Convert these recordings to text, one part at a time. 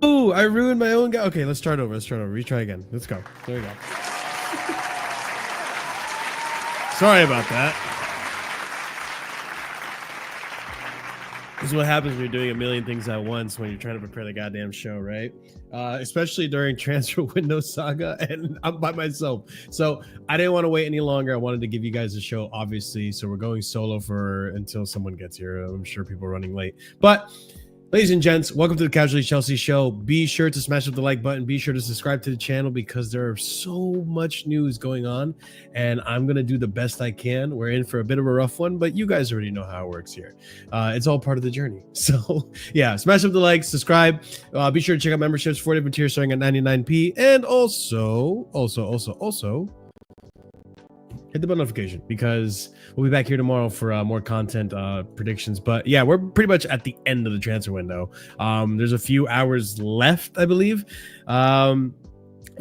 Oh, I ruined my own guy. Okay, let's start over. Retry again. Let's go. There we go. Sorry about that. This is what happens when you're doing a million things at once when you're trying to prepare the goddamn show, right? Especially during transfer window saga, and I'm by myself. So I didn't want to wait any longer. I wanted to give you guys a show, obviously. So we're going solo until someone gets here. I'm sure people are running late. But ladies and gents, welcome to the Casually Chelsea show. Be sure to smash up the like button. Be sure to subscribe to the channel because there are so much news going on, and I'm going to do the best I can. We're in for a bit of a rough one, but you guys already know how it works here. It's all part of the journey. So yeah, smash up the like, subscribe. Be sure to check out memberships, 4 different tiers starting at 99p, and also hit the bell notification because we'll be back here tomorrow for more content predictions. But yeah, we're pretty much at the end of the transfer window. There's a few hours left, I believe. If I'm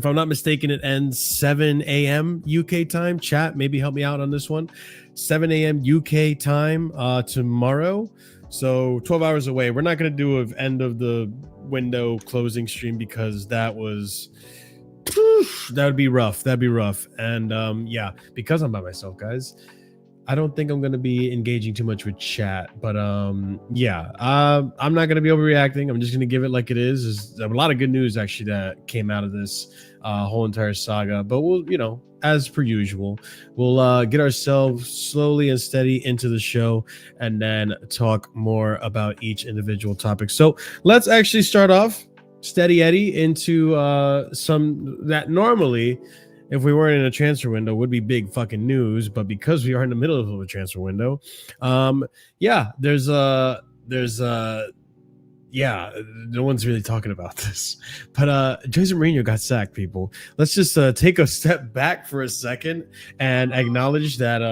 not mistaken, it ends 7 a.m. UK time. Chat, maybe help me out on this one. 7 a.m. UK time tomorrow. So 12 hours away. We're not going to do an end of the window closing stream because that would be rough. And yeah, because I'm by myself, guys, I don't think I'm going to be engaging too much with chat. But yeah, I'm not going to be overreacting. I'm just going to give it like it is. There's a lot of good news actually that came out of this whole entire saga. But we'll, as per usual, we'll get ourselves slowly and steady into the show and then talk more about each individual topic. So let's actually start off Steady Eddie into some that normally, if we weren't in a transfer window, would be big fucking news. But because we are in the middle of a transfer window, yeah, yeah, no one's really talking about this. But Jose Mourinho got sacked, people. Let's just take a step back for a second and acknowledge that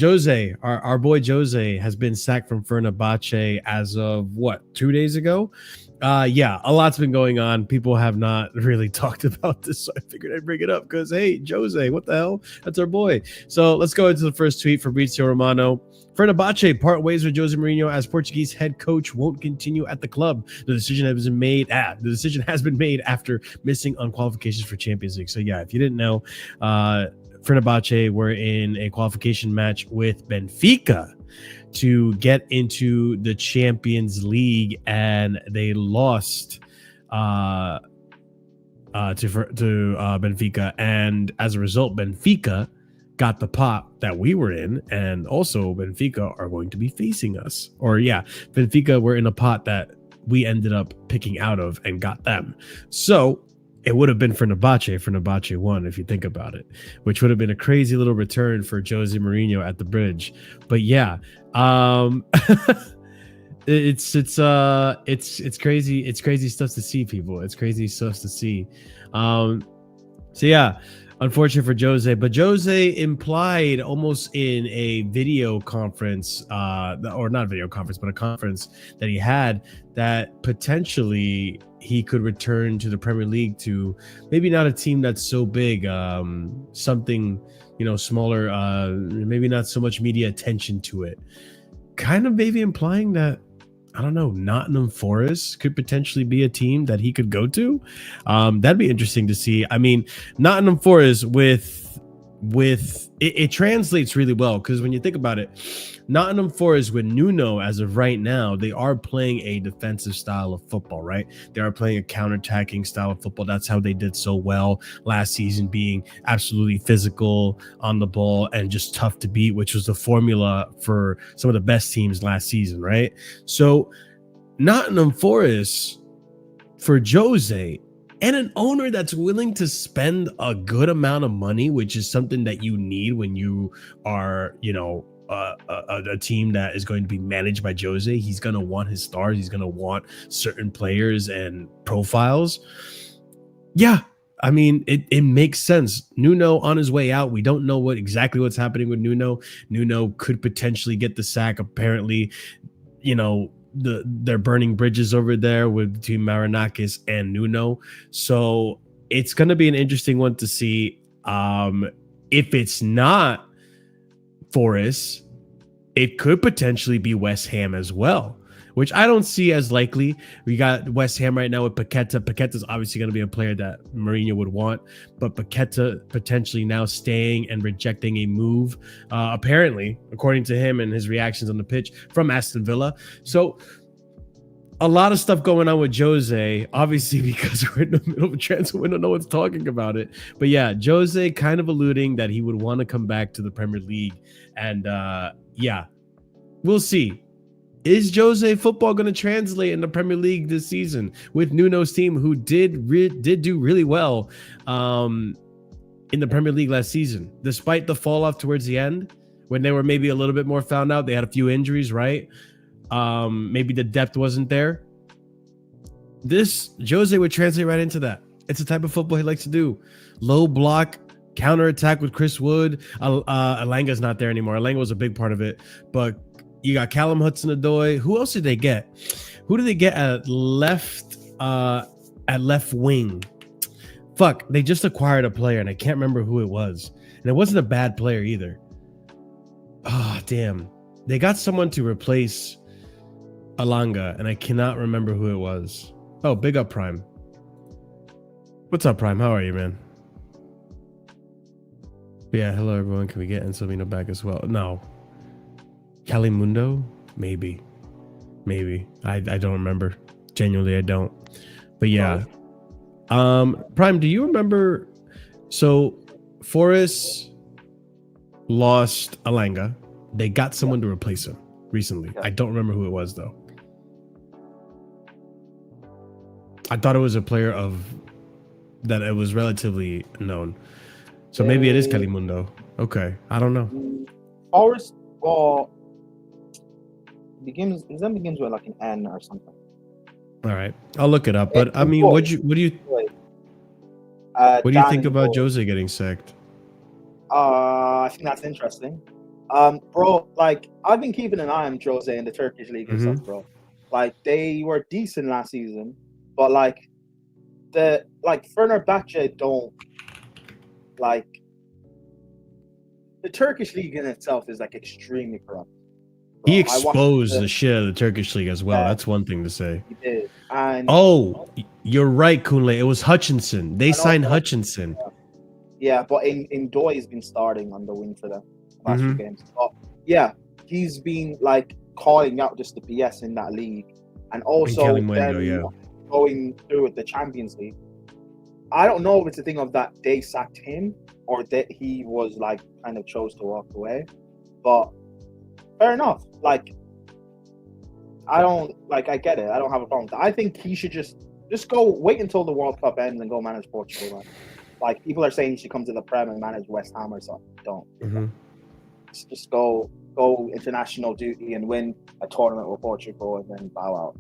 Jose, our boy Jose, has been sacked from Fenerbahçe as of 2 days ago. Yeah, a lot's been going on. People have not really talked about this, so I figured I'd bring it up because, hey, Jose, what the hell? That's our boy. So let's go into the first tweet. Fabrizio Romano. Fenerbahçe part ways with Jose Mourinho as Portuguese head coach won't continue at the club. The decision has been made. The decision has been made after missing on qualifications for Champions League. So yeah, if you didn't know, Fenerbahçe were in a qualification match with Benfica to get into the Champions League, and they lost to Benfica, and as a result, Benfica got the pot that we were in, and also Benfica are going to be facing us. Or yeah, Benfica were in a pot that we ended up picking out of and got them. So it would have been Fenerbahçe won if you think about it, which would have been a crazy little return for Jose Mourinho at the bridge. But yeah, it's crazy. It's crazy stuff to see, people. It's crazy stuff to see. So yeah, unfortunate for Jose, but Jose implied almost in a video conference, or not video conference, but a conference that he had, that potentially he could return to the Premier League to maybe not a team that's so big, something, smaller, maybe not so much media attention to it. Kind of maybe implying that, I don't know, Nottingham Forest could potentially be a team that he could go to. That'd be interesting to see. I mean, Nottingham Forest with it translates really well, because when you think about it, Nottingham Forest with Nuno, as of right now, they are playing a defensive style of football, right? They are playing a counter-attacking style of football. That's how they did so well last season, being absolutely physical on the ball and just tough to beat, which was the formula for some of the best teams last season, right? So Nottingham Forest for Jose, and an owner that's willing to spend a good amount of money, which is something that you need when you are, a team that is going to be managed by Jose. He's going to want his stars. He's going to want certain players and profiles. Yeah, I mean, it makes sense. Nuno on his way out. We don't know exactly what's happening with Nuno. Nuno could potentially get the sack. Apparently, they're burning bridges over there between Marinakis and Nuno. So it's going to be an interesting one to see. If it's not Forest, it could potentially be West Ham as well, which I don't see as likely. We got West Ham right now with Paqueta. Paqueta's obviously going to be a player that Mourinho would want, but Paqueta potentially now staying and rejecting a move, apparently, according to him and his reactions on the pitch, from Aston Villa. So a lot of stuff going on with Jose, obviously, because we're in the middle of a transfer window. No one's talking about it. But yeah, Jose kind of alluding that he would want to come back to the Premier League. And yeah, we'll see. Is Jose football going to translate in the Premier League this season with Nuno's team, who did do really well in the Premier League last season, despite the fall off towards the end when they were maybe a little bit more found out? They had a few injuries, right? Maybe the depth wasn't there. This Jose would translate right into that. It's the type of football he likes to do. Low block, counter attack with Chris Wood. Alanga's not there anymore. Alanga was a big part of it, but you got Callum Hudson-Odoi. Who else did they get? Who did they get at left wing? Fuck, they just acquired a player and I can't remember who it was. And it wasn't a bad player either. Oh, damn. They got someone to replace Alanga and I cannot remember who it was. Oh, big up Prime. What's up, Prime? How are you, man? Yeah, hello everyone. Can we get Anselmino back as well? No. Calimundo? Maybe. I don't remember. Genuinely, I don't. But yeah. Prime, do you remember? So Forest lost Alanga. They got someone to replace him recently. I don't remember who it was though. I thought it was a player that it was relatively known. So maybe it is Calimundo. Okay, I don't know. Forest begins with like an N or something. All right, I'll look it up. But I mean, what do you think about Jose getting sacked? I think that's interesting. Bro, like I've been keeping an eye on Jose in the Turkish league and stuff, bro. Like they were decent last season, but like Fenerbahçe don't like the Turkish league in itself is like extremely corrupt. Bro, he exposed the shit out of the Turkish league as well. That's one thing to say. He did. And you're right, Kunle. It was Hutchinson. They signed Hutchinson. Yeah, but in Doi has been starting on the wing for them last few games. But yeah, he's been like calling out just the BS in that league, and also going through with the Champions League. I don't know if it's a thing of that they sacked him or that he was like kind of chose to walk away, but fair enough. Like I get it. I don't have a problem with that. I think he should just go wait until the World Cup ends and go manage Portugal. Like people are saying he should come to the Prem and manage West Ham or something. Don't. Just go international duty and win a tournament with Portugal and then bow out.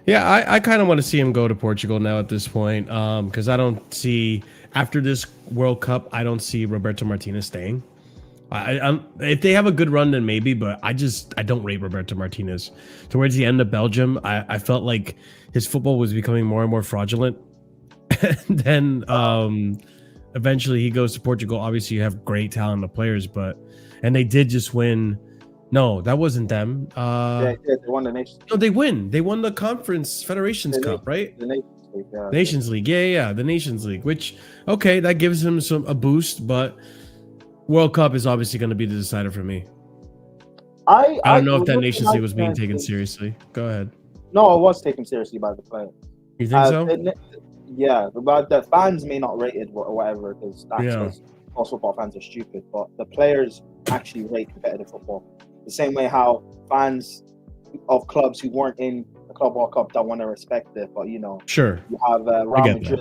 Yeah, I kind of want to see him go to Portugal now at this point, because I don't see, after this World Cup, I don't see Roberto Martinez staying. If they have a good run, then maybe, but I don't rate Roberto Martinez. Towards the end of Belgium, I felt like his football was becoming more and more fraudulent. And then eventually he goes to Portugal. Obviously, you have great talent of players, and they did just win No, that wasn't them. They won the Nations. No, they win. They won the Conference Federations Cup, right? The Nations League. Yeah. Nations League. Yeah, the Nations League. Which, okay, that gives them a boost, but World Cup is obviously going to be the decider for me. I don't know if that Nations League was being taken seriously. Go ahead. No, it was taken seriously by the players. You think so? Yeah, but the fans may not rate it or whatever, because most football fans are stupid. But the players actually rate competitive football. The same way how fans of clubs who weren't in the Club World Cup don't want to respect it. But, sure. You have Real Madrid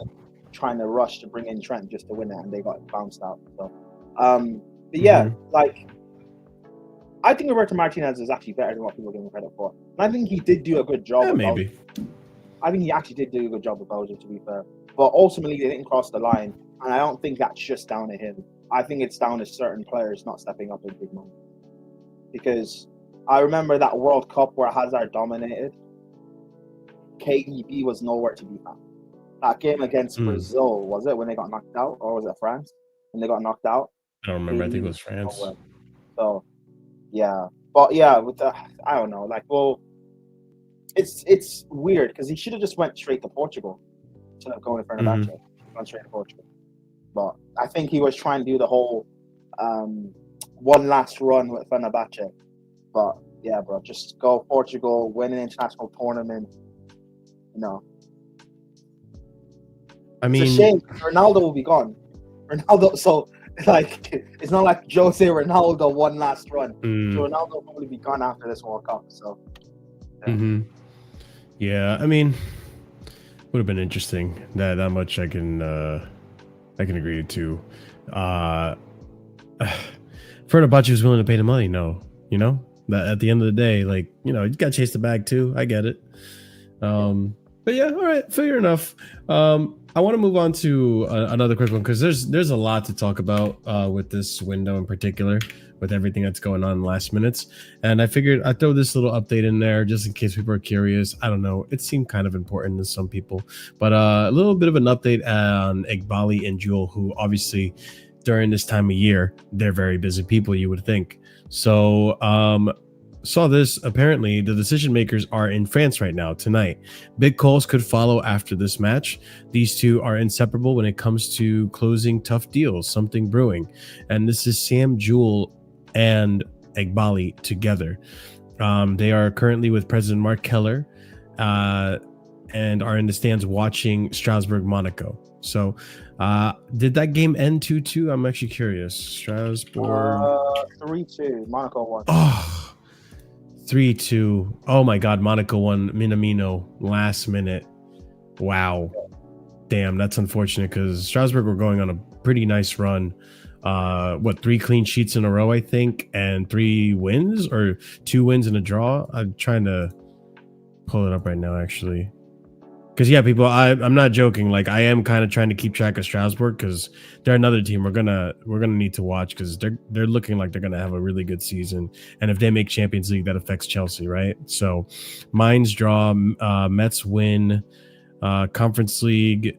trying to rush to bring in Trent just to win it, and they got bounced out. So, but yeah, I think Roberto Martinez is actually better than what people give him credit for. And I think he did do a good job. Yeah, maybe. I think he actually did do a good job with Belgium, to be fair. But ultimately, they didn't cross the line. And I don't think that's just down to him. I think it's down to certain players not stepping up in big moments. Because I remember that World Cup where Hazard dominated. KDB was nowhere to be found. That game against Brazil, was it when they got knocked out? Or was it France when they got knocked out? I don't remember. I think it was France. So, yeah. But yeah, with the, I don't know. It's weird because he should have just went straight to Portugal instead of going to Fenerbahçe. Went straight to Portugal. But I think he was trying to do the whole one last run with Fenerbahçe. But yeah, bro, just go Portugal, win an international tournament. I mean, it's a shame. Ronaldo will be gone. So it's not like Jose Ronaldo one last run. So Ronaldo will probably be gone after this World Cup. So. Yeah. Yeah, I mean, would have been interesting. That much I can agree to. Fenerbahçe was willing to pay the money. No, that at the end of the day, you got to chase the bag too. I get it. But yeah, all right, fair enough. I want to move on to another quick one because there's a lot to talk about with this window in particular, with everything that's going on in the last minutes. And I figured I'd throw this little update in there just in case people are curious. I don't know. It seemed kind of important to some people. But a little bit of an update on Eghbali and Guiu, who obviously during this time of year, they're very busy people, you would think. So saw this. Apparently, the decision makers are in France right now, tonight. Big calls could follow after this match. These two are inseparable when it comes to closing tough deals, something brewing. And this is Sam Guiu and Eghbali together. They are currently with President Marc Keller and are in the stands watching Strasbourg-Monaco. So did that game end 2-2? I'm actually curious. Strasbourg 3-2. Monaco won. Oh, 3-2. Oh my God, Monaco won Minamino last minute. Wow. Damn, that's unfortunate because Strasbourg were going on a pretty nice run. 3 clean sheets in a row, I think, and 3 wins or 2 wins and a draw. I'm trying to pull it up right now, actually. Because yeah, people, I'm not joking. I am kind of trying to keep track of Strasbourg because they're another team we're gonna need to watch because they're looking like they're gonna have a really good season. And if they make Champions League, that affects Chelsea, right? So, Mainz draw, Metz win, Conference League.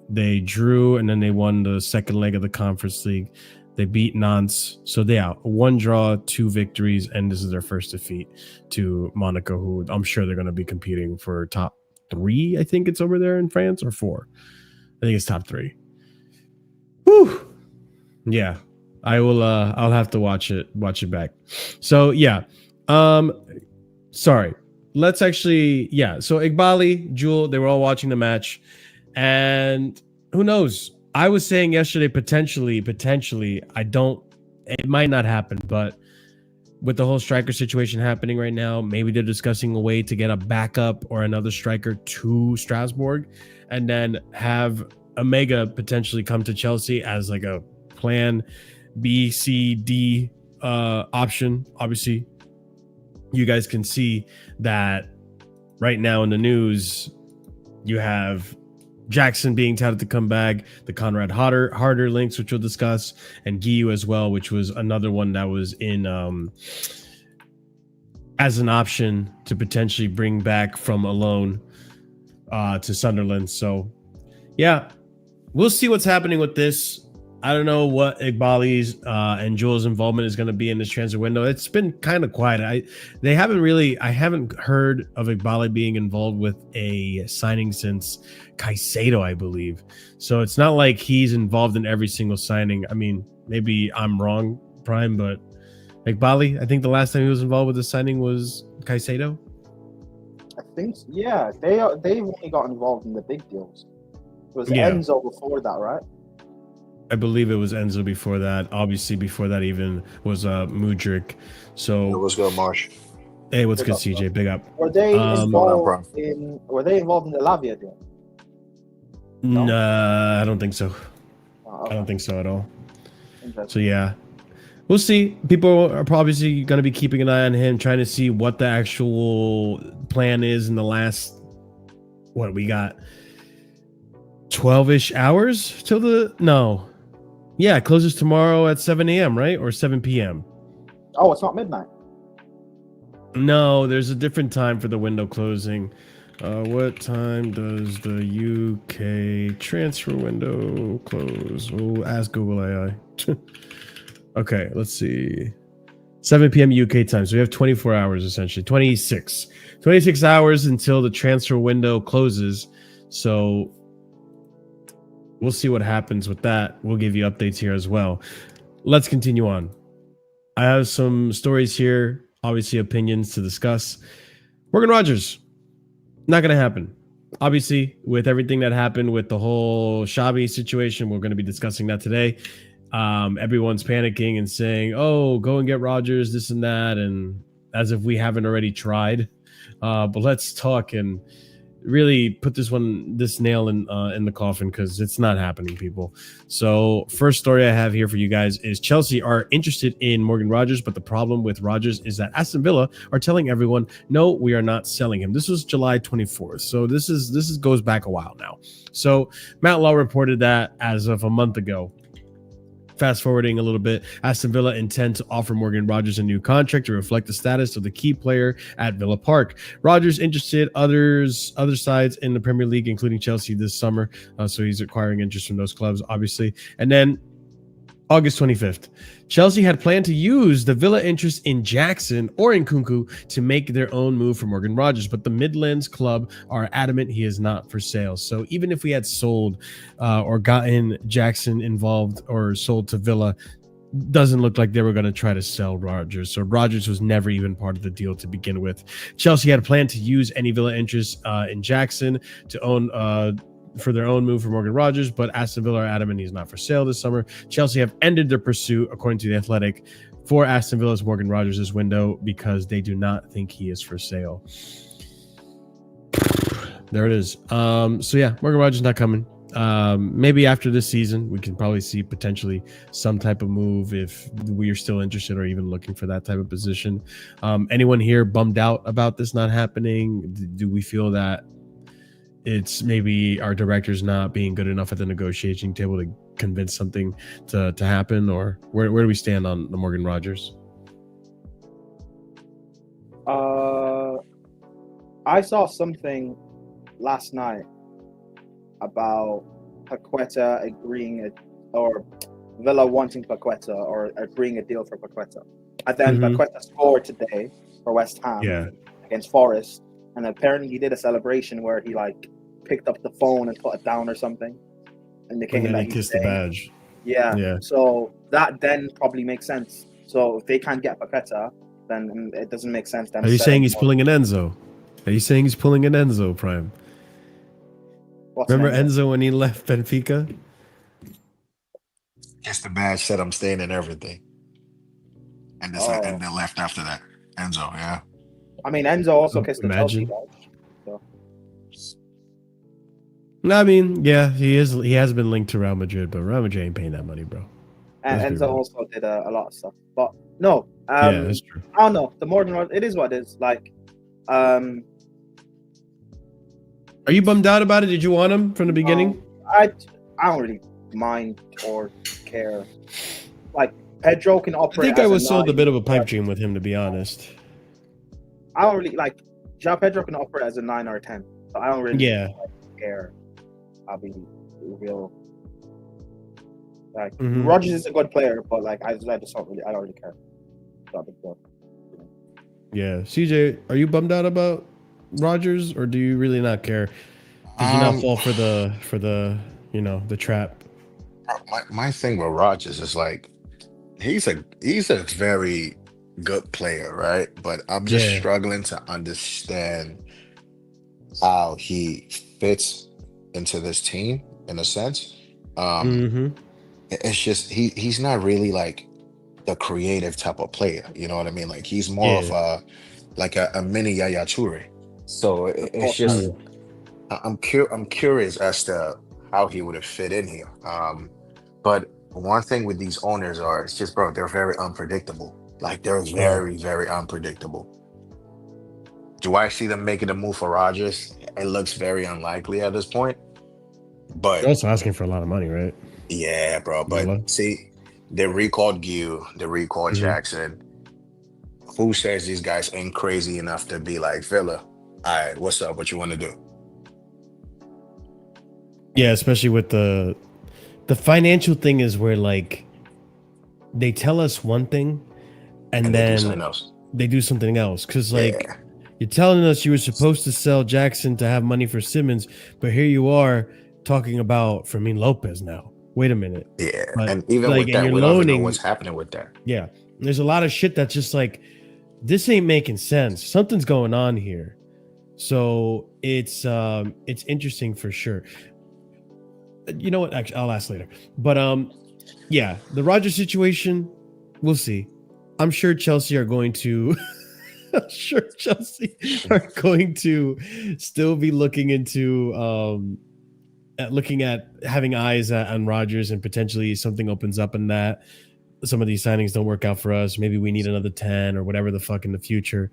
They drew and then they won the second leg of the Conference League. They beat Nantes. So they out 1 draw, 2 victories, and this is their first defeat to Monaco, who I'm sure they're going to be competing for top 3. I think it's over there in France, or 4. I think it's top 3. Whew. Yeah, I will. I'll have to watch it back. So yeah. Sorry. Let's actually. Yeah. So Eghbali, Guiu, they were all watching the match. And who knows? I was saying yesterday, potentially, it might not happen, but with the whole striker situation happening right now, maybe they're discussing a way to get a backup or another striker to Strasbourg and then have Omega potentially come to Chelsea as a plan B, C, D option. Obviously, you guys can see that right now in the news, you have Jackson being touted to come back, the Conrad Harder links, which we'll discuss, and Guiu as well, which was another one that was in as an option to potentially bring back from a loan to Sunderland. So yeah, we'll see what's happening with this. I don't know what Iqbali's and Jules' involvement is going to be in this transfer window. It's been kind of quiet. I haven't heard of Iqbali being involved with a signing since Caicedo, I believe. So it's not like he's involved in every single signing. I mean, maybe I'm wrong, Prime, but Iqbali, I think the last time he was involved with the signing was Caicedo. I think, yeah, they've only got involved in the big deals. It was Enzo before that, right? I believe it was Enzo before that. Obviously, before that even was Mudryk. So it was good, March. Hey, what's good, CJ? Big up. Were they involved in the Lavia deal? No, I don't think so. Oh, okay. I don't think so at all. So yeah, we'll see. People are probably going to be keeping an eye on him, trying to see what the actual plan is in the last. What we got? 12-ish hours till it closes tomorrow at 7 a.m. right, or 7 p.m. Oh, it's not midnight. No, there's a different time for the window closing. What time does the UK transfer window close? We'll ask Google AI. Okay, let's see. 7 p.m. UK time. So we have 24 hours, essentially. 26 hours until the transfer window closes. So we'll see what happens with that. We'll give you updates here as well. Let's continue on. I have some stories here, obviously opinions to discuss. Morgan Rogers, not going to happen. Obviously, with everything that happened with the whole Xavi situation, we're going to be discussing that today. Everyone's panicking and saying, oh, go and get Rogers, this and that, and as if we haven't already tried. But let's talk and really put this nail in the coffin, because it's not happening, people. So first story I have here for you guys is Chelsea are interested in Morgan Rogers, but the problem with Rogers is that Aston Villa are telling everyone, no, we are not selling him. This was July 24th. So this goes back a while now. So Matt Law reported that as of a month ago. Fast forwarding a little bit, Aston Villa intend to offer Morgan Rogers a new contract to reflect the status of the key player at Villa Park. Rogers interested other sides in the Premier League, including Chelsea this summer. So he's acquiring interest from those clubs, obviously. And then August 25th, Chelsea had planned to use the Villa interest in Jackson or in Kunku to make their own move for Morgan Rogers, but the Midlands club are adamant he is not for sale. So even if we had sold or gotten Jackson involved or sold to Villa, doesn't look like they were going to try to sell Rogers. So Rogers was never even part of the deal to begin with. Chelsea had planned to use any Villa interest in Jackson to own for their own move for Morgan Rogers, but Aston Villa are adamant he's not for sale this summer. Chelsea have ended their pursuit, according to The Athletic, for Aston Villa's Morgan Rogers this window because they do not think he is for sale. There it is. So yeah, Morgan Rogers not coming. Maybe after this season, we can probably see potentially some type of move if we are still interested or even looking for that type of position. Anyone here bummed out about this not happening? Do we feel that it's maybe our directors not being good enough at the negotiating table to convince something to happen, or where do we stand on the Morgan Rogers? I saw something last night about Paqueta agreeing or Villa wanting Paqueta or agreeing a deal for Paqueta. And then Paqueta scored today for West Ham against Forest, and apparently he did a celebration where he picked up the phone and put it down or something, indicating that he kissed the badge. Yeah. So that then probably makes sense. So if they can't get Paqueta, then it doesn't make sense. Are you saying he's pulling an Enzo? Are you saying he's pulling an Enzo, Prime? Remember Enzo when he left Benfica? Kissed the badge, said I'm staying and everything. And then left after that. Enzo, yeah. I mean, Enzo also kissed the Chelsea badge. No, I mean, yeah, he has been linked to Real Madrid, but Real Madrid ain't paying that money, bro. And Enzo also did a lot of stuff. But no, yeah, that's true. I don't know. The Morgan Rogers, it is what it is. Are you bummed out about it? Did you want him from the beginning? I don't really mind or care. Pedro can operate. I think I was sold a bit of a pipe dream with him, to be honest. I don't really Pedro can operate as a 9 or a 10. So I don't really care. I'll be real. Like Rodgers is a good player, but like I just don't really care. Not big deal. Yeah, CJ, are you bummed out about Rodgers, or do you really not care? Did you not fall for the the trap? My thing with Rodgers is like he's a very good player, right? But I'm just struggling to understand how he fits into this team in a sense. It's just he's not really like the creative type of player. You know what I mean? Like he's more of a mini Yaya Toure. So it's just I'm curious as to how he would have fit in here. But one thing with these owners it's just, bro, they're very unpredictable. Like they're very, very unpredictable. Do I see them making a move for Rodgers? It looks very unlikely at this point. But they're also asking for a lot of money, right? Yeah, bro. But see, they recalled Guiu, they recalled Jackson. Who says these guys ain't crazy enough to be like, Villa, all right, what's up? What you want to do? Yeah, especially with the financial thing is where like they tell us one thing and then they do something else. Because like you're telling us you were supposed to sell Jackson to have money for Simmons, but here you are talking about Fermin Lopez now. Wait a minute. Yeah, and even like, with that, we don't even know what's happening with that. Yeah, there's a lot of shit that's just like, this ain't making sense. Something's going on here. So it's interesting for sure. You know what? Actually, I'll ask later. But yeah, the Rodgers situation, we'll see. I'm sure Chelsea are going to. I'm sure Chelsea are going to still be looking into looking at having eyes on Rodgers, and potentially something opens up in that. Some of these signings don't work out for us. Maybe we need another 10 or whatever the fuck in the future.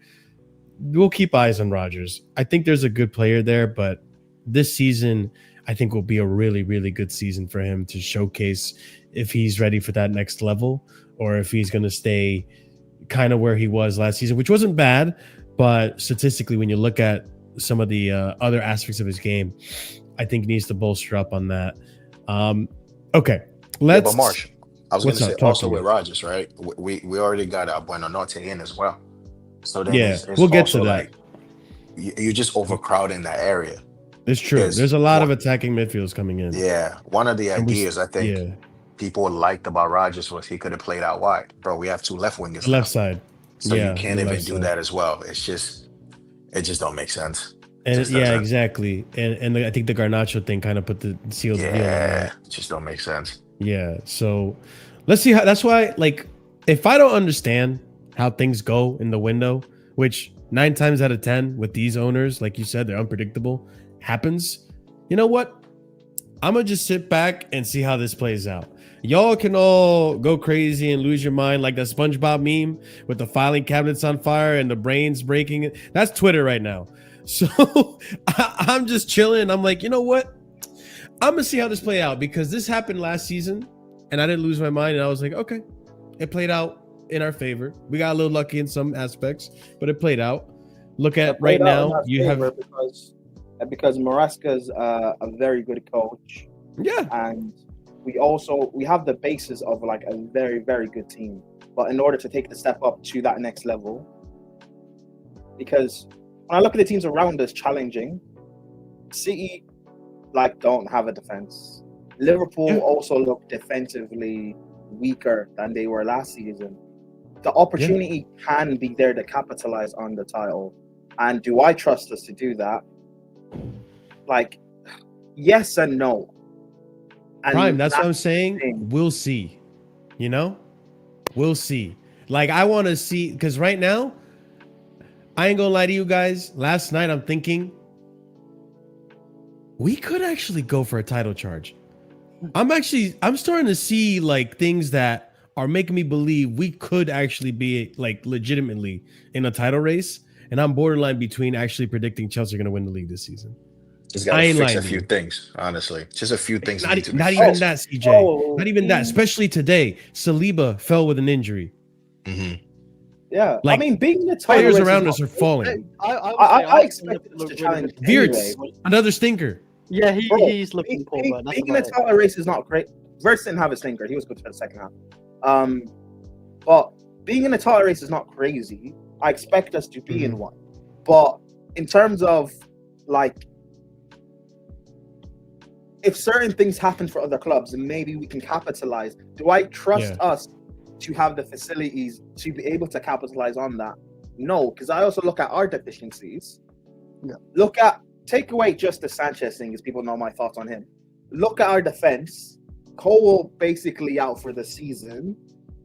We'll keep eyes on Rodgers. I think there's a good player there, but this season I think will be a really, really good season for him to showcase if he's ready for that next level, or if he's going to stay kind of where he was last season, which wasn't bad, but statistically, when you look at some of the other aspects of his game, I think he needs to bolster up on that. Okay, let's. But Marsh, I was going to say also with Rodgers, right? We already got Buonanotte in as well. So then it's we'll get to that. Like, you're just overcrowding that area. It's true. There's a lot of attacking midfields coming in. Yeah, one of the ideas I think people liked about Rodgers was he could have played out wide. Bro, we have two left wingers. Left side. So you can't even do that as well. It just don't make sense. And exactly. And I think the Garnacho thing kind of put the seal the deal on that. It just don't make sense. Yeah. So let's see how. That's why, like, if I don't understand how things go in the window, which 9 times out of 10 with these owners, like you said, they're unpredictable, happens. You know what? I'm gonna just sit back and see how this plays out. Y'all can all go crazy and lose your mind like that SpongeBob meme with the filing cabinets on fire and the brains breaking. That's Twitter right now. So I'm just chilling. I'm like, you know what? I'm gonna see how this play out, because this happened last season and I didn't lose my mind, and I was like, okay, it played out in our favor. We got a little lucky in some aspects, but it played out. Look at right now, you have because Maresca's a very good coach. Yeah, and we have the basis of like a very, very good team. But in order to take the step up to that next level, because when I look at the teams around us challenging, City like don't have a defense. Liverpool also look defensively weaker than they were last season. The opportunity can be there to capitalize on the title. And do I trust us to do that? Like, yes and no. And Prime, that's what I'm saying. We'll see. You know? We'll see. Like, I want to see, because right now, I ain't gonna lie to you guys. Last night, I'm thinking we could actually go for a title charge. I'm starting to see like things that are making me believe we could actually be like legitimately in a title race. And I'm borderline between actually predicting Chelsea are going to win the league this season. Just got to fix a few things, honestly. Just a few things. Not even that, CJ. Not even that. Especially today, Saliba fell with an injury. Mm-hmm. Yeah, like, I mean, being the players around us are falling. I expect us to challenge Wirtz, another stinker. Yeah, he's looking poor. Being in a title race is not great. Verts didn't have a stinker. He was good for the second half. But being in a title race is not crazy. I expect us to be in one. But in terms of, like, if certain things happen for other clubs and maybe we can capitalize, do I trust us to have the facilities to be able to capitalize on that? No, because I also look at our deficiencies. Yeah. Take away just the Sanchez thing, as people know my thoughts on him. Look at our defense. Cole basically out for the season.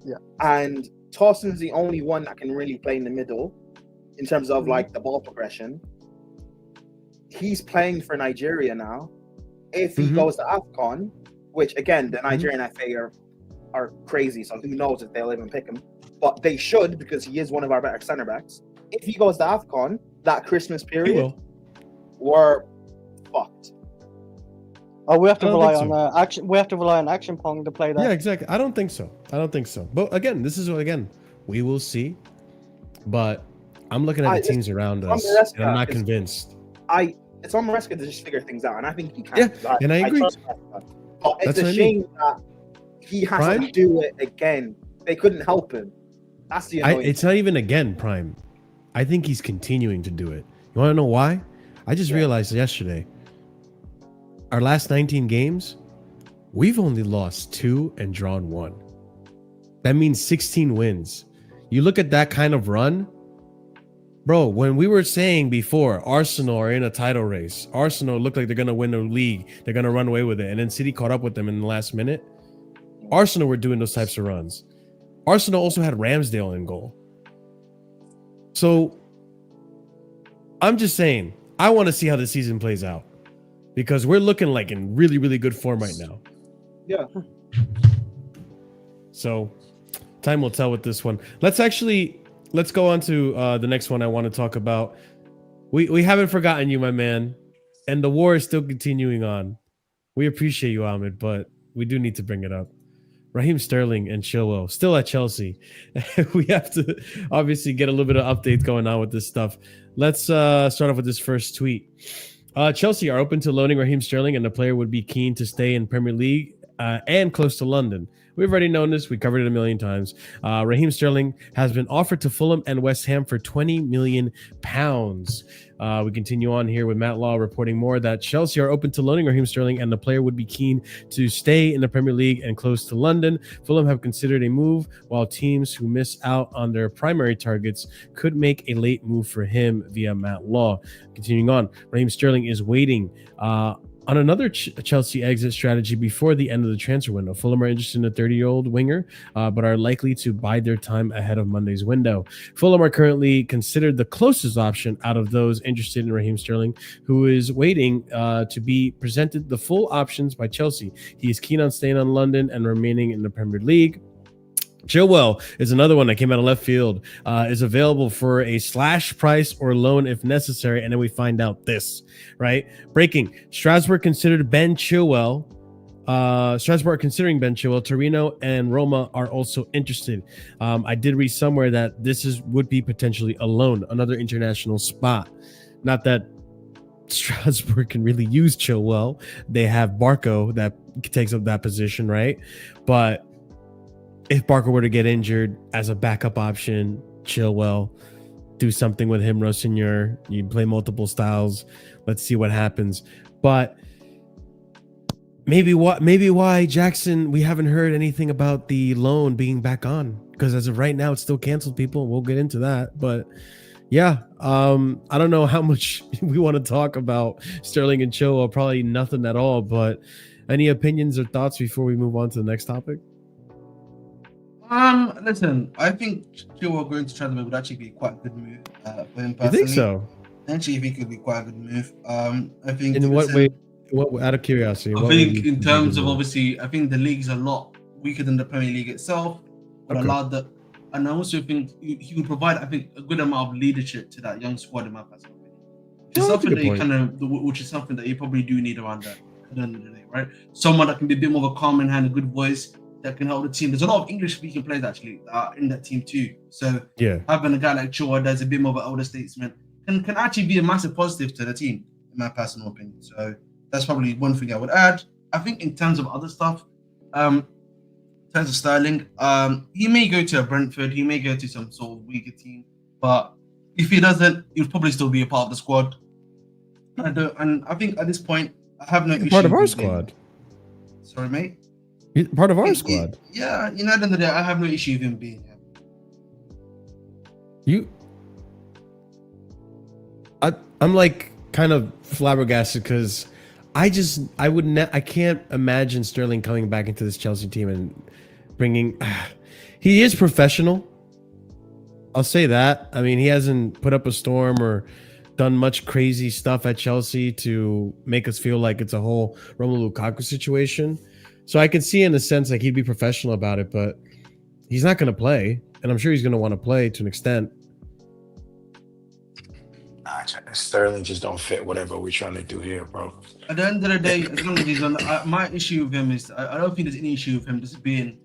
Yeah. And Towson's the only one that can really play in the middle in terms of like the ball progression. He's playing for Nigeria now. If he goes to AFCON, which again, the Nigerian FA are crazy, so who knows if they'll even pick him. But they should, because he is one of our better centre backs. If he goes to AFCON, that Christmas period, we're fucked. Oh, we have to rely on action. We have to rely on action pong to play that. Yeah, exactly. I don't think so. But again, we will see. But I'm looking at the teams around us, and I'm not convinced. It's on Maresca to just figure things out, and I think he can. Yeah, and I agree. But it's a shame that he has to do it again. They couldn't help him. That's the annoying it's not even again, Prime. I think he's continuing to do it. You want to know why? I just realized yesterday, our last 19 games, we've only lost 2 and drawn 1. That means 16 wins. You look at that kind of run, bro, when we were saying before, Arsenal are in a title race. Arsenal looked like they're going to win the league. They're going to run away with it. And then City caught up with them in the last minute. Arsenal were doing those types of runs. Arsenal also had Ramsdale in goal. So I'm just saying, I want to see how the season plays out because we're looking like in really, really good form right now. Yeah. So time will tell with this one. Let's go on to the next one I want to talk about. We haven't forgotten you, my man. And the war is still continuing on. We appreciate you, Ahmed, but we do need to bring it up. Raheem Sterling and Chilwell still at Chelsea. We have to obviously get a little bit of updates going on with this stuff. Let's start off with this first tweet. Chelsea are open to loaning Raheem Sterling, and the player would be keen to stay in Premier League and close to London. We've already known this. We covered it a million times. Raheem Sterling has been offered to Fulham and West Ham for £20 million. We continue on here with Matt Law reporting more that Chelsea are open to loaning Raheem Sterling and the player would be keen to stay in the Premier League and close to London. Fulham have considered a move, while teams who miss out on their primary targets could make a late move for him via Matt Law. Continuing on, Raheem Sterling is waiting on another Chelsea exit strategy before the end of the transfer window. Fulham are interested in a 30-year-old winger, but are likely to bide their time ahead of Monday's window. Fulham are currently considered the closest option out of those interested in Raheem Sterling, who is waiting to be presented the full options by Chelsea. He is keen on staying on London and remaining in the Premier League. Chilwell is another one that came out of left field, is available for a slash price or loan if necessary. And then we find out this, right? Breaking. Strasbourg considered Ben Chilwell. Strasbourg are considering Ben Chilwell. Torino and Roma are also interested. I did read somewhere that this would be potentially a loan, another international spot. Not that Strasbourg can really use Chilwell. They have Barco that takes up that position, right? But if Barker were to get injured as a backup option, Chilwell, do something with him, Rossignol. You play multiple styles. Let's see what happens. But maybe why Jackson, we haven't heard anything about the loan being back on, because as of right now, it's still canceled, people. We'll get into that. But yeah, I don't know how much we want to talk about Sterling and Chilwell. Probably nothing at all. But any opinions or thoughts before we move on to the next topic? Listen, I think Chilwell going to Strasbourg would actually be quite a good move for him personally. You think so? I actually think it would be quite a good move. I think. In what way? What, out of curiosity, I think in terms of obviously, I think the league's a lot weaker than the Premier League itself. But allowed that, and I also think he would provide, I think, a good amount of leadership to that young squad in my personal opinion. Which is something that which is something that you probably do need around that at the end of the day, right? Someone that can be a bit more of a calming hand, a good voice that can help the team. There's a lot of English-speaking players actually in that team too. So having a guy like Chilwell that's a bit more of an older statesman can actually be a massive positive to the team, in my personal opinion. So that's probably one thing I would add. I think in terms of other stuff, In terms of Sterling, he may go to a Brentford, he may go to some sort of weaker team, but if he doesn't, he'll probably still be a part of the squad. And I think at this point, I have no issue. Part of our squad. Sorry, mate. He's part of our squad. Yeah, at the end of the day, I have no issue with him being here. I'm like kind of flabbergasted because I can't imagine Sterling coming back into this Chelsea team and bringing. He is professional. I'll say that. I mean, he hasn't put up a storm or done much crazy stuff at Chelsea to make us feel like it's a whole Romelu Lukaku situation. So I can see in a sense like he'd be professional about it, but he's not going to play, and I'm sure he's going to want to play to an extent. Sterling just don't fit whatever we're trying to do here, bro. At the end of the day, as long as he's on, my issue with him is I don't think there's any issue with him just being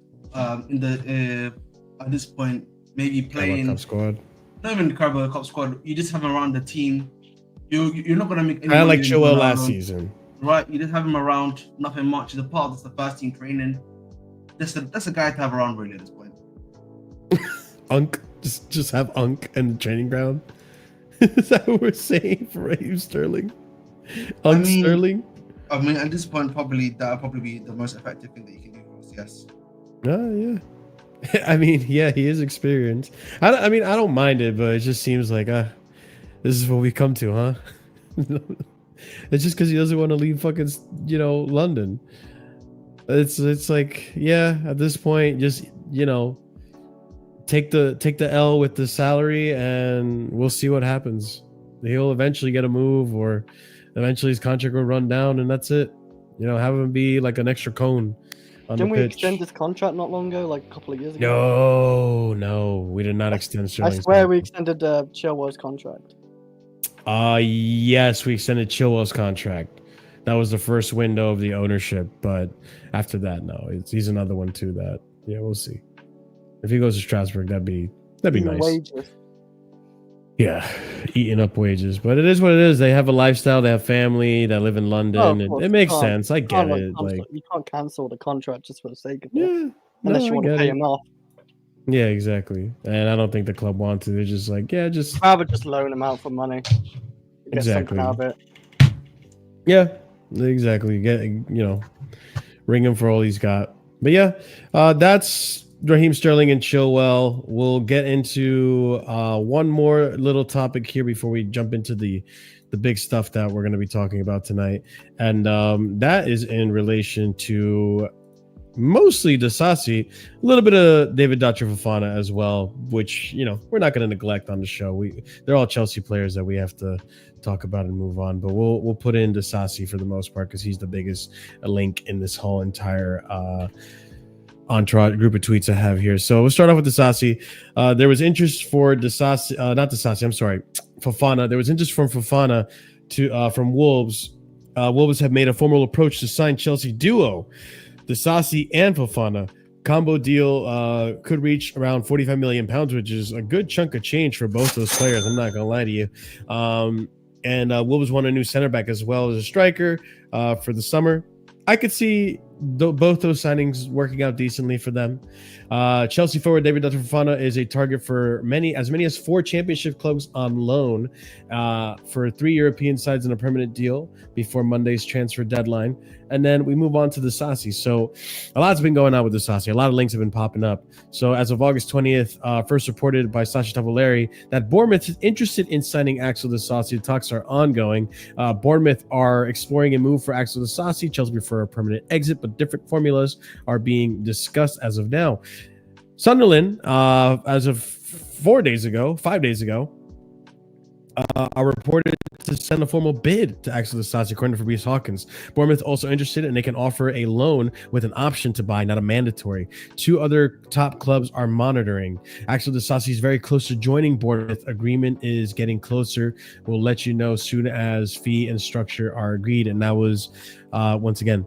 in the at this point maybe playing Cup squad. Not even the Carabao Cup squad. You just have him around the team. You're not gonna make. I like Chilwell last season. Right, you just have him around, nothing much. He's a part of the first team training. That's a guy to have around really at this point. Unk, just have Unk in the training ground. Is that what we're saying for Raheem Sterling? Sterling? I mean, at this point, that'll probably be the most effective thing that you can do for us, yes. Yeah. I mean, yeah, he is experienced. I mean, I don't mind it, but it just seems like, this is what we come to, huh? It's just because he doesn't want to leave fucking, London. It's like, yeah, at this point, just, take the L with the salary and we'll see what happens. He'll eventually get a move or eventually his contract will run down and that's it. Have him be like an extra cone on Didn't the we pitch. extend his contract not long ago, like a couple of years ago? No, we did not extend Sterling's I swear we extended Chilwell's contract. Yes, we extended Chilwell's contract. That was the first window of the ownership, but after that, no. He's another one too that, we'll see. If he goes to Strasbourg, that'd be nice. Wages. Yeah, eating up wages. But it is what it is. They have a lifestyle. They have family. They live in London. It makes sense. I get it. You can't cancel the contract just for the sake of it. Yeah, unless you want to pay him off. Yeah, exactly. And I don't think the club want to. They're just like, yeah, just rather just loan him out for money. Get something out of it. Yeah, exactly. Ring him for all he's got. But yeah, that's Raheem Sterling and Chilwell. We'll get into one more little topic here before we jump into the big stuff that we're going to be talking about tonight. And that is in relation to mostly Disasi, a little bit of David Fofana as well, which, we're not going to neglect on the show. They're all Chelsea players that we have to talk about and move on, but we'll put in Disasi for the most part because he's the biggest link in this whole entire entourage group of tweets I have here. So we'll start off with Disasi. There was interest for Fofana. There was interest from Fofana from Wolves. Wolves have made a formal approach to sign Chelsea duo Disasi and Fofana. Combo deal could reach around £45 million, which is a good chunk of change for both those players. I'm not gonna lie to you. And Wolves want a new center back as well as a striker for the summer. I could see both those signings working out decently for them. Chelsea forward David Fofana is a target for as many as 4 championship clubs on loan for 3 European sides in a permanent deal before Monday's transfer deadline. And then we move on to Disasi. So a lot's been going on with Disasi. A lot of links have been popping up. So as of August 20th, first reported by Sacha Tavoleri that Bournemouth is interested in signing Axel Disasi. The talks are ongoing. Bournemouth are exploring a move for Axel Disasi. Chelsea prefer a permanent exit, but different formulas are being discussed as of now. Sunderland, as of 5 days ago, are reported to send a formal bid to Axel Disasi, according to Fabrice Hawkins. Bournemouth also interested, and they can offer a loan with an option to buy, not a mandatory. 2 other top clubs are monitoring. Axel Disasi is very close to joining Bournemouth. Agreement is getting closer. We'll let you know soon as fee and structure are agreed. And that was, once again,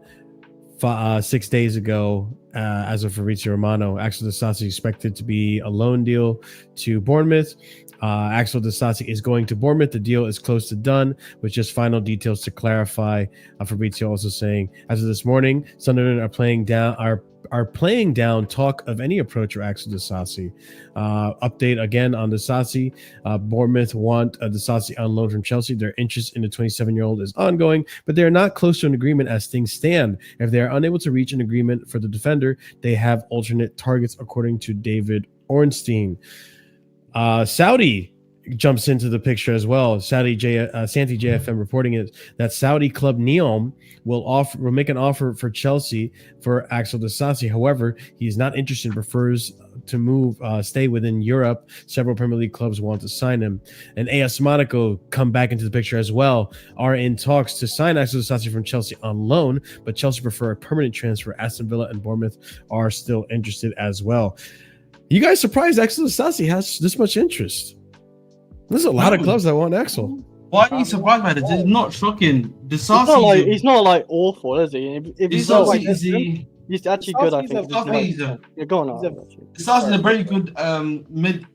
6 days ago, as of Fabrizio Romano. Axel Disasi expected to be a loan deal to Bournemouth. Axel Disasi is going to Bournemouth. The deal is close to done, with just final details to clarify. Fabrizio also saying, as of this morning, Sunderland are are playing down talk of any approach for Axel Disasi. Update again on Disasi. Bournemouth want Disasi on loan from Chelsea. Their interest in the 27-year-old is ongoing, but they are not close to an agreement as things stand. If they are unable to reach an agreement for the defender, they have alternate targets, according to David Ornstein. Saudi jumps into the picture as well. Santi JFM reporting it that Saudi club Neom will make an offer for Chelsea for Axel Disasi. However, he is not interested, prefers to stay within Europe. Several Premier League clubs want to sign him. And AS Monaco come back into the picture as well, are in talks to sign Axel Disasi from Chelsea on loan, but Chelsea prefer a permanent transfer. Aston Villa and Bournemouth are still interested as well. You guys surprised Axel Disasi has this much interest? There's a lot of clubs that want Axel. Why are you surprised by this? It's not shocking. Disasi, he's not like awful, is he? He's actually good, I think. You're going on. Disasi is a very good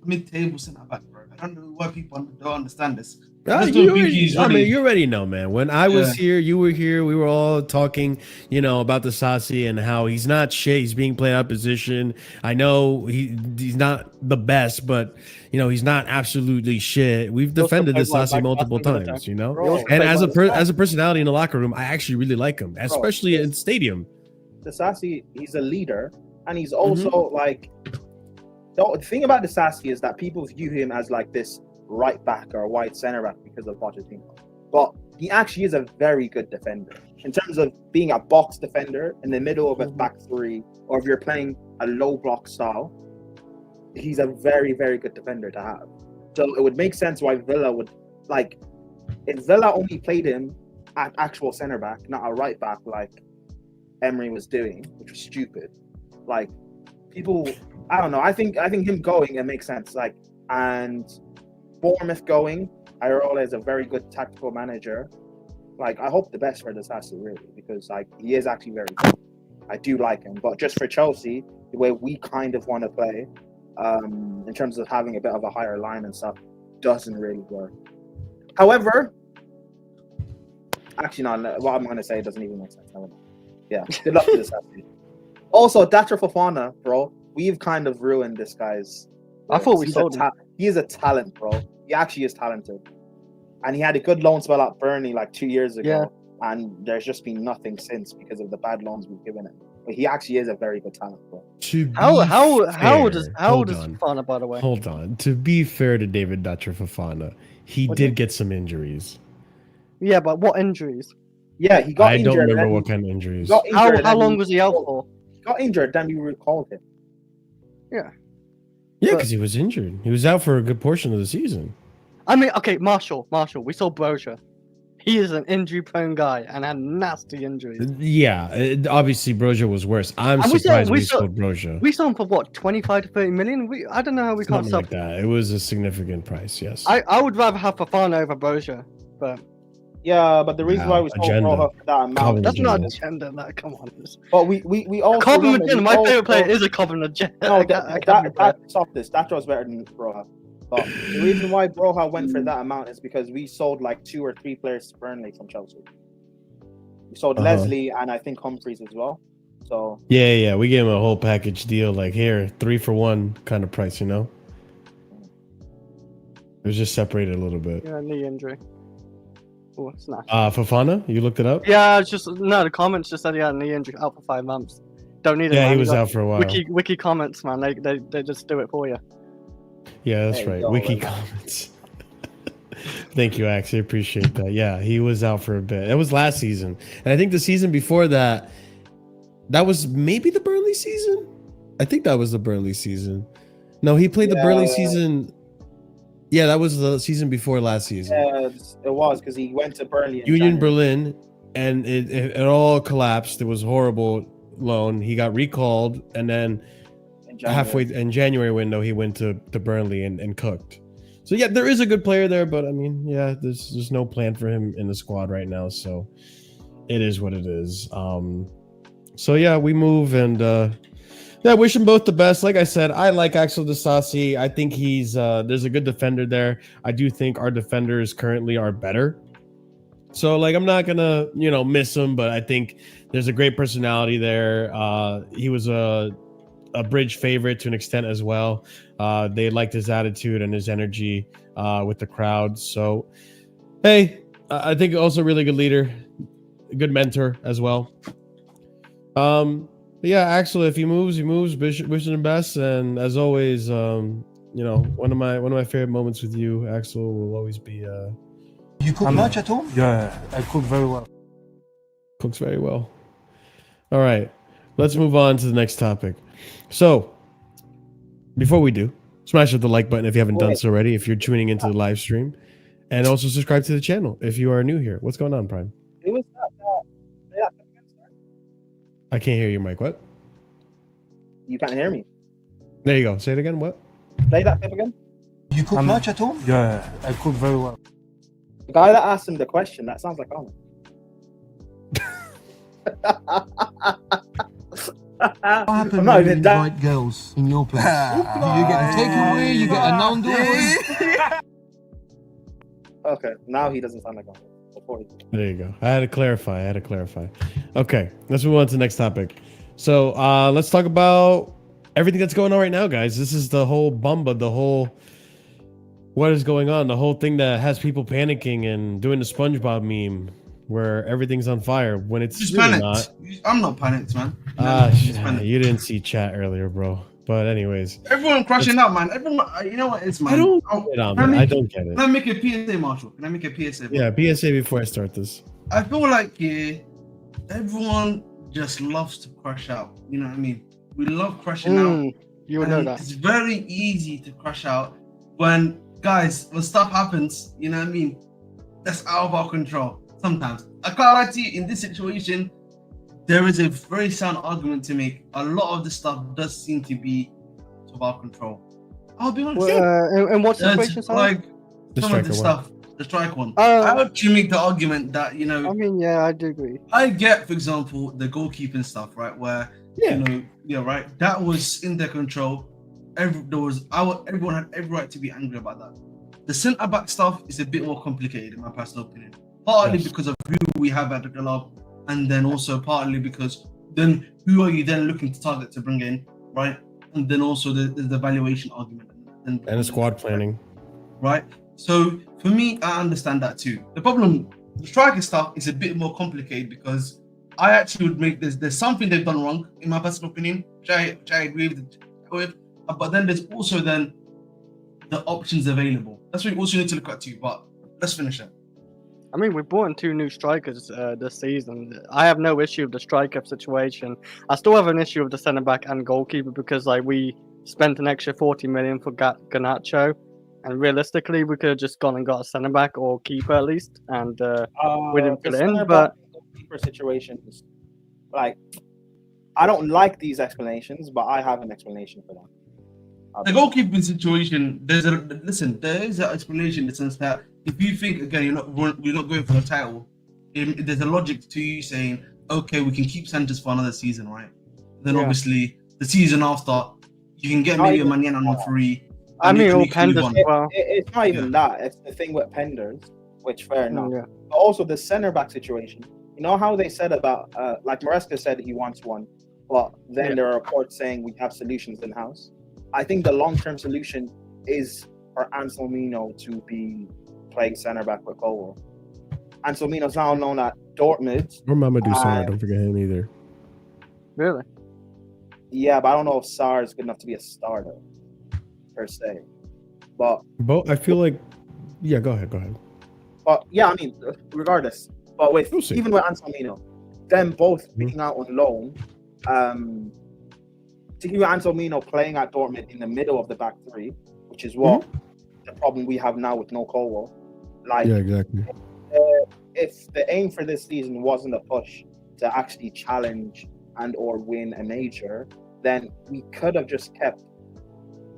mid-table centre back, bro. I don't know why people don't understand this. You already know, man. When I was here, you were here. We were all talking, about Disasi and how he's not shit. He's being played out of position. I know he's not the best, but he's not absolutely shit. We've defended Disasi multiple times, And as a personality in the locker room, I actually really like him, especially in stadium. Disasi, he's a leader, and he's also the thing about Disasi is that people view him as like this right back or wide center back because of Pochettino, but he actually is a very good defender in terms of being a box defender in the middle of a back three, or if you're playing a low block style. He's a very, very good defender to have. So it would make sense why Villa would if Villa only played him at actual center back, not a right back like Emery was doing, which was stupid. People, I don't know. I think him going, it makes sense. And Bournemouth going, Iraola is a very good tactical manager. I hope the best for Disasi, really, because he is actually very good. I do like him, but just for Chelsea, the way we kind of want to play, in terms of having a bit of a higher line and stuff, doesn't really work. However, actually, no, what I'm going to say doesn't even make sense. Yeah, good luck to Disasi. Also, Datra Fofana, bro, we've kind of ruined this guy's. I thought we sold him. He is a talent, bro. He actually is talented. And he had a good loan spell at Burnley 2 years ago. Yeah. And there's just been nothing since because of the bad loans we've given him. But he actually is a very good talent, bro. How old is Fofana, by the way? Hold on. To be fair to David Datra Fofana, he did get some injuries. Yeah, but what injuries? Yeah, he got injured. I don't remember what kind of injuries. How long was he out for? He got injured, then we recalled him. Yeah. Yeah, because he was injured. He was out for a good portion of the season. I mean, okay, Marshall, we saw Broja. He is an injury-prone guy and had nasty injuries. Yeah, obviously Broja was worse. I'm surprised we sold Broja. We saw him for what, 25 to 30 million? I don't know how we can't sell like that. It was a significant price, yes. I would rather have Fofana over Broja, but... Yeah, but the reason why we sold Broja for that amount... That's not agenda, come on. But we also... Cobham Agenda, my favourite player is a Cobham Agenda. No, that was better than Broja. But the reason why Broja went for that amount is because we sold 2 or 3 players to Burnley from Chelsea. We sold Leslie and I think Humphreys as well. So yeah, we gave him a whole package deal, here, 3 for 1 kind of price, It was just separated a little bit. Yeah, knee injury. Oh, it's not. Fofana, you looked it up? Yeah, the comments just said he had a knee injury, out for 5 months. Don't need it. Yeah, he was out for a while. Wiki comments, man, they just do it for you. Yeah, that's right. Wiki comments. Thank you, Ax. I appreciate that. Yeah, he was out for a bit. That was last season. And I think the season before that was maybe the Burnley season? I think that was the Burnley season. No, he played the Burnley season. Yeah, that was the season before last season. Yeah, it was because he went to Burnley. Union Berlin, and it all collapsed. It was a horrible loan. He got recalled, and then halfway in January window, he went to Burnley and cooked. So yeah, there is a good player there, but I mean, yeah, there's no plan for him in the squad right now. So it is what it is. So yeah, we move and yeah, wish him both the best. Like I said, I like Axel Disasi. I think there's a good defender there. I do think our defenders currently are better. So like I'm not gonna miss him, but I think there's a great personality there. He was a bridge favorite to an extent as well. They liked his attitude and his energy with the crowd. So hey, I think also a really good leader, a good mentor as well. But yeah, Axel, if he moves. Wishing him best, and as always, one of my favorite moments with you, Axel, will always be. You cook much at home? Yeah, I cook very well. Cooks very well. All right, let's move on to the next topic. So, before we do, smash the like button if you haven't done so already. If you're tuning into the live stream, and also subscribe to the channel if you are new here. What's going on, Prime? It was that. I can't hear you, Mike. What? You can't hear me. There you go. Say it again. What? Play that clip again. You cook much at home? Yeah, I cook very well. The guy that asked him the question, that sounds like Conrad. What happens when you invite girls in your place? Do you get a takeaway? You get a non-doors? Okay, now he doesn't sound like Conrad. There you go. I had to clarify. Okay, let's move on to the next topic. So let's talk about everything that's going on right now, guys. This is the whole Bumba, the whole what is going on, the whole thing that has people panicking and doing the SpongeBob meme where everything's on fire when it's just really panicked. not. I'm not panicked, man. You didn't see chat earlier, bro. But anyways, everyone crashing out, man. Everyone, you know what it's, man. I don't get it. Can I make a PSA, Marshall? Can I make a PSA? Yeah, PSA before I start this. I feel like everyone just loves to crash out. You know what I mean? We love crashing out. You know that. It's very easy to crash out when stuff happens. You know what I mean? That's out of our control. Sometimes I can't lie to you. In this situation, there is a very sound argument to make. A lot of the stuff does seem to be of our control. I'll be honest. And what situation? Like some of the stuff, the strike one. I actually make the argument that I mean, yeah, I do agree. I get, for example, the goalkeeping stuff, right? Where right, that was in their control. Everyone had every right to be angry about that. The centre back stuff is a bit more complicated, in my personal opinion. Partly because of who we have at the club, and then also partly because then who are you then looking to target to bring in, right? And then also the valuation argument and the squad planning, right? So for me, I understand that too. The striker stuff is a bit more complicated because I actually would make there's something they've done wrong in my personal opinion, which I agree with. But then there's also then the options available. That's what you also need to look at too. But let's finish it. I mean, we brought in 2 new strikers this season. I have no issue with the striker situation. I still have an issue with the centre back and goalkeeper because we spent an extra 40 million for Garnacho, and realistically, we could have just gone and got a centre back or keeper at least, and we didn't fill in. But goalkeeper situations, like, I don't like these explanations, but I have an explanation for that. The goalkeeping situation, there is an explanation in the sense that if you think again you're not going for the title, there's a logic to you saying, okay, we can keep Sanchez for another season, right? Then obviously the season after you can get maybe a Mañana on free. I mean, all Penders as well. It's not even that. It's the thing with Penders, which fair enough. Yeah. But also the centre back situation. You know how they said about like Maresca said he wants one, but then there are reports saying we have solutions in house. I think the long-term solution is for Anselmino to be playing centre back with Cole. Anselmino's now known at Dortmund. Or Mamadou Sarr, don't forget him either. Really? Yeah, but I don't know if Sarr is good enough to be a starter per se. But I feel like, go ahead. But yeah, I mean, regardless. But even with Anselmino, them both being out on loan, particularly Anselmino playing at Dortmund in the middle of the back three, which is what the problem we have now with no Colwell. Exactly. If the aim for this season wasn't a push to actually challenge and or win a major, then we could have just kept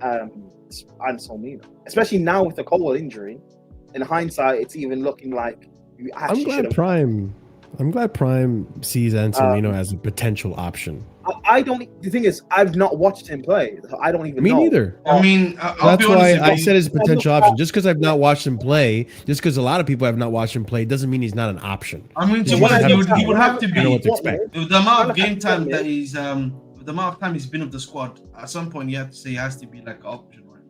Anselmino. Especially now with the Colwell injury. In hindsight, it's even looking like you actually I'm glad Prime sees Anselmino as a potential option. I don't. The thing is, I've not watched him play. So I don't even know. Me neither. I mean, I'll That's be honest why with I you. said it's a potential option. Just because I've not watched him play, just because a lot of people have not watched him play, doesn't mean he's not an option. I mean, to You be honest, just he would have to I don't know what be. to expect. With the amount of game time that he's, with the amount of time he's been with the squad, at some point you have to say he has to be like an option, right?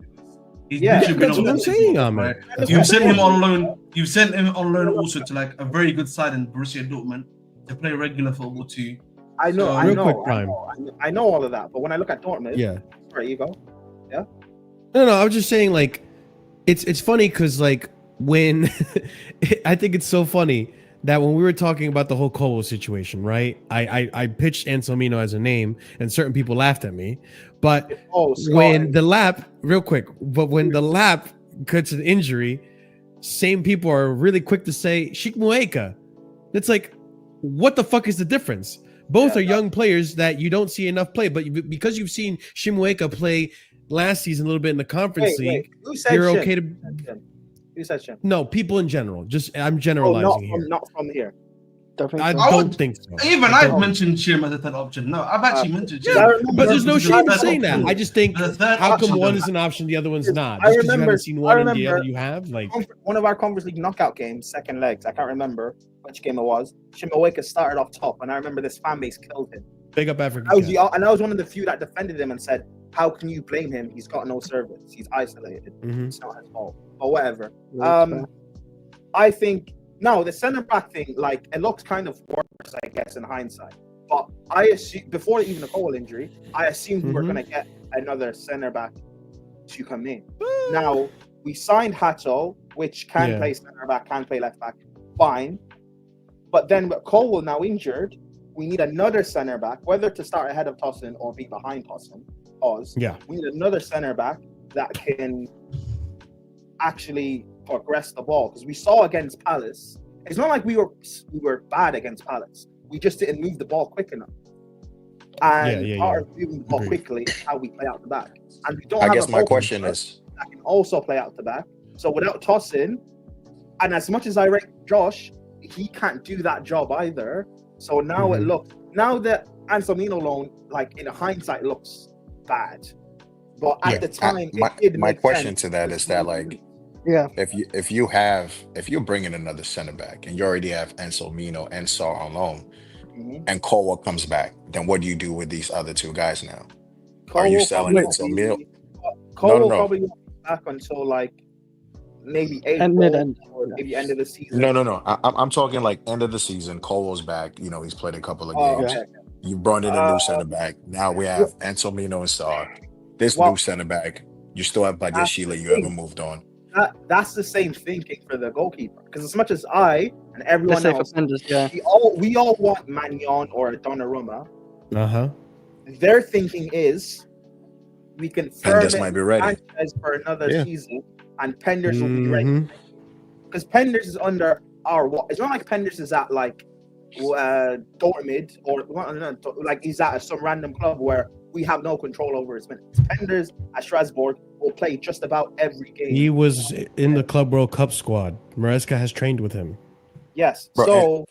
Because he's literally been that's on what I'm the saying, team, Ahmed. right? That's You've what sent I'm him saying. on loan. You've sent him on loan also to like a very good side in Borussia Dortmund to play regular football too. I know, So- I Real know, quick, I Prime. know, I know all of that. But when I look at Dortmund, Yeah. there you go. No, I was just saying, like, it's funny because, like, when I think it's so funny that when we were talking about the whole Cole situation, right? I pitched Anselmino as a name, and certain people laughed at me. But when the lap, real quick, when the lap gets an injury, same people are really quick to say Shikmueka. It's like, what the fuck is the difference? Both are young players that you don't see enough play, but because you've seen Shikmueka play last season a little bit in the Conference League, Who said you're Shim? okay to. Who said Shim? No, people in general. Just I'm Oh, generalizing here. not from here. I I don't would- think so. Even I I've don't. mentioned Shim as a third option. No, I've actually mentioned Shim. I remember- But there's no As a shame in third saying that. option. I just think, As a third how come option, one though. is an option, the other one's not? I Just because you remember- haven't seen I one and the remember- other you have, like. One of our Conference League knockout games, second legs. I can't remember which game it was. Shimaweka started off top, and I remember this fan base killed him. Big up Africa. I was one of the few that defended him and said, "How can you blame him? He's got no service. He's isolated. Mhm. It's not his fault." But whatever. I think no, the centre back thing, like, it looks kind of worse, I guess, in hindsight. But I assume before even the Cole injury, I assumed we were going to get another centre back to come in. Now we signed Hato, which can play centre back, can play left back, fine. But then with Cole now injured, we need another centre back, whether to start ahead of Tosin or be behind Tosin. Yeah. We need another centre back that can actually progress the ball, because we saw against Palace, it's not like we were bad against Palace. We just didn't move the ball quick enough. And part of moving the ball quickly is how we play out the back. And we don't. I have guess a my goalkeeper question is, that can also play out the back. So without Tosin, and as much as I rate Josh, he can't do that job either. So now it looks, now that Anselmino loan, like, in hindsight, looks bad. But at the time, my question to that is that, like, if you're bringing another center back and you already have Anselmino and Sar on loan, and Cole comes back, then what do you do with these other two guys now? Are you selling Anselmino? Cole will probably be back until, like, maybe April or maybe end of the season. No. I'm talking like end of the season. Cole was back. You know, he's played a couple of games. Okay. You brought in a new center back. Now we have Anselmino and Sar. This new center back. You still have Badia Sheila. You haven't moved on. That's the same thinking for the goalkeeper. Because as much as I and everyone else, we all want Magnon or Donnarumma. Their thinking is we can Penders might be ready for another season, and Penders will be ready. Because Penders is under our. It's not like Penders is at, like, Dortmund or like he's at some random club where we have no control over his minutes. Penders at Strasbourg will play just about every game. He was in the Club World Cup squad. Maresca has trained with him. Yes. So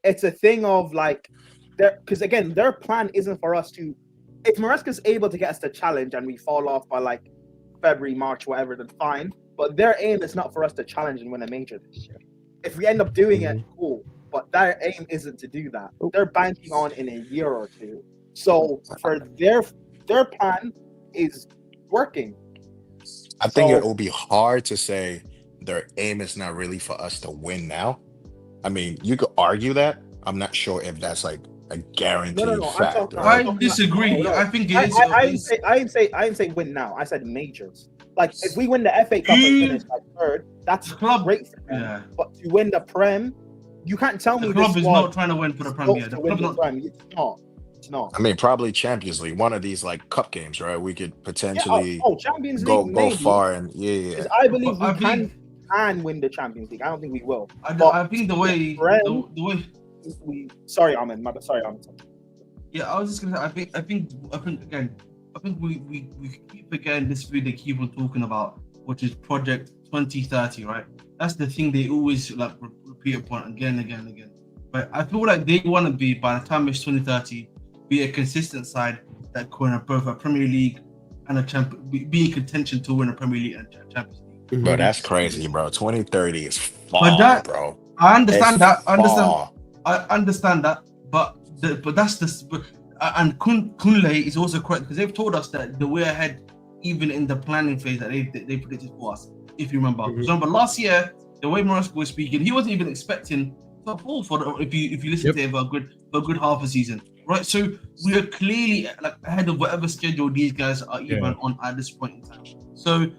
it's a thing of, like, because again, their plan isn't for us to. If Maresca's able to get us to challenge and we fall off by, like, February, March, whatever, then fine. But their aim is not for us to challenge and win a major this year. If we end up doing it, cool. But their aim isn't to do that. They're banking on in a year or two. So for their plan is working. I think it will be hard to say their aim is not really for us to win now. I mean, you could argue that. I'm not sure if that's, like, a guaranteed fact. I disagree. I think it is. I didn't say win now. I said majors. Like, if we win the FA Cup and finish, like, third, that's great for them. Yeah. But to win the Prem, you can't tell me the club this is not trying to win for the Prem yet. It's not. I mean, probably Champions League, one of these, like, cup games, right? We could potentially Champions go League, far and I believe we can win the Champions League. I don't think we will. I think the way sorry, Ahmed. Sorry, Ahmed. Yeah, I was just gonna say. I think again. I think we keep forgetting this view they keep on talking about, which is Project 2030, right? That's the thing they always, like, repeat upon again. But I feel like they want to be, by the time it's 2030, be a consistent side that can have both a Premier League and be in contention to win a Premier League and Champions League. Bro, that's crazy, bro. 2030 is far, But bro. I understand It's that. far. I understand that. But that's the and Kunle is also correct because they've told us that we're ahead even in the planning phase that they predicted for us. If you remember, remember last year the way Marc was speaking, he wasn't even expecting top four if you listen to him for a good half a season, right? So we are clearly like ahead of whatever schedule these guys are even on at this point in time. So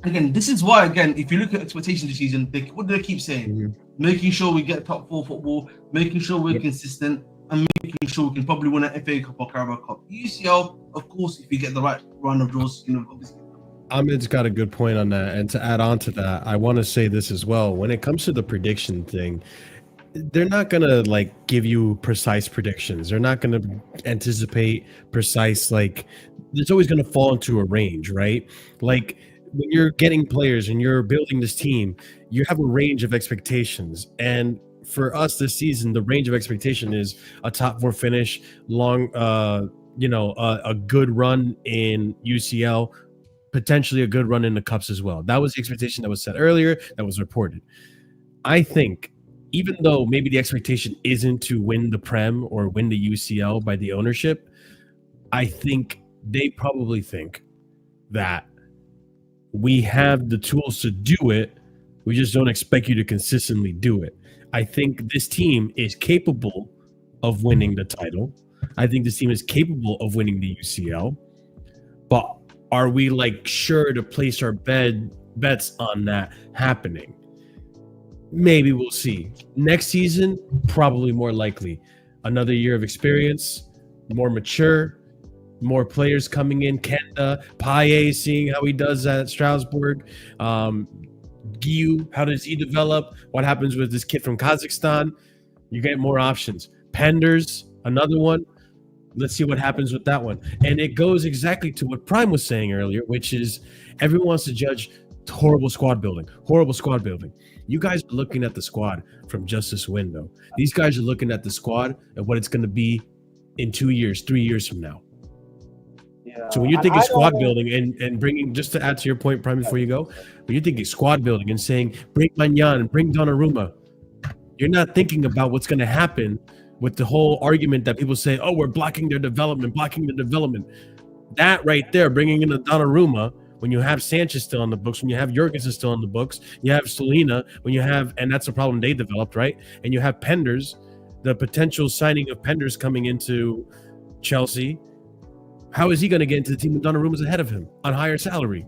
again, this is why if you look at expectations this season, what do they keep saying? Making sure we get top four football, making sure we're consistent, and making sure we can probably win an FA Cup or Carabao Cup. UCL, of course, if we get the right round of draws, obviously. Ahmed's got a good point on that. And to add on to that, I want to say this as well. When it comes to the prediction thing, they're not going to like give you precise predictions. They're not going to anticipate precise, like it's always going to fall into a range, right? Like when you're getting players and you're building this team, you have a range of expectations. And for us this season, the range of expectation is a top four finish, a good run in UCL, potentially a good run in the cups as well. That was the expectation that was set earlier, that was reported. I think even though maybe the expectation isn't to win the Prem or win the UCL by the ownership, I think they probably think that we have the tools to do it. We just don't expect you to consistently do it. I think this team is capable of winning the title. I think this team is capable of winning the UCL. But are we like sure to place our bets on that happening? Maybe we'll see. Next season, probably more likely. Another year of experience, more mature, more players coming in. Kenda, Paye, seeing how he does at Strasbourg. Guiu, how does he develop? What happens with this kid from Kazakhstan? You get more options. Penders, another one. Let's see what happens with that one. And it goes exactly to what Prime was saying earlier, which is everyone wants to judge horrible squad building. You guys are looking at the squad from just this window. These guys are looking at the squad and what it's going to be in 2 years, 3 years from now. Yeah. So when you're thinking squad building and bringing, just to add to your point, Prime, before you go, when you're thinking squad building and saying, bring Manyan and bring Donnarumma, you're not thinking about what's going to happen with the whole argument that people say, oh, we're blocking the development. That right there, bringing in the Donnarumma, when you have Sanchez still on the books, when you have Jurgensen still on the books, you have Selena, and that's a problem they developed, right? And you have Penders, the potential signing of Penders coming into Chelsea. How is he going to get into the team with Donnarumma's ahead of him on higher salary?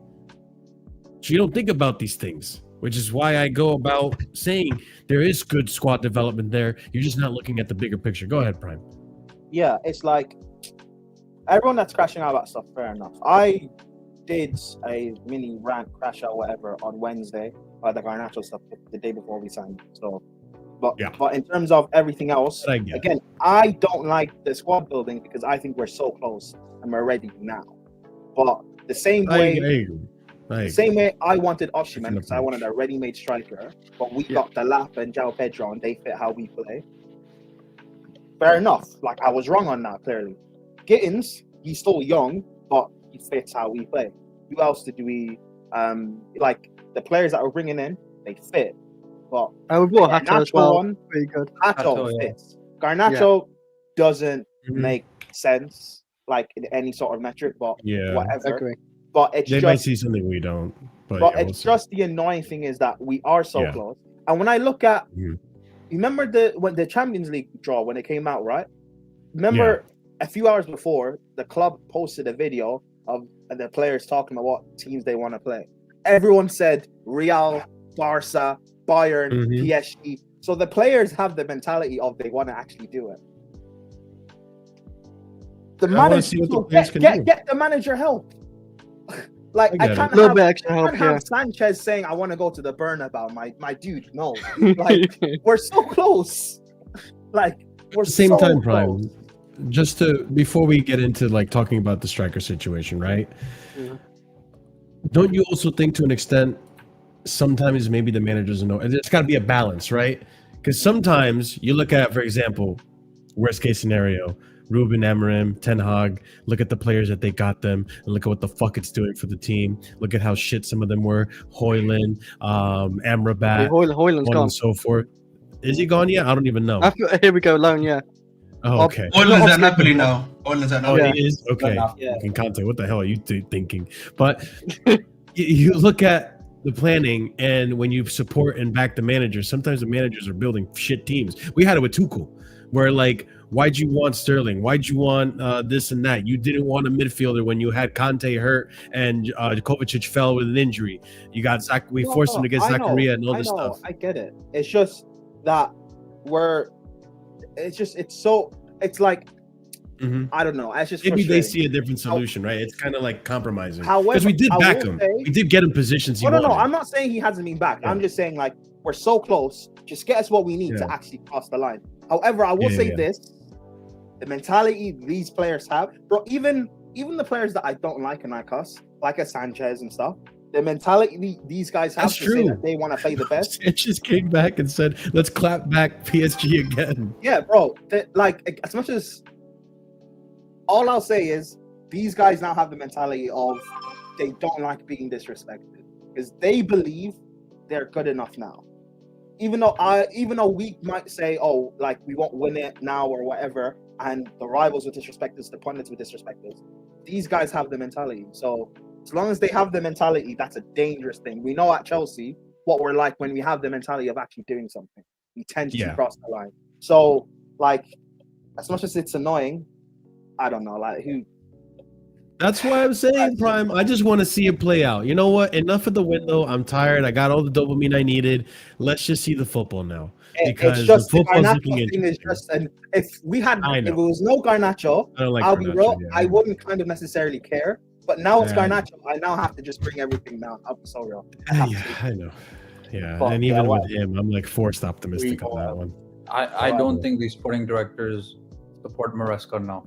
So you don't think about these things, which is why I go about saying there is good squad development there. You're just not looking at the bigger picture. Go ahead, Prime. Yeah, it's like everyone that's crashing out about stuff, fair enough. I did a mini rant, crash out, whatever, on Wednesday by the Garnacho stuff the day before we signed. So, but in terms of everything else, again, I don't like the squad building because I think we're so close and we're ready now. But the same way, I wanted Osimhen because I wanted a ready-made striker, but we got Delap and João Pedro and they fit how we play. Fair enough. Like, I was wrong on that, clearly. Gittins, he's still young, but he fits how we play. Who else did we like? The players that we're bringing in, they fit. But we brought Hato as well. Pretty good. Hato fits. Garnacho doesn't make sense, like in any sort of metric, but whatever. Agree. But it's they might see something we don't. But it's just the annoying thing is that we are so close. And when I look at, remember when the Champions League draw when it came out, right? Remember a few hours before, the club posted a video of the players talking about what teams they want to play. Everyone said Real, Barca, Bayern, PSG. So the players have the mentality of they want to actually do it. The manager, get the manager help. Like I can't have Sanchez saying I want to go to the Bernabeu. My dude, no. Like we're so close. Like we're same so time, close. Prime. Just to before we get into like talking about the striker situation, right? Yeah. Don't you also think to an extent sometimes maybe the manager doesn't know? It's got to be a balance, right? Because sometimes you look at, for example, worst case scenario, Ruben Amorim, Ten Hag. Look at the players that they got them, and look at what the fuck it's doing for the team. Look at how shit some of them were. Hoyland, Amrabat, Hoyland's on gone. and so forth. Is he gone yet? I don't even know. Here we go, loan. Yeah. Oh, okay. Hoyland's at Napoli now. Hoyland's at Oh, Napoli. he is? Okay. Yeah. Fucking Conte, what the hell are you thinking? But you look at the planning, and when you support and back the managers, sometimes the managers are building shit teams. We had it with Tuchel, where like, why'd you want Sterling? Why'd you want this and that? You didn't want a midfielder when you had Conte hurt and Kovacic fell with an injury. You got Zach. We forced him to get Zakaria and all this stuff. I get it. It's just that it's like, I don't know. It's just maybe they see a different solution, right? It's kind of like compromising. However, because we did back him. We did get him positions. No. I'm not saying he hasn't been back. I'm just saying like we're so close. Just get us what we need to actually cross the line. However, I will say this: the mentality these players have, bro. Even the players that I don't like and I cuss, like a Sanchez and stuff. The mentality these guys have say that they want to play the best. Sanchez came back and said, "Let's clap back PSG again." Yeah, bro. Like as much as. All I'll say is these guys now have the mentality of they don't like being disrespected because they believe they're good enough now. Even though we might say, oh, like we won't win it now or whatever, and the rivals will disrespect us, the pundits will disrespect us. These guys have the mentality. So as long as they have the mentality, that's a dangerous thing. We know at Chelsea what we're like when we have the mentality of actually doing something. We tend to cross the line. So like, as much as it's annoying. I don't know, like who. That's why I'm saying, Prime. I just want to see it play out. You know what? Enough of the window. I'm tired. I got all the dopamine I needed. Let's just see the football now. Because the football's looking interesting. If it was no Garnacho, I'll be real. I wouldn't kind of necessarily care. But now it's Garnacho. I now have to just bring everything down. I'll be so real. I know. Yeah, and even with him, I'm like forced optimistic on that one. I don't think these sporting directors support Maresca now.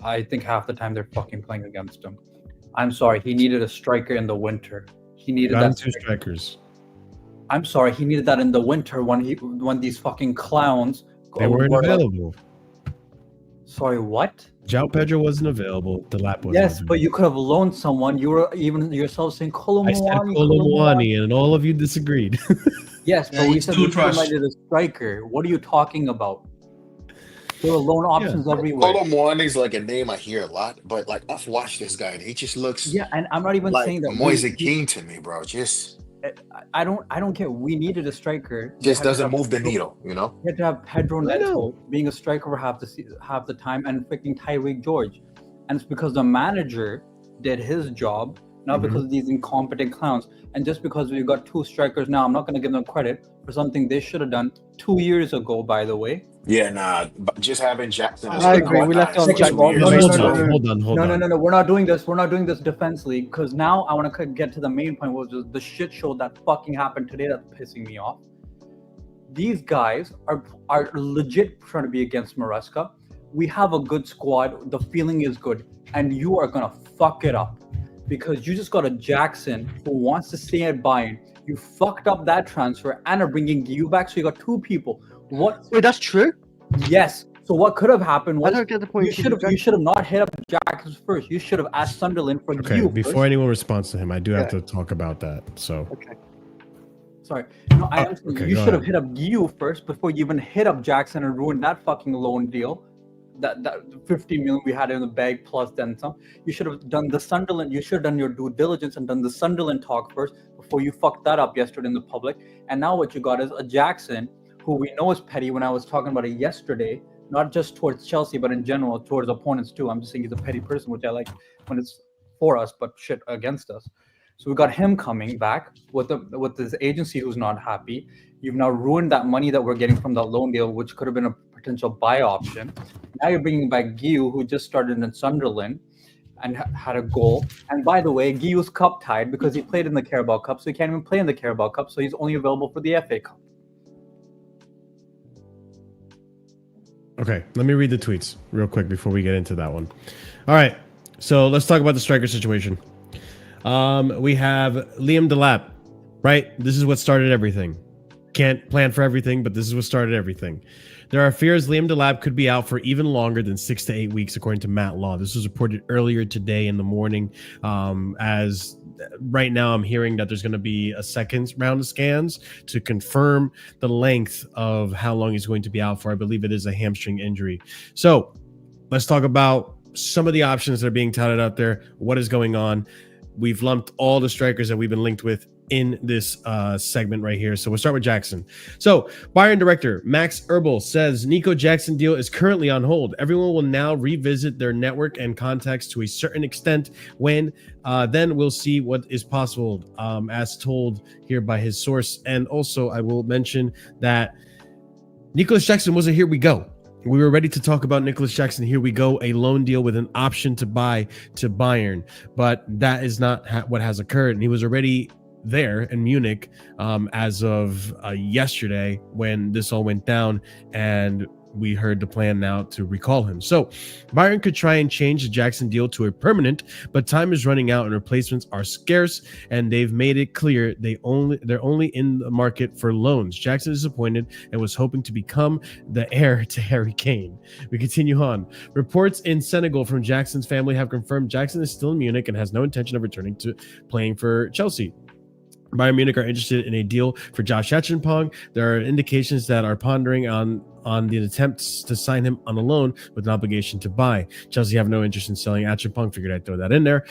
I think half the time they're fucking playing against him. I'm sorry, he needed a striker in the winter. He needed that. Two strikers. I'm sorry, he needed that in the winter when these fucking clowns. They weren't available. Sorry, what? João Pedro wasn't available. The lap wasn't. Yes, but you could have loaned someone. You were even yourself saying Kolo Muani. I said Kolo Muani, and all of you disagreed. Yes, but we said we needed a striker. What are you talking about? There were loan options everywhere. Kolo Muani's like a name I hear a lot, but like I've watched this guy and he just looks. Yeah, and I'm not even like saying that. Moise Kean to me, bro. Just. I don't care. We needed a striker. Just doesn't move the needle, you know. You had to have Pedro Neto being a striker for half the time, and freaking Tariq George, and it's because the manager did his job, not because of these incompetent clowns. And just because we've got two strikers now, I'm not going to give them credit for something they should have done 2 years ago. By the way. Yeah, nah. But just having Jackson. I agree. We left on Jackson. Hold on. No. We're not doing this. We're not doing this defense league because now I want to get to the main point, which is the shit show that fucking happened today that's pissing me off. These guys are legit trying to be against Maresca. We have a good squad. The feeling is good, and you are gonna fuck it up because you just got a Jackson who wants to stay at Bayern. You fucked up that transfer and are bringing Guiu back, so you got two people. What? Wait, that's true? Yes. So what could have happened was I don't get the point. You should have not hit up Jackson first. You should have asked Sunderland for Guiu. Before anyone responds to him, I do have to talk about that. So sorry. No, I understand. You should have hit up Guiu first before you even hit up Jackson and ruined that fucking loan deal. That 50 million we had in the bag plus then some. You should have done the Sunderland. You should have done your due diligence and done the Sunderland talk first before you fucked that up yesterday in the public. And now what you got is a Jackson who we know is petty. When I was talking about it yesterday, not just towards Chelsea, but in general towards opponents too. I'm just saying he's a petty person, which I like when it's for us, but shit against us. So we got him coming back with this agency who's not happy. You've now ruined that money that we're getting from that loan deal, which could have been a potential buy option. Now you're bringing back Guiu, who just started in Sunderland and had a goal. And by the way, Guiu's cup tied because he played in the Carabao Cup, so he can't even play in the Carabao Cup, so he's only available for the FA Cup. Okay, let me read the tweets real quick before we get into that one. All right, so let's talk about the striker situation. We have Liam Delap, right? This is what started everything. can't plan for everything, but this is what started everything. There are fears Liam Delap could be out for even longer than 6 to 8 weeks, according to Matt Law. This was reported earlier today in the morning. As right now, I'm hearing that there's going to be a second round of scans to confirm the length of how long he's going to be out for. I believe it is a hamstring injury. So let's talk about some of the options that are being touted out there. What is going on? We've lumped all the strikers that we've been linked with in this segment right here. So we'll start with Jackson. So Bayern director Max Erbel says Nico Jackson deal is currently on hold. Everyone will now revisit their network and contacts to a certain extent when then we'll see what is possible, as told here by his source. And also I will mention that Nicolas Jackson was a here we go. We were ready to talk about Nicolas Jackson. Here we go, a loan deal with an option to buy to Bayern, but that is not what has occurred. And he was already there in Munich as of yesterday when this all went down, and we heard the plan now to recall him. So Bayern could try and change the Jackson deal to a permanent, but time is running out and replacements are scarce, and they've made it clear they're only in the market for loans. Jackson is disappointed and was hoping to become the heir to Harry Kane. We continue on. Reports in Senegal from Jackson's family have confirmed Jackson is still in Munich and has no intention of returning to playing for Chelsea. Bayern Munich are interested in a deal for Josh Acheampong. There are indications that are pondering on the attempts to sign him on a loan with an obligation to buy. Chelsea have no interest in selling Acheampong. Figured I'd throw that in there.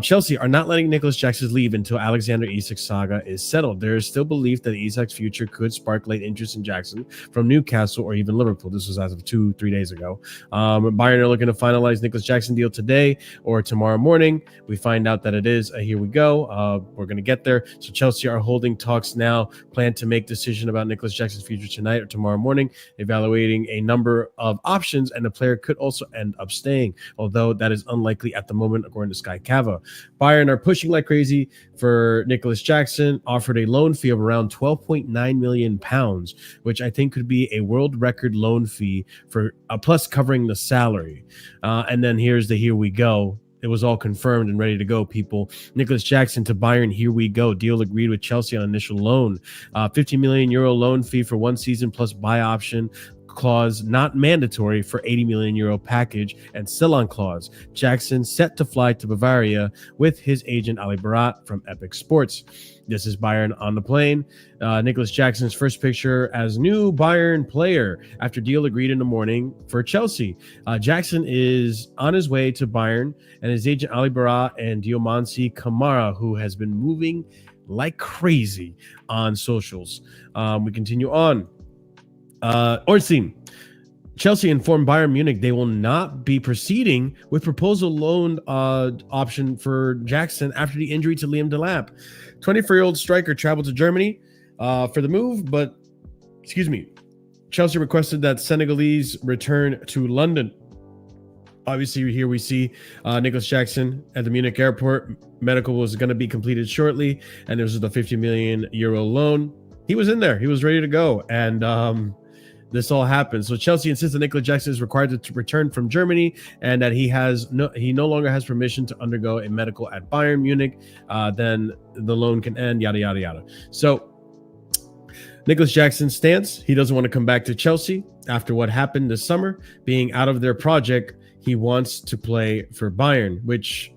Chelsea are not letting Nicolas Jackson leave until Alexander Isak's saga is settled. There is still belief that Isak's future could spark late interest in Jackson from Newcastle or even Liverpool. This was as of 2-3 days ago. Bayern are looking to finalize Nicolas Jackson deal today or tomorrow morning. We find out that it is a here we go. We're going to get there. So Chelsea are holding talks now, plan to make decision about Nicolas Jackson's future tonight or tomorrow morning, evaluating a number of options, and the player could also end up staying, although that is unlikely at the moment, according to Sky Cava. Bayern are pushing like crazy for Nicolas Jackson, offered a loan fee of around £12.9 million, which I think could be a world record loan fee for plus covering the salary. And then here's the here we go. It was all confirmed and ready to go, people. Nicolas Jackson to Bayern, here we go. Deal agreed with Chelsea on initial loan. 50 million euro loan fee for 1 season plus buy option clause not mandatory for 80 million euro package and sell-on clause. Jackson set to fly to Bavaria with his agent Ali Barat from Epic Sports. This is Bayern on the plane. Nicolas Jackson's first picture as new Bayern player after deal agreed in the morning for Chelsea. Jackson is on his way to Bayern, and his agent Ali Barat and Diomansi Kamara, who has been moving like crazy on socials. We continue on. Ornstein. Chelsea informed Bayern Munich they will not be proceeding with proposal loan option for Jackson after the injury to Liam Delap. 24-year-old striker traveled to Germany for the move, but Chelsea requested that Senegalese return to London. Obviously, here we see Nicolas Jackson at the Munich airport. Medical was going to be completed shortly, and this was the 50 million euro loan. He was in there. He was ready to go, and this all happened. So Chelsea insists that Nicolas Jackson is required to return from Germany and that he no longer has permission to undergo a medical at Bayern Munich. Then the loan can end, yada, yada, yada. So Nicolas Jackson's stance, he doesn't want to come back to Chelsea after what happened this summer. Being out of their project, he wants to play for Bayern, which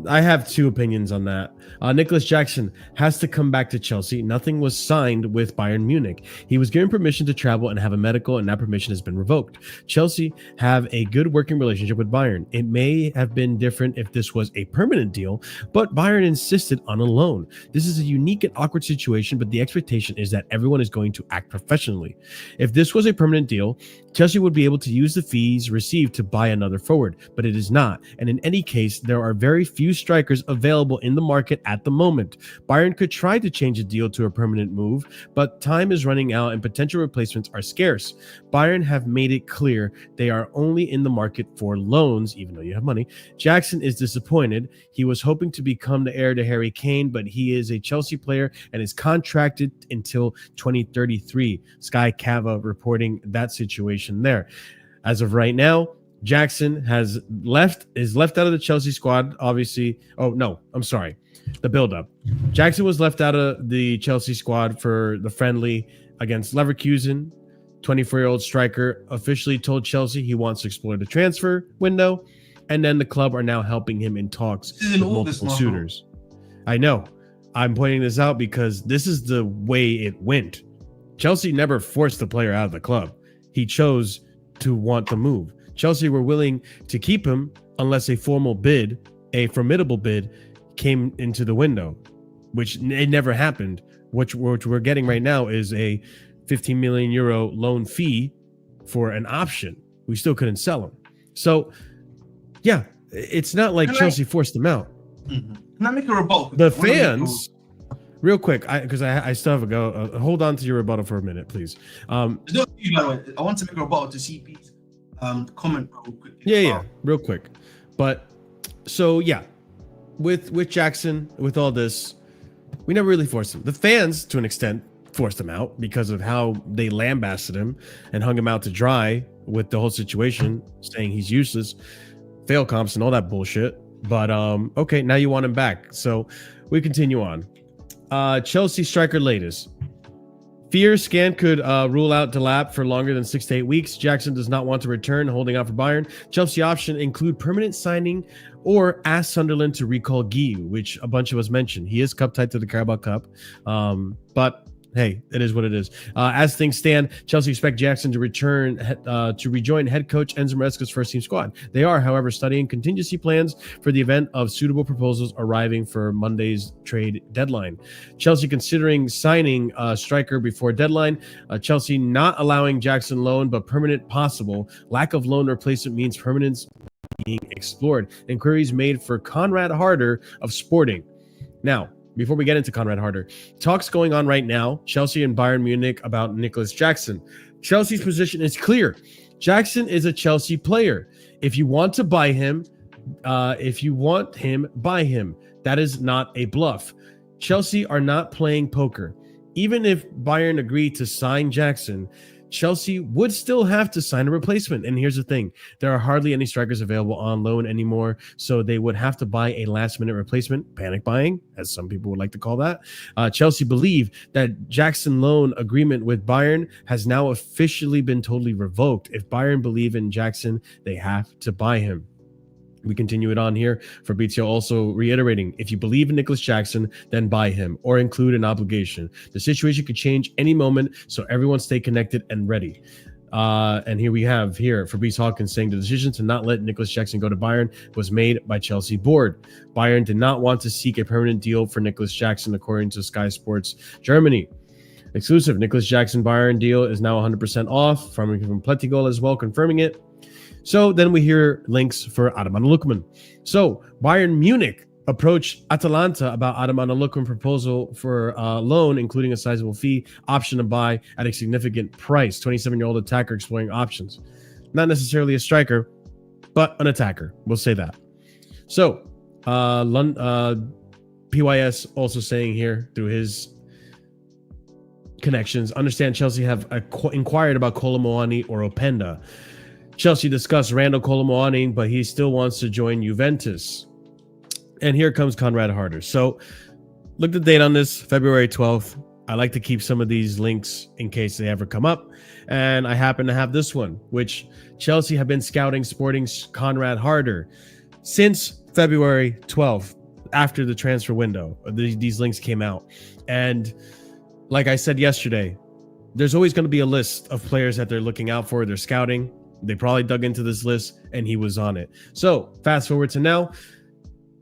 I have two opinions on that. Nicolas Jackson has to come back to Chelsea. Nothing was signed with Bayern Munich. He was given permission to travel and have a medical, and that permission has been revoked. Chelsea have a good working relationship with Bayern. It may have been different if this was a permanent deal, but Bayern insisted on a loan. This is a unique and awkward situation, but the expectation is that everyone is going to act professionally. If this was a permanent deal, Chelsea would be able to use the fees received to buy another forward, but it is not. And in any case, there are very few strikers available in the market at the moment. Bayern could try to change the deal to a permanent move, but time is running out and potential replacements are scarce. Bayern have made it clear they are only in the market for loans, even though you have money. Jackson is disappointed. He was hoping to become the heir to Harry Kane, but he is a Chelsea player and is contracted until 2033. Sky Cava reporting that situation there. As of right now, Jackson is left out of the Chelsea squad, obviously. Oh, no, I'm sorry. The build-up. Jackson was left out of the Chelsea squad for the friendly against Leverkusen. 24-year-old striker officially told Chelsea he wants to explore the transfer window, and then the club are now helping him in talks with multiple suitors. I know. I'm pointing this out because this is the way it went. Chelsea never forced the player out of the club. He chose to want to move. Chelsea were willing to keep him unless a formidable bid, came into the window, which it never happened. What we're getting right now is a 15 million euro loan fee for an option. We still couldn't sell him. So, yeah, it's not like Chelsea forced him out. Mm-hmm. Can I make a rebuttal? The fans, real quick, because I still have a go. Hold on to your rebuttal for a minute, please. By the way, I want to make a rebuttal to CP's comment real quick. Yeah, real quick. But so yeah, with Jackson, with all this, we never really forced him. The fans, to an extent, forced him out because of how they lambasted him and hung him out to dry with the whole situation, saying he's useless, fail comps, and all that bullshit. But okay, now you want him back. So we continue on. Chelsea striker latest. Fear scan could rule out Delap for longer than 6 to 8 weeks. Jackson does not want to return, holding out for Bayern. Chelsea option include permanent signing or ask Sunderland to recall Guiu, which a bunch of us mentioned. He is cup tied to the Carabao Cup, but hey, it is what it is. As things stand, Chelsea expect Jackson to return to rejoin head coach Enzo Maresca's first team squad. They are, however, studying contingency plans for the event of suitable proposals arriving for Monday's trade deadline. Chelsea considering signing a striker before deadline. Chelsea not allowing Jackson loan, but permanent possible. Lack of loan replacement means permanence being explored. Inquiries made for Conrad Harder of Sporting. Now, before we get into Conrad Harder, talks going on right now, Chelsea and Bayern Munich about Nicolas Jackson. Chelsea's position is clear. Jackson is a Chelsea player. If you want to buy him, buy him. That is not a bluff. Chelsea are not playing poker. Even if Bayern agreed to sign Jackson, Chelsea would still have to sign a replacement. And here's the thing. There are hardly any strikers available on loan anymore, so they would have to buy a last-minute replacement, panic buying, as some people would like to call that. Chelsea believe that Jackson loan agreement with Bayern has now officially been totally revoked. If Bayern believe in Jackson, they have to buy him. We continue it on here. Fabrizio also reiterating, if you believe in Nicolas Jackson, then buy him or include an obligation. The situation could change any moment, so everyone stay connected and ready. And here we have Fabrice Hawkins saying the decision to not let Nicolas Jackson go to Bayern was made by Chelsea board. Bayern did not want to seek a permanent deal for Nicolas Jackson, according to Sky Sports Germany. Exclusive, Nicolas Jackson Bayern deal is now 100% off, from Pletigol as well, confirming it. So then we hear links for Adaman Lukman. So Bayern Munich approached Atalanta about Adaman Lukman proposal for loan, including a sizable fee, option to buy at a significant price. 27-year-old attacker exploring options. Not necessarily a striker, but an attacker. We'll say that. So PYS also saying here through his connections, understand Chelsea have inquired about Kolomoani or Openda. Chelsea discussed Randall Kolomoani, but he still wants to join Juventus. And here comes Conrad Harder. So look at the date on this, February 12th. I like to keep some of these links in case they ever come up. And I happen to have this one, which Chelsea have been scouting Sporting's Conrad Harder since February 12th, after the transfer window. These links came out. And like I said yesterday, there's always going to be a list of players that they're looking out for. They're scouting. They probably dug into this list, and he was on it. So fast forward to now.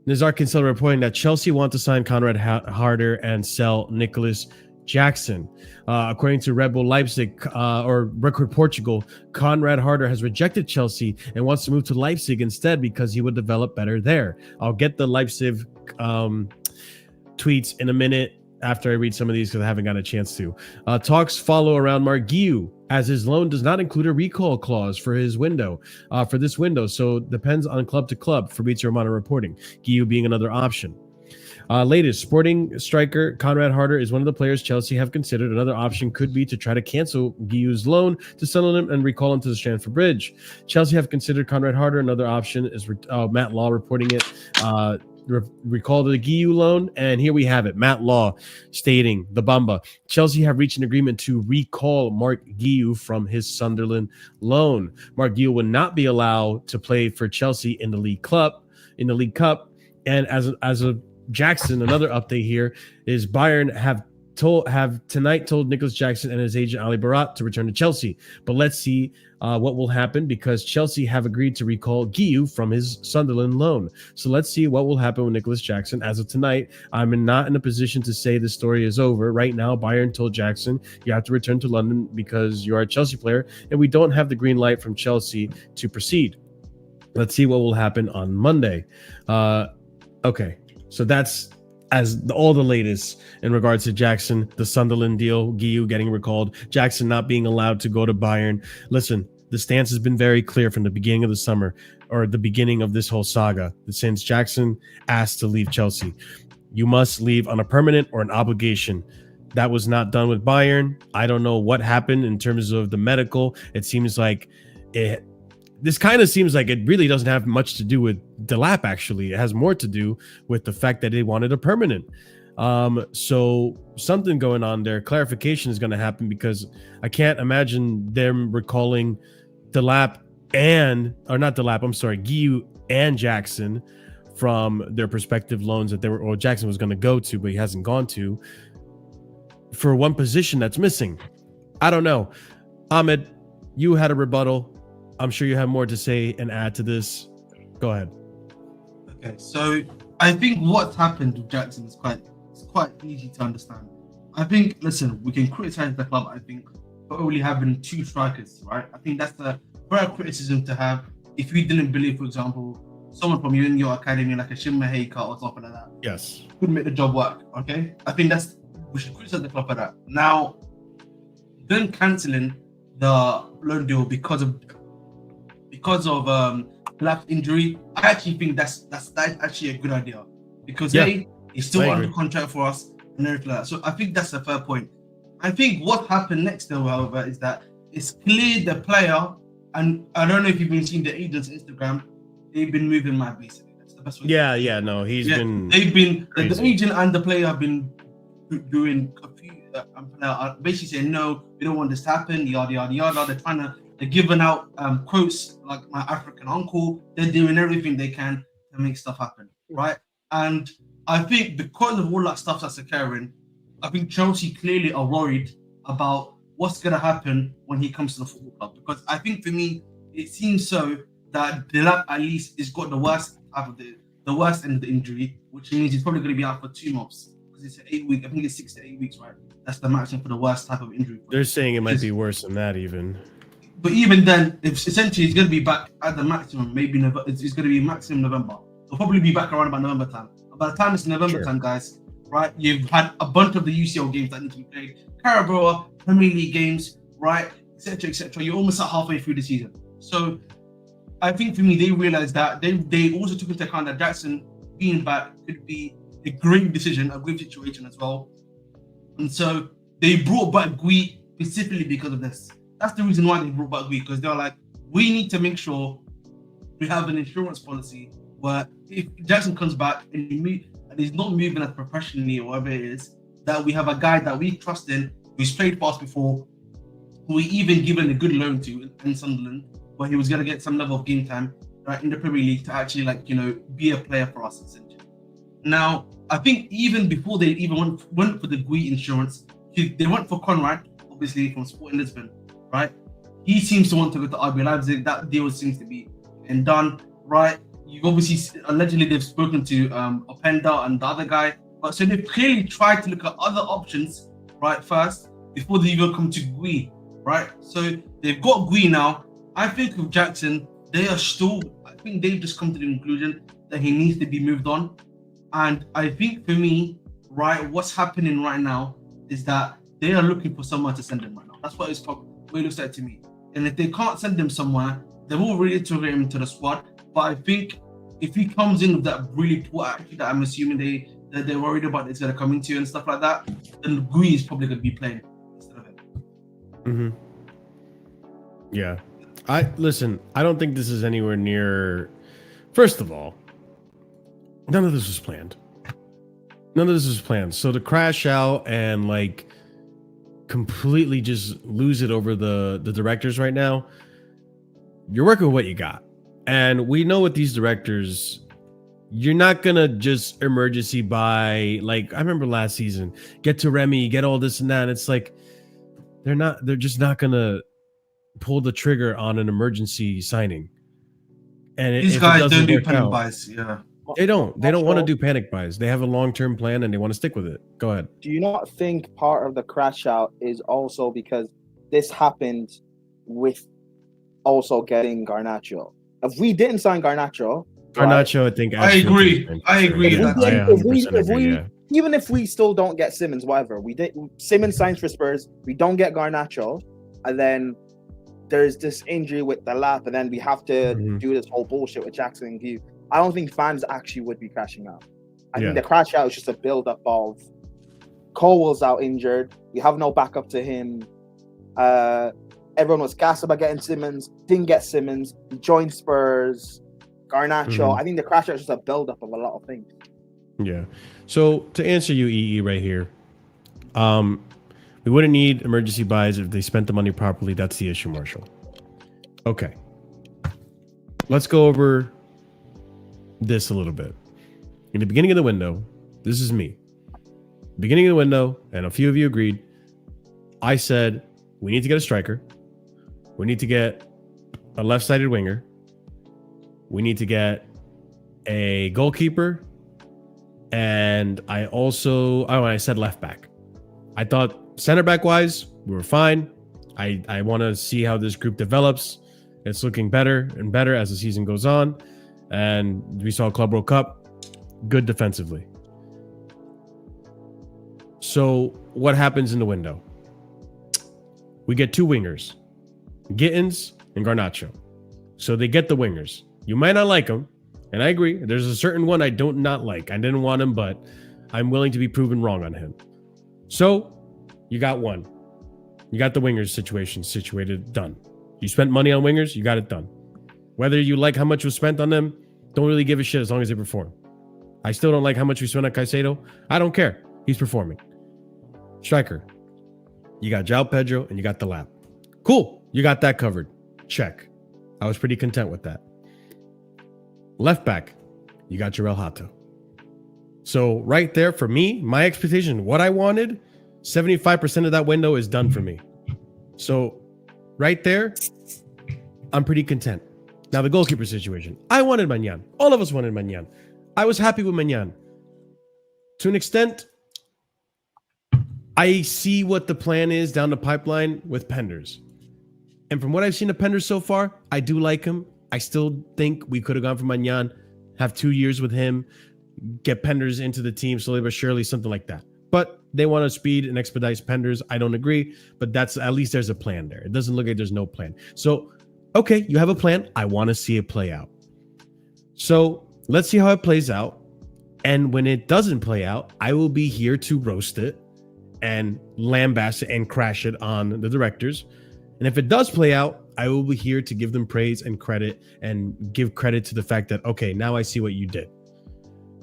Nizar Kinsella reporting that Chelsea want to sign Conrad Harder and sell Nicolas Jackson. According to Red Bull Leipzig or Record Portugal, Conrad Harder has rejected Chelsea and wants to move to Leipzig instead because he would develop better there. I'll get the Leipzig tweets in a minute after I read some of these because I haven't got a chance to. Talks follow around Marc Guiu, as his loan does not include a recall clause for his window, for this window, so depends on club to club. Fabrizio Romano reporting, Guiu being another option. Latest, Sporting striker Conrad Harder is one of the players Chelsea have considered. Another option could be to try to cancel Guiu's loan to Sunderland and recall him to the Stamford Bridge. Chelsea have considered Conrad Harder. Another option is Matt Law reporting it. Recall the Guiu loan, and here we have it. Matt Law stating, the Bamba, Chelsea have reached an agreement to recall Marc Guiu from his Sunderland loan. Marc Guiu will not be allowed to play for Chelsea in the League Cup. And as of Jackson, another update here is Bayern have tonight told Nicolas Jackson and his agent Ali Barat to return to Chelsea. But let's see what will happen, because Chelsea have agreed to recall Guiu from his Sunderland loan. So let's see what will happen with Nicolas Jackson. As of tonight, I'm not in a position to say the story is over. Right now, Bayern told Jackson, you have to return to London because you are a Chelsea player, and we don't have the green light from Chelsea to proceed. Let's see what will happen on Monday. Okay, so that's all the latest in regards to Jackson, the Sunderland deal, Guiu getting recalled, Jackson not being allowed to go to Bayern. Listen, the stance has been very clear from the beginning of the summer, or the beginning of this whole saga, that since Jackson asked to leave Chelsea, you must leave on a permanent or an obligation. That was not done with Bayern. I don't know what happened in terms of the medical. It seems like this kind of seems like it really doesn't have much to do with Delap, actually. It has more to do with the fact that they wanted a permanent. So something going on there. Clarification is going to happen, because I can't imagine them recalling Guiu and Jackson from their respective loans that Jackson was going to go to, but he hasn't gone to, for one position that's missing. I don't know. Ahmed, you had a rebuttal. I'm sure you have more to say and add to this. Go ahead. Okay, so I think what's happened with Jackson is quite easy to understand. I think, listen, we can criticize the club, I think, for only having 2 strikers, right? I think that's the fair criticism to have. If you didn't believe, for example, someone from your academy, like a Shimma Heika or something like that, yes, could make the job work, okay? I think we should criticize the club for that. Now, then cancelling the loan deal because of Black's injury, I actually think that's actually a good idea, because he's still under contract for us and everything like that. So I think that's a fair point. I think what happened next, though, however, is that it's clear the player, and I don't know if you've been seeing the agent's Instagram, they've been moving mad, basically. That's the best way. The agent and the player have been doing a few basically saying, no, we don't want this to happen, yada yada yada. They're giving out quotes like my African uncle. They're doing everything they can to make stuff happen, right? And I think because of all that stuff that's occurring, I think Chelsea clearly are worried about what's going to happen when he comes to the football club. Because I think, for me, it seems so that Delap at least has got the worst end of the injury, which means he's probably going to be out for 2 months. Because it's 8 weeks. I think it's 6 to 8 weeks, right? That's the maximum for the worst type of injury. They're saying it might be worse than that, even. But even then, essentially he's going to be back at the maximum. Maybe it's going to be maximum November. He'll probably be back around about November time. By the time it's November time, guys, right? You've had a bunch of the UCL games that need to be played, Carabao, Premier League games, right, etc., etc. You're almost at halfway through the season. So I think, for me, they realized that they also took into account that Jackson being back could be a great decision, a great situation as well. And so they brought back Guiu specifically because of this. That's the reason why they brought back Guiu, because they're like, we need to make sure we have an insurance policy where if Jackson comes back and he's not moving as professionally or whatever it is, that we have a guy that we trust in, who's played for us before, who we even given a good loan to in Sunderland, where he was going to get some level of game time, right, in the Premier League to actually, be a player for us, essentially. Now, I think even before they even went for the Guiu insurance, they went for Conrad, obviously from Sporting Lisbon, right? He seems to want to go to RB Leipzig. That deal seems to be done, right? You've obviously, allegedly, they've spoken to Openda and the other guy. But so they've clearly tried to look at other options, right, first, before they even come to Guiu, right? So they've got Guiu now. I think with Jackson, they've just come to the conclusion that he needs to be moved on. And I think, for me, right, what's happening right now is that they are looking for someone to send him right now. That's what it looks like to me. And if they can't send him somewhere, they will reintegrate him into the squad. But I think if he comes in with that really poor attitude that I'm assuming they're worried about it's going to come into and stuff like that, then Guiu is probably going to be playing instead of it. Yeah. I don't think this is anywhere near. First of all, none of this was planned. So to crash out and like completely just lose it over the directors right now, you're working with what you got. And we know with these directors, you're not gonna just emergency buy. Like I remember last season, get to Remy, get all this and that. And it's like they're just not gonna pull the trigger on an emergency signing. And these guys don't do panic buys. Yeah, they don't want to do panic buys. They have a long-term plan and they want to stick with it. Go ahead. Do you not think part of the crash out is also because this happened with also getting Garnacho? If we didn't sign Garnacho, I think I agree. Even if we still don't get Simmons, whatever, Simmons signs for Spurs, we don't get Garnacho, and then there's this injury with the lap, and then we have to do this whole bullshit with Jackson and Guiu. I don't think fans actually would be crashing out. I think the crash out is just a build-up of Colwell's out injured. We have no backup to him. Everyone was gassed about getting Simmons, didn't get Simmons, he joined Spurs, Garnacho. I think the crash out is just a build-up of a lot of things. Yeah. So to answer you, EE, right here, we wouldn't need emergency buys if they spent the money properly. That's the issue, Marshall. Okay. Let's go over this a little bit. In the beginning of the window, this is me. Beginning of the window, and a few of you agreed, I said, we need to get a striker. We need to get a left-sided winger. We need to get a goalkeeper. And I said left back. I thought center back wise, we were fine. I want to see how this group develops. It's looking better and better as the season goes on. And we saw Club World Cup, good defensively. So what happens in the window? We get two wingers, Gittins and Garnacho. So they get the wingers. You might not like them, and I agree. There's a certain one I don't not like. I didn't want him, but I'm willing to be proven wrong on him. So you got one. You got the wingers situation situated, done. You spent money on wingers, you got it done. Whether you like how much was spent on them, don't really give a shit as long as they perform. I still don't like how much we spent on Caicedo. I don't care. He's performing. Striker. You got João Pedro and you got the lap. Cool. You got that covered. Check. I was pretty content with that. Left back. You got Jarell Hato. So right there for me, my expectation, what I wanted, 75% of that window is done for me. So right there, I'm pretty content. Now the goalkeeper situation. I wanted Maignan. All of us wanted Maignan. I was happy with Maignan. To an extent, I see what the plan is down the pipeline with Penders. And from what I've seen of Penders so far, I do like him. I still think we could have gone for Maignan, have 2 years with him, get Penders into the team slowly but surely, something like that. But they want to speed and expedite Penders. I don't agree, but that's at least there's a plan there. It doesn't look like there's no plan. So, okay, you have a plan. I want to see it play out. So let's see how it plays out. And when it doesn't play out, I will be here to roast it and lambast it and crash it on the directors. And if it does play out, I will be here to give them praise and credit and give credit to the fact that, okay, now I see what you did.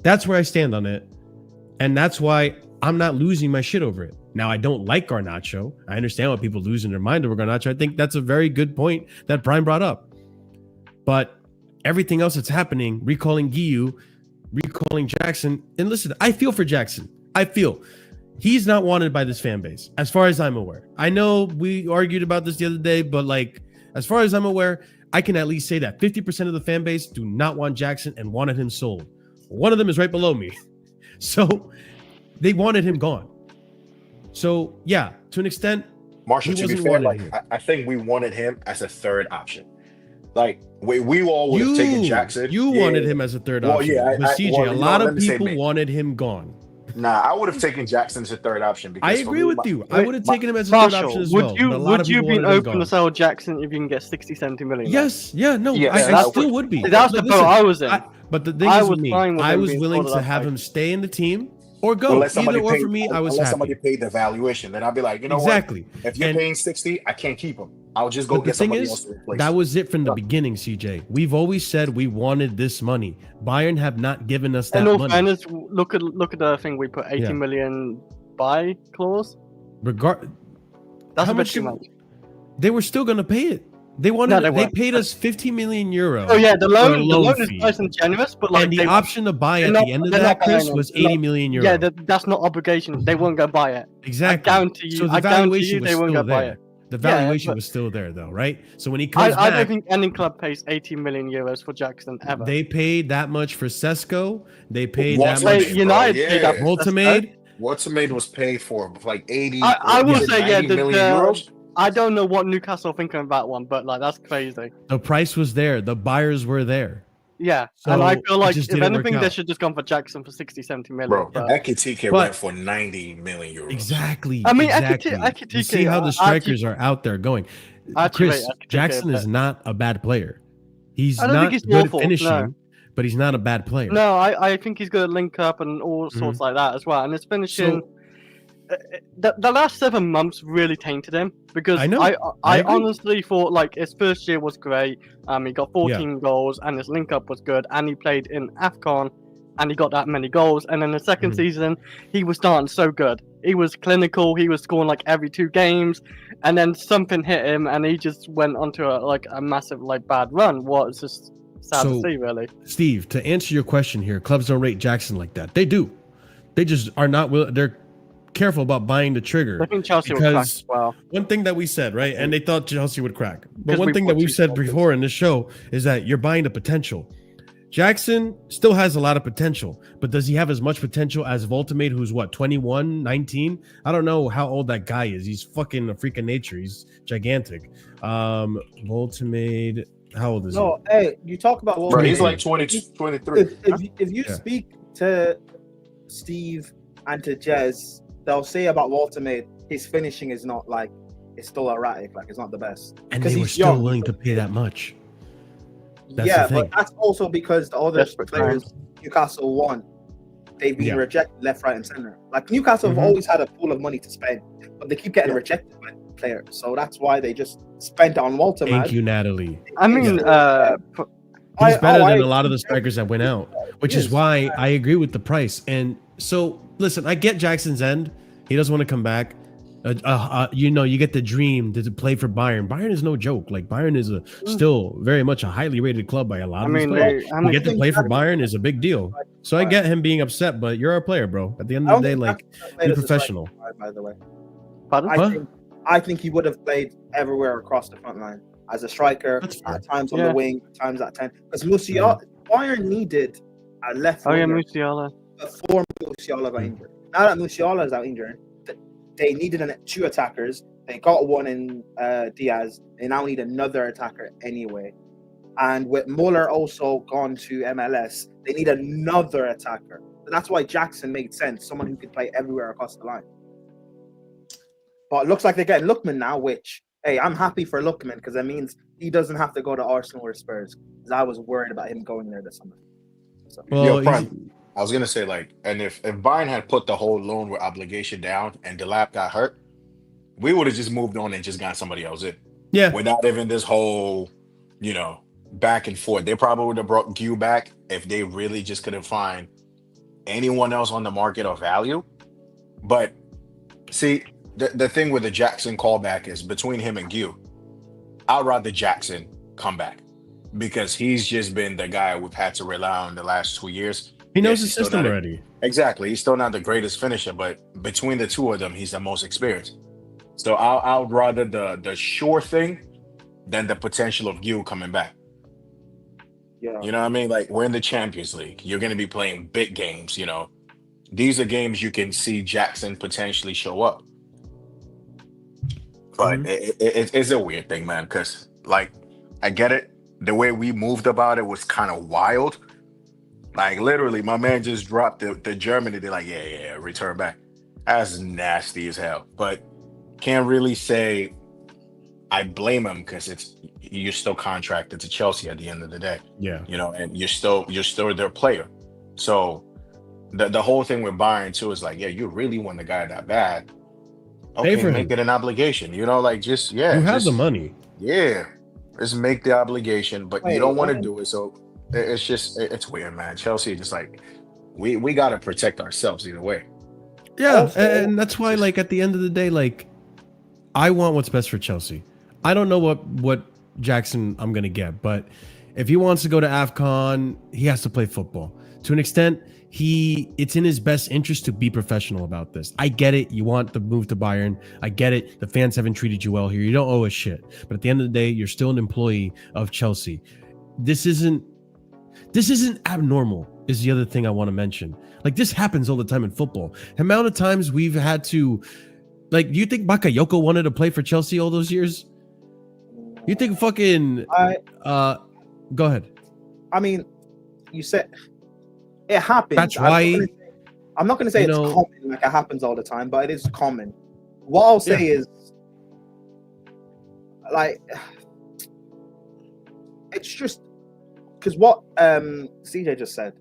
That's where I stand on it. And that's why I'm not losing my shit over it. Now, I don't like Garnacho. I understand why people lose in their mind over Garnacho. I think that's a very good point that Prime brought up. But everything else that's happening, recalling Guiu, recalling Jackson, and listen, I feel for Jackson. I feel he's not wanted by this fan base, as far as I'm aware. I know we argued about this the other day, but like, as far as I'm aware, I can at least say that 50% of the fan base do not want Jackson and wanted him sold. One of them is right below me. So they wanted him gone. So yeah, to an extent, Marshall, to be fair, like I think we wanted him as a third option. Like we all would have taken Jackson. You wanted him as a third option. Yeah, but CJ, a lot of people wanted him gone. Nah, I would have taken Jackson as a third option. Because I agree with you. I would have taken him as a third option as well. Would you be open to sell Jackson if you can get 60, 70 million? Yes. Yeah. No. I still would be. That's the boat I was in. But the thing is with me, I was willing to have him stay in the team or go. Unless somebody Either or paid, for me, I was unless happy. somebody paid the valuation, then I'd be like, you know Exactly. what? If you're paying 60, I can't keep him. I'll just go But the get thing somebody is, else to replace that him. was it from the beginning, CJ. We've always said we wanted this money. Bayern have not given us that In all money. fairness, look at the thing we put 80 million buy clause. That's how a bit much too much. They were still going to pay it. They wanted. No, they paid us 50 million euro. Oh yeah, the loan is fee. nice and generous, but like and the option to buy at the end of that, Chris, was 80 million euro. Yeah, that's not obligation. They won't go buy it. Exactly. I guarantee you. So the valuation was they won't still go buy there. it. The valuation was still there, though, right? So when he comes back, I don't think any club pays 80 million euros for Jackson ever. They paid that much for Sesko. They paid that much. United paid that. Watermaid was paid for like 80. I will say, million euros. I don't know what Newcastle think of that one, but like that's crazy. The price was there. The buyers were there. Yeah, so and I feel like if anything, they should just gone for Jackson for 60, 70 million. Bro, Ekitike went for 90 million euros. Exactly. I mean, exactly. Ekitike, you see how the strikers are out there going. Chris, Jackson is not a bad player. He's not good at finishing, but he's not a bad player. No, I think he's good at link up and all sorts like that as well. And his finishing, the last 7 months really tainted him because I honestly thought like his first year was great. He got 14 goals and his link up was good, and he played in AFCON and he got that many goals. And then the second season, he was starting so good. He was clinical. He was scoring like every 2 games, and then something hit him, and he just went onto a massive bad run. What it's just sad to see, really. Steve, to answer your question here, clubs don't rate Jackson like that. They do. They just are not willing. They're careful about buying the trigger. I think Chelsea would crack as well. One thing that we said, right, and they thought Chelsea would crack. But one thing that we've said before in this show is that you're buying the potential. Jackson still has a lot of potential, but does he have as much potential as Voltamade, who's what, 21, 19? I don't know how old that guy is. He's fucking a freak of nature. He's gigantic. Voltamade, how old is he? No, hey, you talk about Voltamade. Bro, he's like 22, 23. If you speak to Steve and to Jez, they'll say about Voltamade, his finishing is not it's still erratic, it's not the best. And they were still willing to pay that much. That's but that's also because the other players Newcastle won. They've been rejected left, right, and center. Newcastle have always had a pool of money to spend, but they keep getting rejected by players. So that's why they just spent on Walter. Thank you, Natalie. I mean, he's better than a lot of the strikers that went out, which is why I agree with the price. And so, listen, I get Jackson's end. He doesn't want to come back. You get the dream to play for Bayern. Bayern is no joke. Bayern is still very much a highly rated club by a lot of these players. You get to play for Bayern is a big deal. So I get him being upset, but you're a player, bro. At the end of the day, be professional. By the way, pardon? I think he would have played everywhere across the front line as a striker. At times on the wing, at times at 10. Because Bayern needed a left winger Musiala. before Musiala got injured. Now that Musiala is out injured, they needed 2 attackers. They got one in Diaz. They now need another attacker anyway. And with Muller also gone to MLS, they need another attacker. And that's why Jackson made sense, someone who could play everywhere across the line. But it looks like they're getting Lookman now, which, hey, I'm happy for Lookman because it means he doesn't have to go to Arsenal or Spurs. Because I was worried about him going there this summer. So. Well, I was gonna say and if Bayern had put the whole loan with obligation down and Delap got hurt, we would have just moved on and just got somebody else in. Yeah. Without even this whole, back and forth. They probably would have brought Guiu back if they really just couldn't find anyone else on the market of value. But see, the thing with the Jackson callback is between him and Guiu, I'd rather Jackson come back because he's just been the guy we've had to rely on the last 2 years. He knows the system already. Exactly. He's still not the greatest finisher, but between the 2 of them, he's the most experienced. So I'll rather the sure thing than the potential of Guiu coming back. Yeah. You know what I mean? We're in the Champions League. You're going to be playing big games, These are games you can see Jackson potentially show up. But it's a weird thing, man, because, I get it. The way we moved about it was kind of wild. Literally, my man just dropped the Germany. They're like, yeah, return back. That's nasty as hell. But can't really say I blame him because you're still contracted to Chelsea at the end of the day. Yeah. And you're still their player. So the whole thing with Bayern too is like, yeah, you really want the guy that bad. Pay Okay, for make him. it an obligation. You know, like just You have the just money. yeah, just make the obligation, but you Wait, don't want to what? do it. So it's just it's weird, man. Chelsea just like we got to protect ourselves either way. Yeah, Also- and that's why, like, at the end of the day, like, I want what's best for Chelsea. I don't know what Jackson I'm gonna get, but if he wants to go to AFCON, he has to play football. To an extent, it's in his best interest to be professional about this. I get it. You want the move to Bayern. I get it. The fans haven't treated you well here. You don't owe a shit. But at the end of the day, you're still an employee of Chelsea. This isn't abnormal, is the other thing I want to mention. Like, this happens all the time in football. The amount of times we've had to, like, do you think Bakayoko wanted to play for Chelsea all those years? You think fucking go ahead. I mean, you said it happens. That's why I'm not going to say it's common, like it happens all the time, but it is common. What I'll say is, like, it's just because what CJ just said.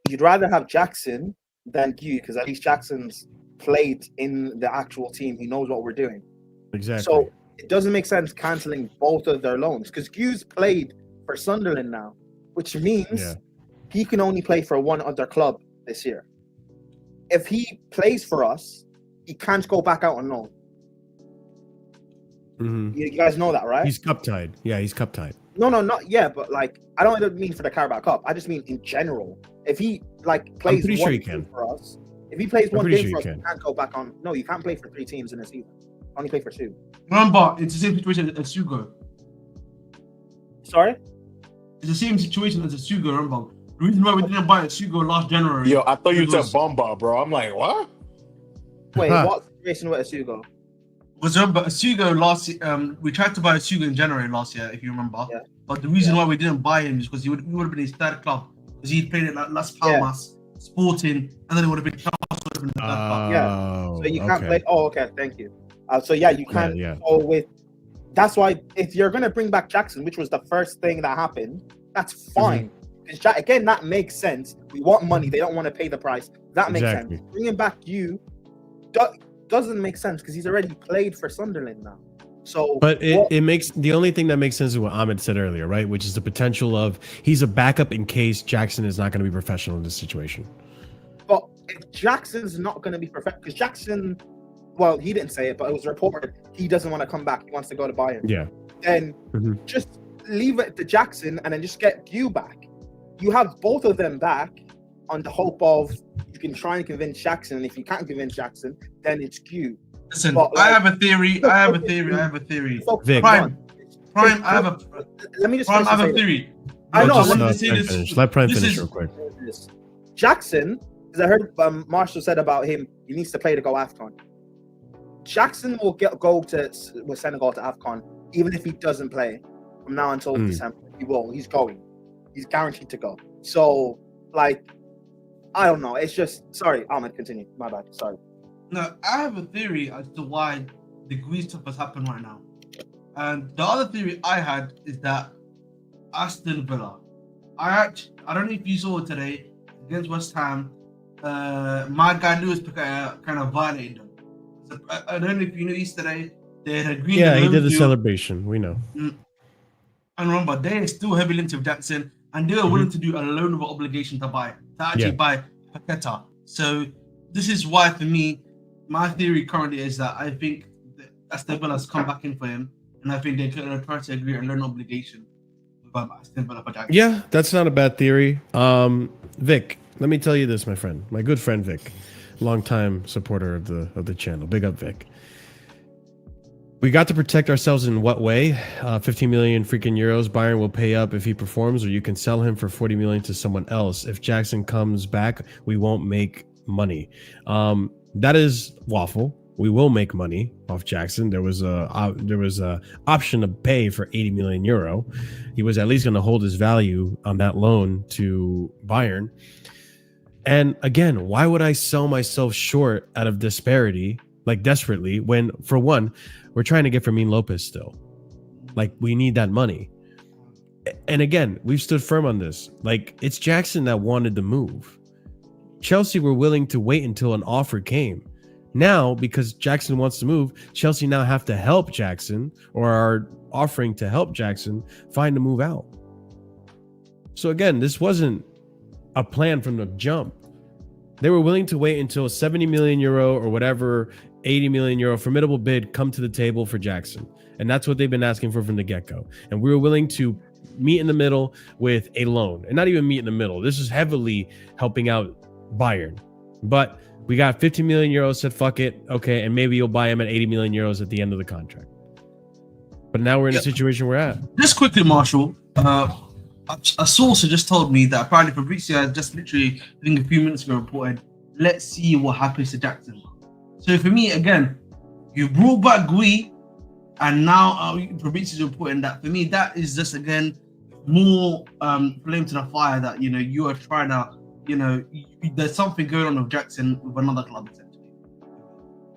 You'd rather have Jackson than Guiu, because at least Jackson's played in the actual team. He knows what we're doing. Exactly. So it doesn't make sense cancelling both of their loans, because Guiu's played for Sunderland now, which means he can only play for one other club this year. If he plays for us, he can't go back out on loan. Mm-hmm. You guys know that, right? He's cup tied. Yeah, he's cup tied. No, not yet, but like I don't mean for the Carabao Cup. I just mean in general. If he like plays pretty one sure he game can. for us, if he plays one pretty game sure for he us, he can. can't go back on. No, you can't play for 3 teams in a season. Only play for 2. Remember, it's the same situation as Sugo. Sorry? It's the same situation as a Sugo, remember? The reason why we didn't buy a Sugo last January. Yo, I thought you said was- Bomba, bro. I'm like, what? Wait, what situation with Asugo? Was remember a Sugo last we tried to buy a Sugo in January last year, if you remember. Yeah. But the reason why we didn't buy him is because we would have been his third club. Because he played at Las Palmas, Sporting, and then it would have been Chelsea, would have been the third club. Yeah. So you can't play. Oh, okay, thank you. So yeah, you can't. Yeah. So with that's why if you're gonna bring back Jackson, which was the first thing that happened, that's fine. Because again, that makes sense. We want money. They don't want to pay the price. That makes Exactly. sense. Bringing back you doesn't make sense because he's already played for Sunderland now. So, but it makes the only thing that makes sense is what Ahmed said earlier, right? Which is the potential of he's a backup in case Jackson is not going to be professional in this situation. But if Jackson's not going to be perfect, because Jackson, well, he didn't say it, but it was reported he doesn't want to come back. He wants to go to Bayern. Yeah. Then just leave it to Jackson and then just get Guiu back. You have both of them back on the hope of you can try and convince Jackson. And if you can't convince Jackson, then it's Guiu. Listen, But, I like, have a theory. I have a theory. Vic. Prime, I have a Let me just Prime, I have a say theory. I know. I I wanted want to say Prime this. finish. Let Prime This finish is- real quick. this. Jackson, because I heard Marshall said about him, he needs to play to go AFCON. Jackson will go with Senegal to AFCON, even if he doesn't play from now until December. He will. He's going. He's guaranteed to go. So, like, I don't know. It's just sorry, Ahmed. Continue. My bad. Sorry. No, I have a theory as to why the Guiu stuff has happened right now. And the other theory I had is that Aston Villa. I don't know if you saw it today against West Ham. My guy Lewis kind of violated them. So, I don't know if you know yesterday they had agreed. Yeah, a he loan did the deal. celebration. We know. And remember, they are still heavily linked with Jackson, and they were willing to do a loan of obligation to actually buy Paqueta. So this is why, for me, my theory currently is that I think that Aston Villa has come back in for him, and I think they're going to try to agree a loan obligation with Aston Villa for Jackson. Yeah, that's not a bad theory. Vic, let me tell you this, my friend, my good friend Vic, longtime supporter of the channel. Big up, Vic. We got to protect ourselves in what way? 15 million freaking euros. Bayern will pay up if he performs, or you can sell him for 40 million to someone else. If Jackson comes back, we won't make money. That is waffle. We will make money off Jackson. There was a option to pay for 80 million euro. He was at least going to hold his value on that loan to Bayern. And again, why would I sell myself short out of disparity, like desperately, when for one, we're trying to get Fermin Lopez still. Like, we need that money. And again, we've stood firm on this. Like, it's Jackson that wanted to move. Chelsea were willing to wait until an offer came. Now, because Jackson wants to move, Chelsea now have to help Jackson, or are offering to help Jackson find a move out. So again, this wasn't a plan from the jump. They were willing to wait until 70 million euro or whatever, 80 million euro formidable bid come to the table for Jackson. And that's what they've been asking for from the get-go. And we were willing to meet in the middle with a loan, and not even meet in the middle. This is heavily helping out Bayern. But we got 50 million euros, said fuck it. Okay, and maybe you'll buy him at 80 million euros at the end of the contract. But now we're in the situation we're at. Just quickly, Marshall. A source just told me that apparently Fabrizio has just literally, I think a few minutes ago, reported, let's see what happens to Jackson. So for me, again, you brought back Guiu, and now Fabrizio's reporting that. For me, that is just, again, more flame to the fire that, you know, you are trying to, you know, there's something going on with Jackson with another club, essentially.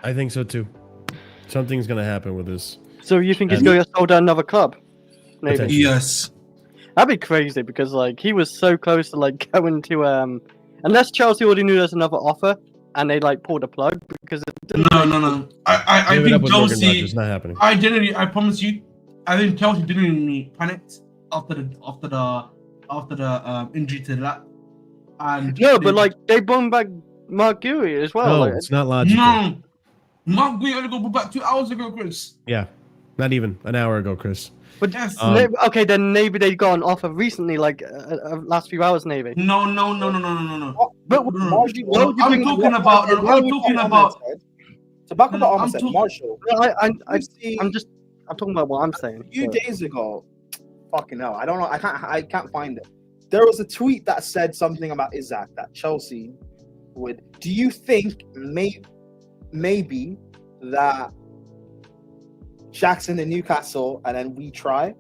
I think so too. Something's going to happen with this. So you think he's going to sold out another club? Maybe. Yes. That'd be crazy because like he was so close to like going to unless Chelsea already knew there's another offer and they like pulled the plug because it didn't. No. I think Chelsea. It's not happening. I promise you, I think Chelsea genuinely panicked after the injury to that. And no, but like they brought back Marc Guiu as well. No, like, it's not logical. No, Marc Guiu only got back 2 hours ago, Chris. Yeah, not even an hour ago, Chris. But okay, then maybe they got an offer recently, like last few hours, maybe. No. But I'm talking about. To back up what I'm saying, Marshall. I'm talking about what I'm saying. A few days ago, fucking hell, I don't know. I can't find it. There was a tweet that said something about Isaac that Chelsea would. Do you think maybe that Jackson in Newcastle and then we try?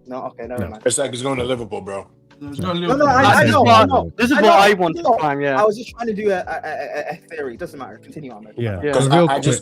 No, okay, never mind. It's like he's going to Liverpool, bro. No, I know. This is what I want to find. Yeah, I was just trying to do a theory. It doesn't matter. Continue on. Yeah. Because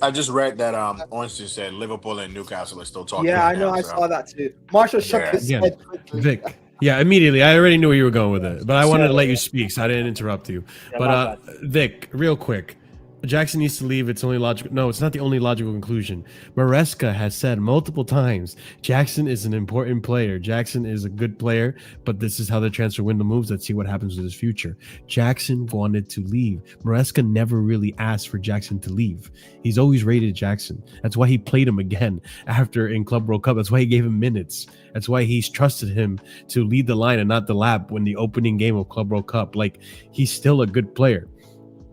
I just read that Ornstein said Liverpool and Newcastle are still talking. Yeah, I know. I saw that too. Marshall shook his head quickly. Vic. Yeah, immediately. I already knew where you were going with it, but I wanted to let you speak, so I didn't interrupt you. Yeah, but Vic, real quick. Jackson needs to leave. It's only logical. No, it's not the only logical conclusion. Maresca has said multiple times, Jackson is an important player. Jackson is a good player, but this is how the transfer window moves. Let's see what happens with his future. Jackson wanted to leave. Maresca never really asked for Jackson to leave. He's always rated Jackson. That's why he played him again after in Club World Cup. That's why he gave him minutes. That's why he's trusted him to lead the line and not the lap when the opening game of Club World Cup. Like, he's still a good player.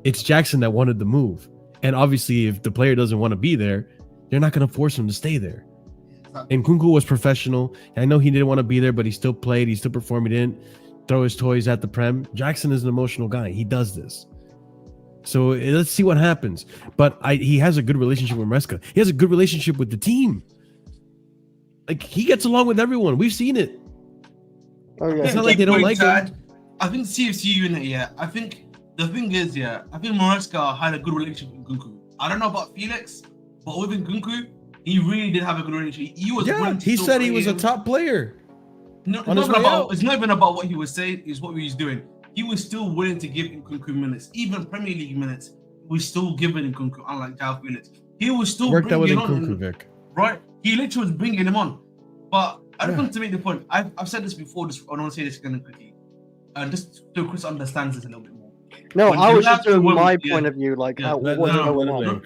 It's Jackson that wanted the move. And obviously, if the player doesn't want to be there, they're not going to force him to stay there. And Nkunku was professional. I know he didn't want to be there, but he still played. He still performed. He didn't throw his toys at the Prem. Jackson is an emotional guy. He does this. So let's see what happens. But he has a good relationship with Maresca. He has a good relationship with the team. Like, he gets along with everyone. We've seen it. Oh, yeah. It's not like they don't like him. I think CFC unit, yeah. I think the thing is, yeah, I think Maresca had a good relationship with Nkunku. I don't know about Felix, but with Nkunku, he really did have a good relationship. He said he was a top player. No, it's not even about what he was saying, it's what he was doing. He was still willing to give Nkunku minutes, even Premier League minutes. He was still giving Nkunku, unlike João Felix. He was still worked out with Nkunku, Vic. Right? He literally was bringing him on. But I just want to make the point. I've said this before. I don't want to say this again quickly, just so Chris understands this a little bit more. No, I was just doing my point of view, like what's going on.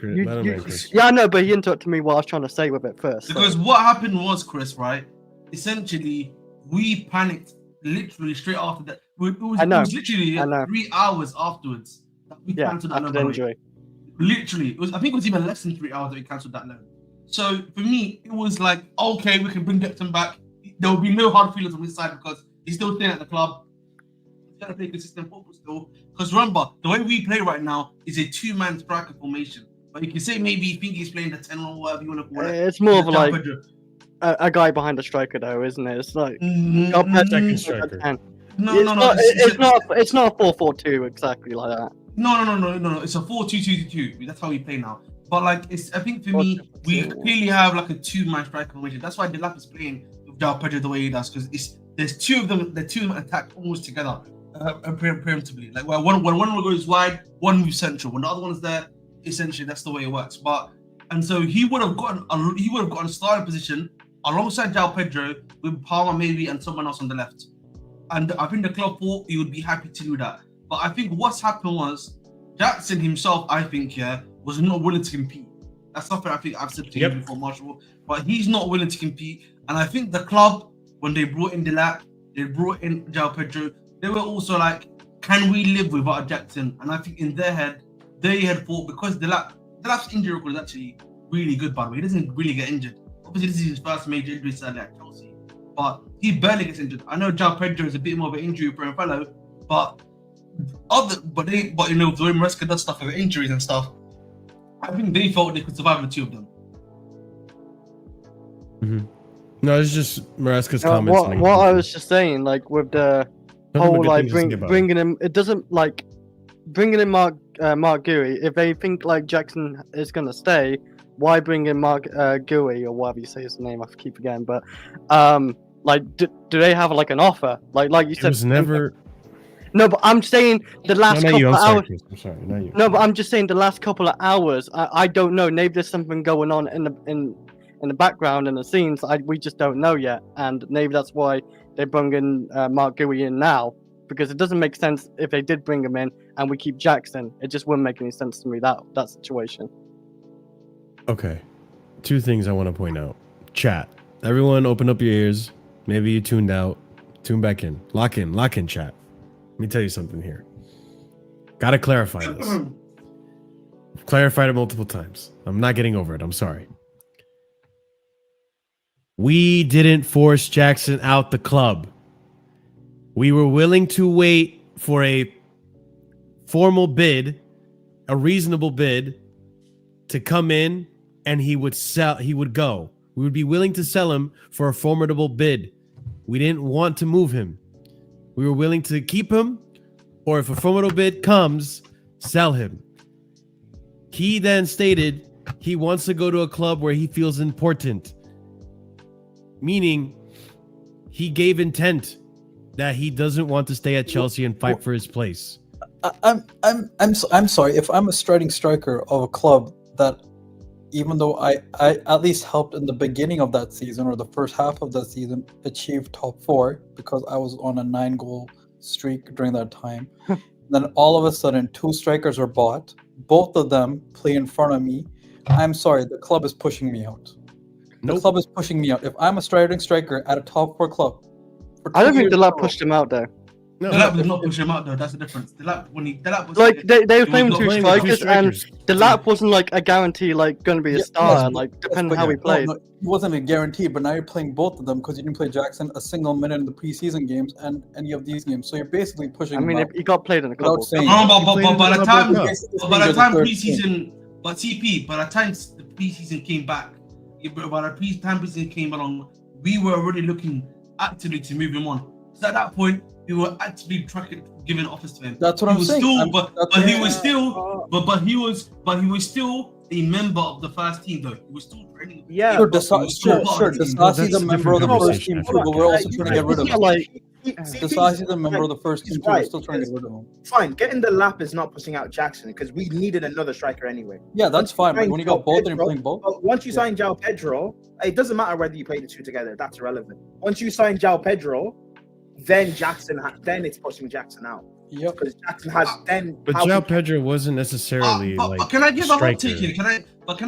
Yeah, I know, but he interrupted me what I was trying to say with it first. Because what happened was, Chris, right? Essentially, we panicked literally straight after that. It was literally 3 hours afterwards that we cancelled that loan. Literally, I think it was even less than 3 hours that we cancelled that loan. So for me, it was like, okay, we can bring Jackson back. There will be no hard feelings on his side because he's still staying at the club. He's going to play consistent football still. Because remember, the way we play right now is a two-man striker formation. But you can say maybe you think he's playing the 10 or whatever you want to call it. It's more of like a guy behind the striker, though, isn't it? It's like second striker. It's not a 4-4-2 exactly like that. No. It's a 4-2-2-2. That's how we play now. But like, I think for me, we clearly have like a two-man striker formation. That's why Delap is playing with João Pedro the way he does, because there's two of them. The two attack almost together. preemptively. Like when one goes wide, one moves central. When the other one's there, essentially that's the way it works. And so he would have gotten a starting position alongside João Pedro with Palmer maybe and someone else on the left. And I think the club thought he would be happy to do that. But I think what's happened was Jackson himself, I think, was not willing to compete. That's something I think I've said to you before, Marshall. But he's not willing to compete. And I think the club, when they brought in Delap, they brought in João Pedro, they were also like, can we live without Jackson? And I think in their head, they had thought, because Delap's injury record is actually really good, by the way. He doesn't really get injured. Obviously, this is his first major injury, sadly, at Chelsea. But he barely gets injured. I know João Pedro is a bit more of an injury-prone fellow, but the way Maresca does stuff with injuries and stuff, I think they felt they could survive with two of them. Mm-hmm. No, it's just Maresca's comments. What I was just saying, like with the whole like bringing him, it doesn't like bringing in Marc Guiu. If they think like Jackson is gonna stay, why bring in Marc Guiu or whatever you say his name? I keep forgetting, but like do they have like an offer? Like you said, it was never. No, but I'm saying the last couple of hours. I'm sorry, not you. No, but I'm just saying the last couple of hours. I don't know. Maybe there's something going on in the background and the scenes. We just don't know yet, and maybe that's why they bring in Marc Guiu in now, because it doesn't make sense if they did bring him in and we keep Jackson. It just wouldn't make any sense to me that situation. Okay, two things I want to point out. Chat, everyone, open up your ears. Maybe you tuned out. Tune back in. Lock in, chat. Let me tell you something here. Gotta clarify this. I've clarified it multiple times. I'm not getting over it. I'm sorry. We didn't force Jackson out the club. We were willing to wait for a formal bid, a reasonable bid, to come in, and he would go. We would be willing to sell him for a formidable bid. We didn't want to move him. We were willing to keep him, or if a formidable bid comes, sell him. He then stated he wants to go to a club where he feels important, meaning he gave intent that he doesn't want to stay at Chelsea and fight for his place. I'm sorry, if I'm a starting striker of a club that, even though I at least helped in the beginning of that season or the first half of that season achieve top 4 because I was on a 9-goal streak during that time, then all of a sudden 2 strikers are bought, both of them play in front of me. I'm sorry, the club is pushing me out. The club is pushing me out. If I'm a starting striker at a top 4 club, I don't think the lab pushed him out though. No, Delap did not push him out though. That's the difference. Delap was like they were playing 2 strikers, and Delap wasn't like a guarantee, like going to be a star. Like depending on how he played. No, it wasn't a guarantee, but now you're playing both of them because you didn't play Jackson a single minute in the preseason games and any of these games. So you're basically pushing. I mean, him he got played in a couple. But by the time preseason, but TP, by the time the preseason came back, by the time preseason came along, we were already looking actively to move him on. So at that point, we were actively giving offers to him. That's what I'm saying. But he was still a member of the first team, though. He was still training. Yeah, sure. Disasi's a member of the first team too, but we're also trying to get rid of him. Disasi's a member of the first team too. We're still trying to get rid of him. Fine, getting the lap is not pushing out Jackson because we needed another striker anyway. Yeah, that's fine. When you got both, and you're playing both. Once you sign João Pedro, it doesn't matter whether you play the 2 together. That's irrelevant. Once you sign João Pedro, then then it's pushing Jackson out. Yep. Because Jackson has then. But João Pedro wasn't necessarily but can I give a hot take here? Can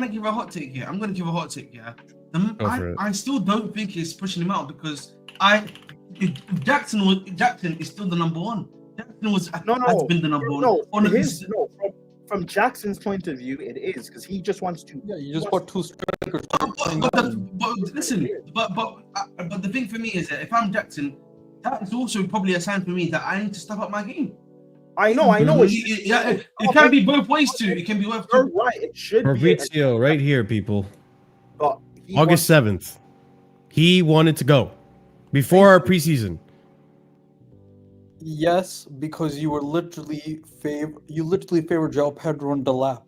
I give a hot take here? I'm going to give a hot take here. I still don't think it's pushing him out because Jackson is still the number 1. Jackson has been the number 1. From Jackson's point of view, it is because he just wants to. Yeah, you just bought 2 strikers. But listen, but the thing for me is that if I'm Jackson, that is also probably a sign for me that I need to step up my game. I know. It can be both ways too. It can be both. You're right. It should Fabrizio, right here, people. But August 7th, he wanted to go before our preseason. Yes, because you literally favor João Pedro and Delap.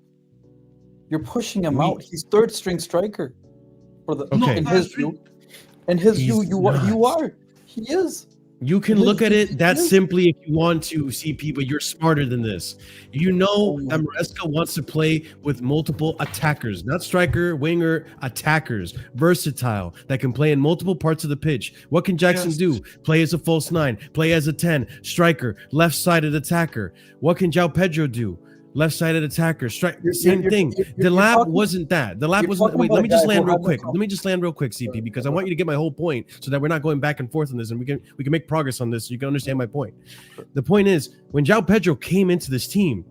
You're pushing him out. He's 3rd string striker. In his view, you are. He is. You can look at it that simply if you want to, CP, but you're smarter than this. You know that Maresca wants to play with multiple attackers, not striker, winger, attackers, versatile, that can play in multiple parts of the pitch. What can Jackson do? Play as a false 9, play as a 10, striker, left-sided attacker. What can João Pedro do? Left-sided attacker, same thing. The lab wasn't that. The lab wasn't. Wait, let me just land real quick. Let me just land real quick, CP, because I want you to get my whole point, so that we're not going back and forth on this, and we can make progress on this, so you can understand my point. The point is, when João Pedro came into this team,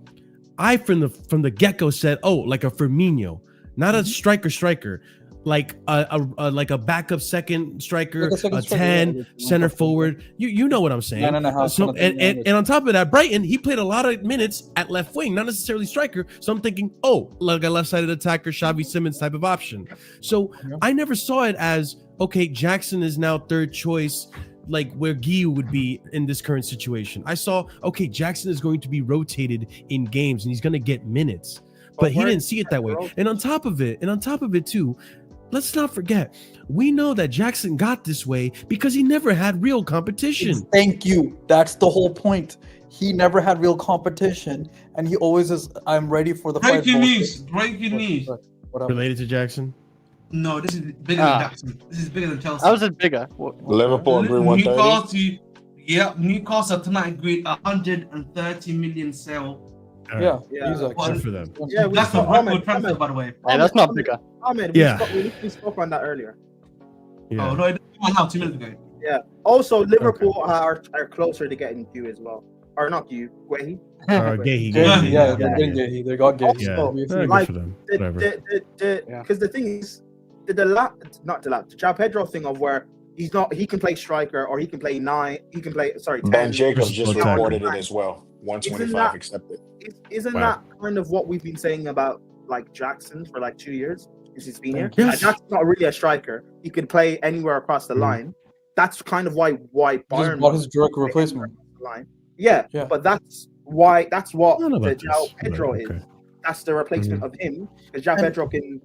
I from the get-go said, oh, like a Firmino, not a striker. Like a backup second striker, a 10 center forward. You know what I'm saying. So and on top of that, Brighton, he played a lot of minutes at left wing, not necessarily striker. So I'm thinking, oh, like a left-sided attacker, Xavi Simons type of option. So I never saw it as, okay, Jackson is now third choice, like where Guiu would be in this current situation. I saw, okay, Jackson is going to be rotated in games and he's going to get minutes. But he didn't see it that way. And on top of it too, let's not forget, we know that Jackson got this way because he never had real competition. Thank you. That's the whole point. He never had real competition, and he always is. I'm ready for the fight. Breaking news. Related to Jackson? No, this is bigger than Jackson. This is bigger than Chelsea. How is it bigger? Liverpool agreed 130. Newcastle tonight agreed 130 million sale. Yeah. Good for them. Yeah, that's not record transfer, by the way. Hey, that's not bigger. Ahmed, we spoke on that earlier. Yeah. Oh no, it went out 2 minutes ago. Yeah. Also, Liverpool are closer to getting Guiu as well, or not Guiu, Guehi. Guehi. Yeah, they're getting Guehi. They got Guehi. Yeah. Like, for them. because the thing is, the João Pedro thing of where he can play striker or he can play 9. He can play. Sorry, 10. Ben Jacobs just reported it as well. 125 accepted. Isn't that kind of what we've been saying about like Jackson for like 2 years since he's been here? Yes. Jackson's not really a striker. He could play anywhere across the line. That's kind of why Bayern bought his direct replacement. Line. Yeah, but that's what the João Pedro is. Okay. That's the replacement of him, because João Pedro can.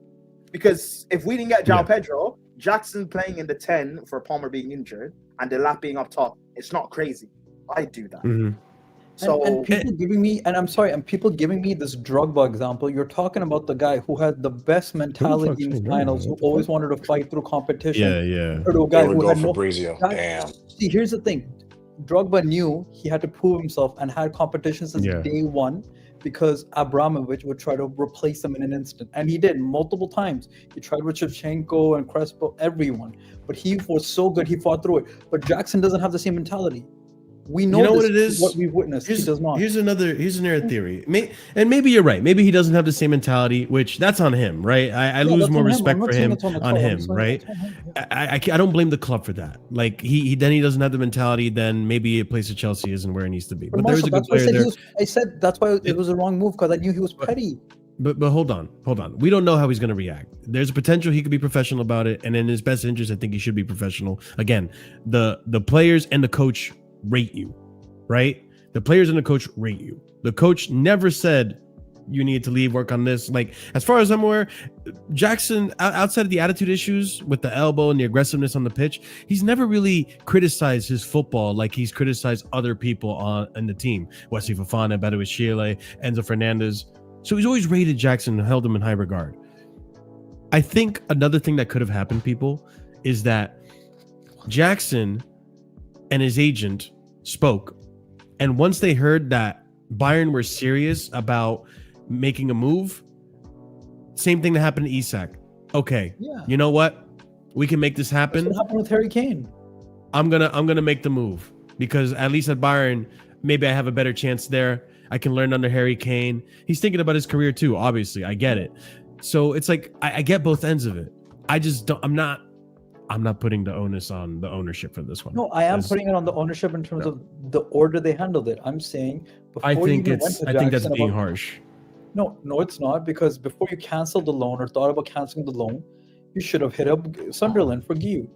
Because if we didn't get João Pedro, Jackson playing in the 10 for Palmer being injured and the lap being up top, it's not crazy. I do that. Mm-hmm. So and people giving me, and I'm sorry, and people giving me this Drogba example. You're talking about the guy who had the best mentality in finals, who always wanted to fight through competition. Yeah. Or the guy who had no. Damn. See, here's the thing. Drogba knew he had to prove himself and had competition since day one, because Abramovich would try to replace him in an instant, and he did multiple times. He tried with Shevchenko and Crespo, everyone, but he was so good he fought through it. But Jackson doesn't have the same mentality. We know, what it is. What we've witnessed. He does not. Here's another theory. And maybe you're right. Maybe he doesn't have the same mentality, which that's on him, right? I lose more respect for him on him, right? I don't blame the club for that. Like he doesn't have the mentality. Then maybe a place at Chelsea isn't where it needs to be. But there's a good player there. I said that's why it was a wrong move, because I knew he was petty. But hold on. We don't know how he's going to react. There's a potential he could be professional about it, and in his best interest, I think he should be professional. Again, the players and the coach rate you, right? The players and the coach rate you. The coach never said you need to leave, work on this. Like, as far as I'm aware, Jackson, outside of the attitude issues with the elbow and the aggressiveness on the pitch, he's never really criticized his football like he's criticized other people on the team. Wesley Fofana, Chilwell, Enzo Fernandez. So he's always rated Jackson and held him in high regard. I think another thing that could have happened, people, is that Jackson and his agent spoke, and once they heard that Bayern were serious about making a move, same thing that happened to Isak. Okay, you know what? We can make this happen. That's what happened with Harry Kane. I'm gonna make the move, because at least at Bayern, maybe I have a better chance there. I can learn under Harry Kane. He's thinking about his career too, obviously. I get it. So it's like I get both ends of it. I just don't. I'm not putting the onus on the ownership for this one. No, I am putting it on the ownership in terms of the order they handled it. I'm saying I think that's being harsh. No, it's not, because before you canceled the loan or thought about canceling the loan, you should have hit up Sunderland for Guiu.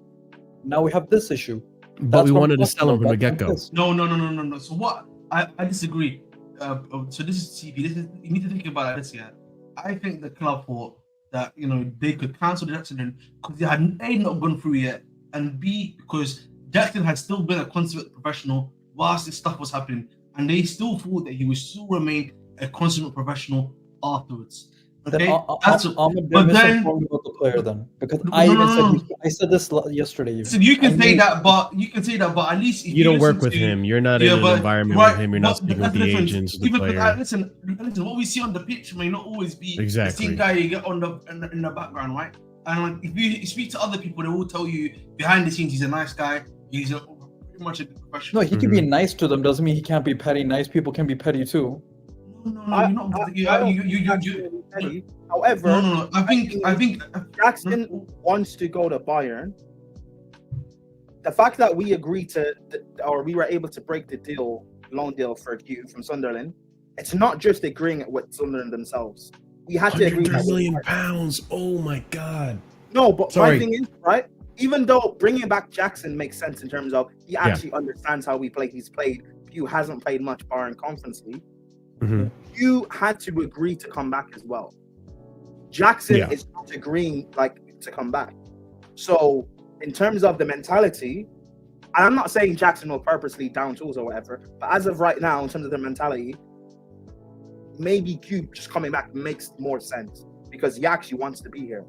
Now we have this issue. But we wanted to sell him from the get-go. No. So what? I disagree. So this is CP. You need to think about this. Yeah, I think the club thought that they could cancel the accident because they had A, not gone through yet, and B, because Jackson had still been a consummate professional whilst this stuff was happening, and they still thought that he would still remain a consummate professional afterwards. Okay, but then about the player then, because I said this yesterday. So you can say that, but at least if you don't work with him. You're not in an environment with him. You're not speaking with the agents. The player. Listen. What we see on the pitch may not always be the same guy you get on in the background, right? And like, if you speak to other people, they will tell you behind the scenes he's a nice guy. He's pretty much a professional. No, he can be nice to them. Doesn't mean he can't be petty. Nice people can be petty too. However, I think Jackson wants to go to Bayern. The fact that we agreed to, or we were able to break the loan deal for Guiu from Sunderland, it's not just agreeing it with Sunderland themselves. We had to agree. £130 million. Oh my god. No, but my thing is, right? Even though bringing back Jackson makes sense in terms of he actually understands how we play. He's played. Guiu hasn't played much Bayern Conference League. Mm-hmm. You had to agree to come back as well. Jackson is not agreeing to come back. So in terms of the mentality, and I'm not saying Jackson will purposely down tools or whatever, but as of right now, in terms of the mentality, maybe Guiu just coming back makes more sense because he actually wants to be here.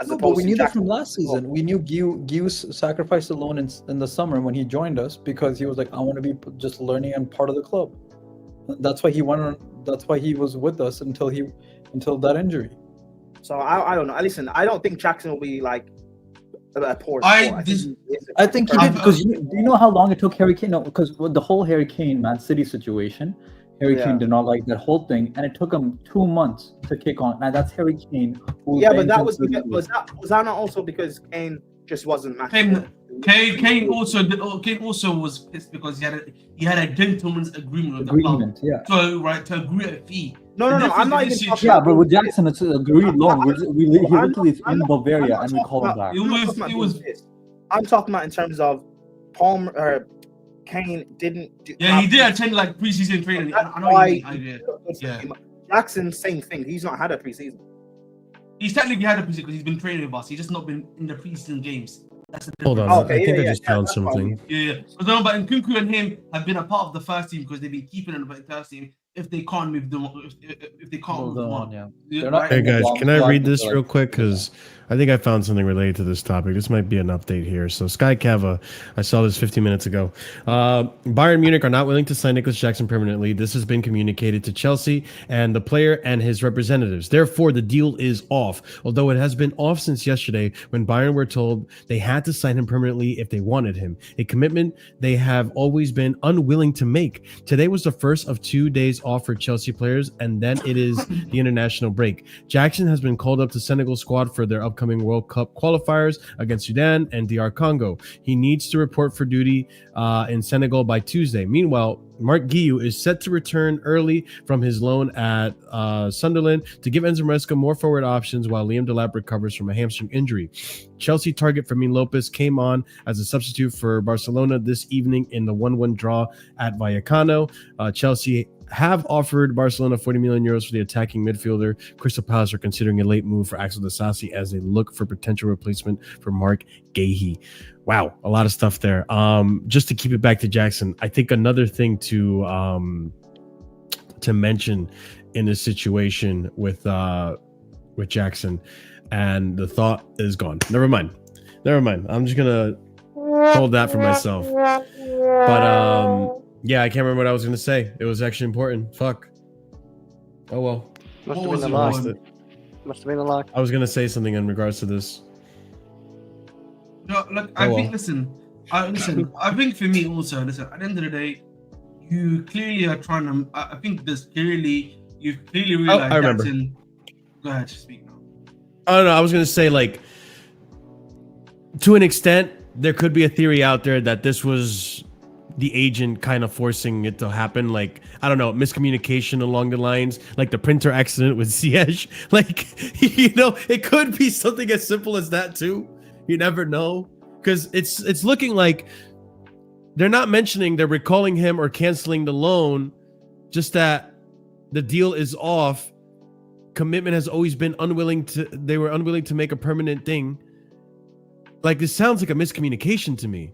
But we knew that from last season. We knew Guiu sacrificed the loan in the summer when he joined us because he was like, I want to be just learning and part of the club. That's why he went on. That's why he was with us until that injury. So I don't know. Listen, I don't think Jackson will be like a poor. I think he did because do you know how long it took Harry Kane? No, because the whole Harry Kane Man City situation, Harry Kane did not like that whole thing, and it took him 2 months to kick on. And that's Harry Kane. But that was was that not also because Kane just wasn't matching? Kane also was pissed because he had a gentleman's agreement with the club. To agree a fee. No, I'm not even talking. Yeah, but with Jackson, it's agreed loan. He literally is in Bavaria, and we call him back. I'm talking about in terms of Kane didn't. He did attend like preseason training. I know. Jackson, same thing. He's not had a preseason. He's technically had a preseason because he's been training with us. He's just not been in the preseason games. That's the Hold on, I think I just found something. But Nkunku and him have been a part of the first team because they've been keeping them in the first team. If they can't move them, if they can't move them on. Hey guys, can I read this real quick? Because I think I found something related to this topic. This might be an update here. So Sky Cava, I saw this 15 minutes ago. Bayern Munich are not willing to sign Nicolas Jackson permanently. This has been communicated to Chelsea and the player and his representatives. Therefore, the deal is off. Although it has been off since yesterday when Bayern were told they had to sign him permanently if they wanted him. A commitment they have always been unwilling to make. Today was the first of 2 days off for Chelsea players, and then it is the international break. Jackson has been called up to Senegal squad for their upcoming World Cup qualifiers against Sudan and DR Congo. He needs to report for duty in Senegal by Tuesday. Meanwhile, Marc Guiu is set to return early from his loan at Sunderland to give Enzo Maresca more forward options while Liam Delap recovers from a hamstring injury. Chelsea target Fermin Lopez came on as a substitute for Barcelona this evening in the 1-1 draw at Vallecano. Chelsea have offered Barcelona 40 million euros for the attacking midfielder. Crystal Palace are considering a late move for Axel Disasi as they look for potential replacement for Marc Guiu. Wow, a lot of stuff there. Just to keep it back to Jackson, I think another thing to mention in this situation with Jackson, and the thought is gone. Never mind. I'm just gonna hold that for myself. But yeah, I can't remember what I was gonna say. It was actually important. Fuck. Oh well. Must have been the lock. Must have been the lock. I was gonna say something in regards to this. No, look, I think I think for me also, at the end of the day, you clearly are trying to. I think you clearly realized. I remember. Go ahead, speak now. Oh no, I was gonna say, like, to an extent, there could be a theory out there that this was the agent kind of forcing it to happen. Like, I don't know, miscommunication along the lines, like the printer accident with Ziyech. Like, it could be something as simple as that too. You never know, because it's looking like they're not mentioning they're recalling him or canceling the loan, just that the deal is off. Commitment has always been they were unwilling to make a permanent thing. Like, this sounds like a miscommunication to me.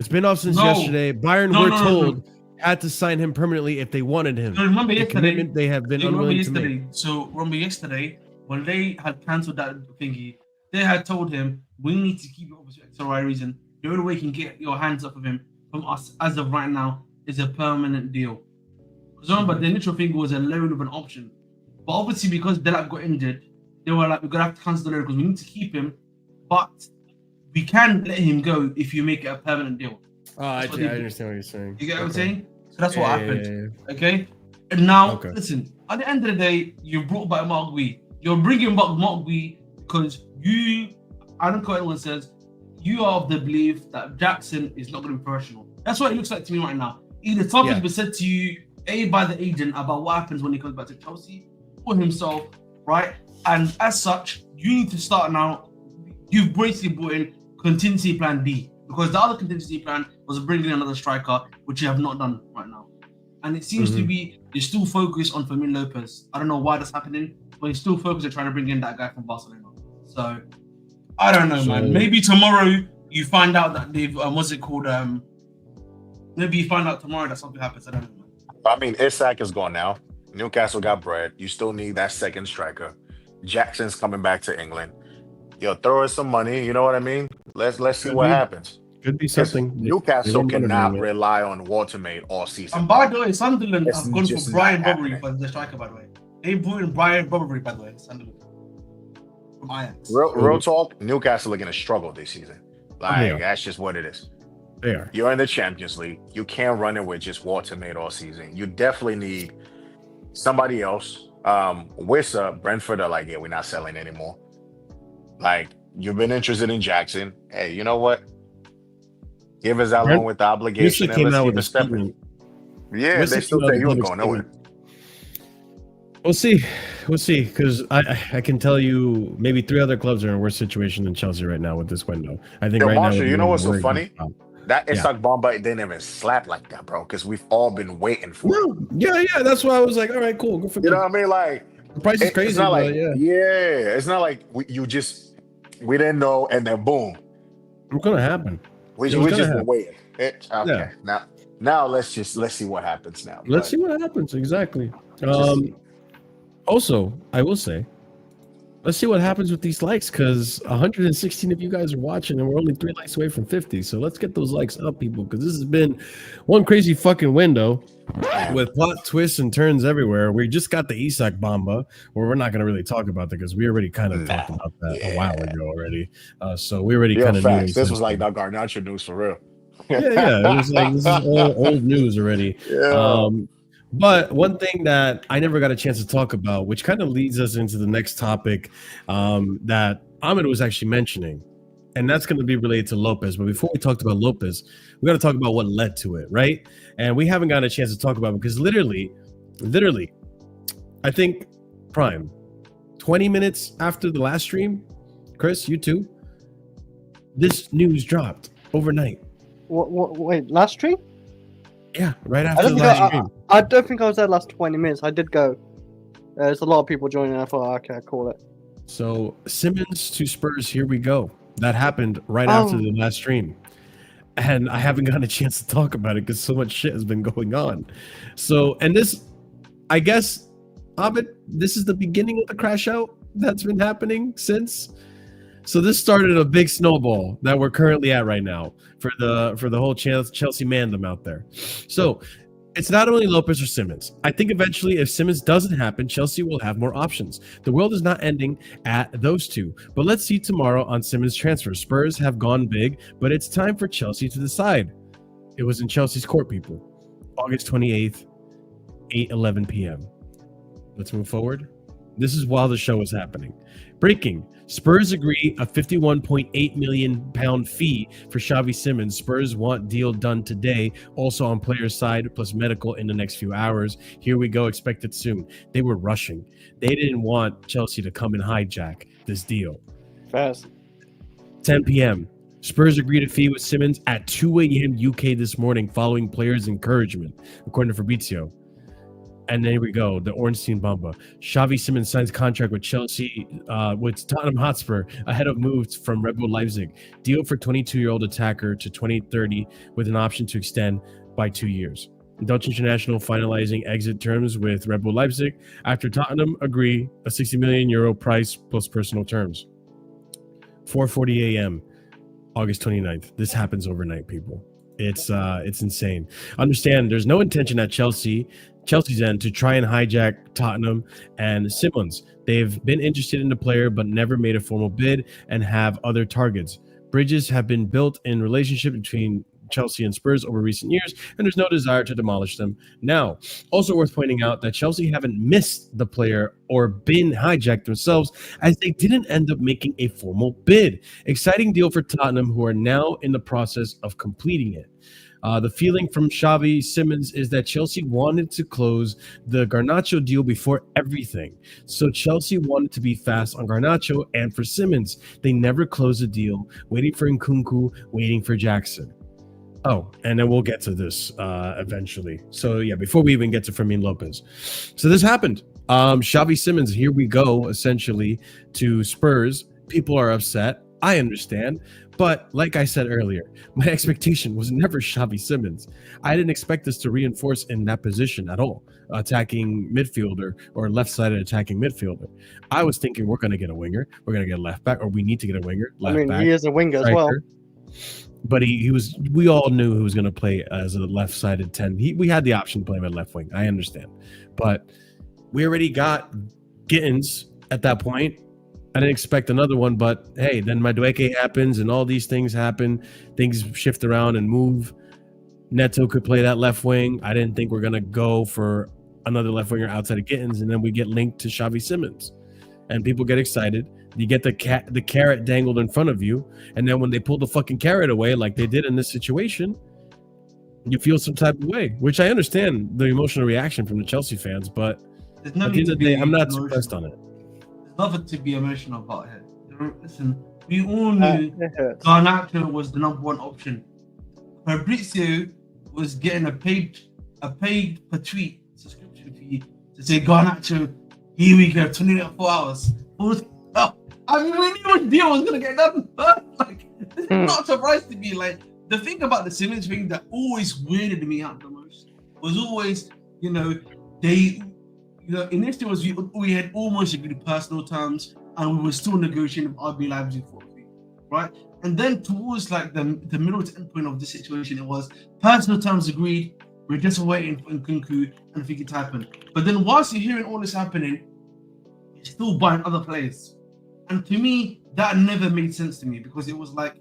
It's been off since yesterday. Bayern were told had to sign him permanently if they wanted him. So remember yesterday, they have been unwilling to make. So remember yesterday when they had cancelled that thingy, they had told him we need to keep it obviously for X or Y reason. The only way you can get your hands off of him from us as of right now is a permanent deal. Because remember, the initial thing was a loan of an option, but obviously because Delap got injured, they were like, we're gonna have to cancel the loan because we need to keep him, but we can let him go if you make it a permanent deal. Oh, actually, I understand what you're saying. You get what I'm saying? So that's what happened. Yeah. Okay. And now, listen. At the end of the day, you brought back Marc Guiu. You're bringing back Marc Guiu because I don't care what anyone says, you are of the belief that Jackson is not going to be professional. That's what it looks like to me right now. Either something's been said to you, by the agent about what happens when he comes back to Chelsea, or himself, right? And as such, you need to start now. You've basically brought in contingency plan D, because the other contingency plan was bringing in another striker, which you have not done right now. And it seems to be you're still focused on Fermin Lopez. I don't know why that's happening, but you're still focused on trying to bring in that guy from Barcelona. So I don't know, man. Maybe tomorrow you find out that they've what's it called? Maybe you find out tomorrow that something happens. I don't know, man. I mean, Isak is gone now. Newcastle got bread. You still need that second striker. Jackson's coming back to England. Yo, throw us some money. You know what I mean? Let's see what happens. Could be something. Newcastle cannot rely on Watermaid all season. And by the way, Sunderland have gone for Brian Bobbery for the striker, by the way. They brought in Brian Bobbery, by the way, Sunderland. From Ajax. Real talk, Newcastle are going to struggle this season. Like, that's just what it is. They are. You're in the Champions League. You can't run it with just Watermaid all season. You definitely need somebody else. Wissa, Brentford are like, we're not selling anymore. Like, you've been interested in Jackson. Hey, you know what? Give us that loan with the obligation and let's keep it stepping. Yeah, they still think he was going nowhere. We'll see. Because I can tell you maybe 3 other clubs are in a worse situation than Chelsea right now with this window. I think right Marshall, now. You know what's so funny? That Isak Bomba didn't even slap like that, bro. Because we've all been waiting for it. Yeah. That's why I was like, all right, cool. Go for you know what I mean? Like the price is crazy. It's not like it's not like we didn't know and then boom. It's gonna happen. We just been waiting. Okay. Now let's see what happens now. Let's see what happens exactly. Also, I will say, let's see what happens with these likes, because 116 of you guys are watching and we're only 3 likes away from 50. So let's get those likes up, people, because this has been one crazy fucking window with plot twists and turns everywhere. We just got the Isak Bomba, where we're not going to really talk about that because we already kind of talked about that a while ago already. So we already kind of knew. This was like the Garnacho news for real. Yeah. It was like, this is all old news already. Yeah. But one thing that I never got a chance to talk about, which kind of leads us into the next topic that Ahmed was actually mentioning, and that's going to be related to Lopez. But before we talked about Lopez, we got to talk about what led to it, right? And we haven't gotten a chance to talk about it because literally, I think Prime, 20 minutes after the last stream, Chris, you too, this news dropped overnight. Wait, last stream? Yeah, right after the last stream. I don't think I was there last 20 minutes. I did go. There's a lot of people joining. I thought, okay, I'll call it. So, Simmons to Spurs, here we go. That happened right after the last stream. And I haven't gotten a chance to talk about it because so much shit has been going on. So, and this, I guess, Abid, this is the beginning of the crash out that's been happening since. So this started a big snowball that we're currently at right now for the whole Chelsea mandem out there. So it's not only Lopez or Simmons. I think eventually if Simmons doesn't happen, Chelsea will have more options. The world is not ending at those two. But let's see tomorrow on Simmons' transfer. Spurs have gone big, but it's time for Chelsea to decide. It was in Chelsea's court, people. August 28th, 8:11 p.m. Let's move forward. This is while the show is happening. Breaking. Spurs agree a £51.8 million fee for Xavi Simmons. Spurs want deal done today. Also on player's side, plus medical in the next few hours. Here we go. Expected soon. They were rushing. They didn't want Chelsea to come and hijack this deal. Fast. 10 p.m. Spurs agreed a fee with Simmons at 2 a.m. UK this morning following players' encouragement, according to Fabrizio. And there we go. The Ornstein Bamba. Xavi Simons signs contract with Chelsea, with Tottenham Hotspur ahead of moves from Red Bull Leipzig. Deal for 22-year-old attacker to 2030 with an option to extend by 2 years. Dutch international finalizing exit terms with Red Bull Leipzig after Tottenham agree a 60 million euro price plus personal terms. 4:40 a.m. August 29th. This happens overnight, people. It's insane. Understand, there's no intention at Chelsea's end to try and hijack Tottenham and Simons. They've been interested in the player but never made a formal bid and have other targets. Bridges have been built in relationship between Chelsea and Spurs over recent years, and there's no desire to demolish them now. Also worth pointing out that Chelsea haven't missed the player or been hijacked themselves, as they didn't end up making a formal bid. Exciting deal for Tottenham, who are now in the process of completing it. The feeling from Xavi Simons is that Chelsea wanted to close the Garnacho deal before everything. So Chelsea wanted to be fast on Garnacho and for Simons. They never closed the deal, waiting for Nkunku, waiting for Jackson. Oh, and then we'll get to this eventually. So yeah, before we even get to Fermin Lopez. So this happened. Xavi Simons, here we go, essentially, to Spurs. People are upset. I understand. But like I said earlier, my expectation was never Xavi Simons. I didn't expect us to reinforce in that position at all, attacking midfielder or left-sided attacking midfielder. I was thinking we're going to get a winger. We're going to get a left back, or we need to get a winger. Left back, he is a winger as well. But he was. We all knew he was going to play as a left-sided 10. We had the option to play him at left wing. I understand, but we already got Gittins at that point. I didn't expect another one, but hey, then Madueke happens, and all these things happen. Things shift around and move. Neto could play that left wing. I didn't think we're going to go for another left winger outside of Gittins, and then we get linked to Xavi Simons, and people get excited. You get the carrot dangled in front of you, and then when they pull the fucking carrot away, like they did in this situation, you feel some type of way, which I understand the emotional reaction from the Chelsea fans, but at the end of the day, I'm not impressed on it. There's nothing to be emotional about here. Listen, we all knew Garnacho was the number one option. Fabrizio was getting a paid per tweet subscription fee to say Garnacho, here we go, 24 hours. I mean, we knew what deal was gonna get done. Like, this is not a surprise to me. Like, the thing about the Simons thing that always weirded me out the most was always, initially was we had almost agreed personal terms, and we were still negotiating with RB Leipzig for a fee, right? And then towards like the middle to end point of the situation, it was personal terms agreed. We're just waiting for Nkunku and think it happened. But then whilst you're hearing all this happening, you're still buying other players. And to me, that never made sense to me, because it was like,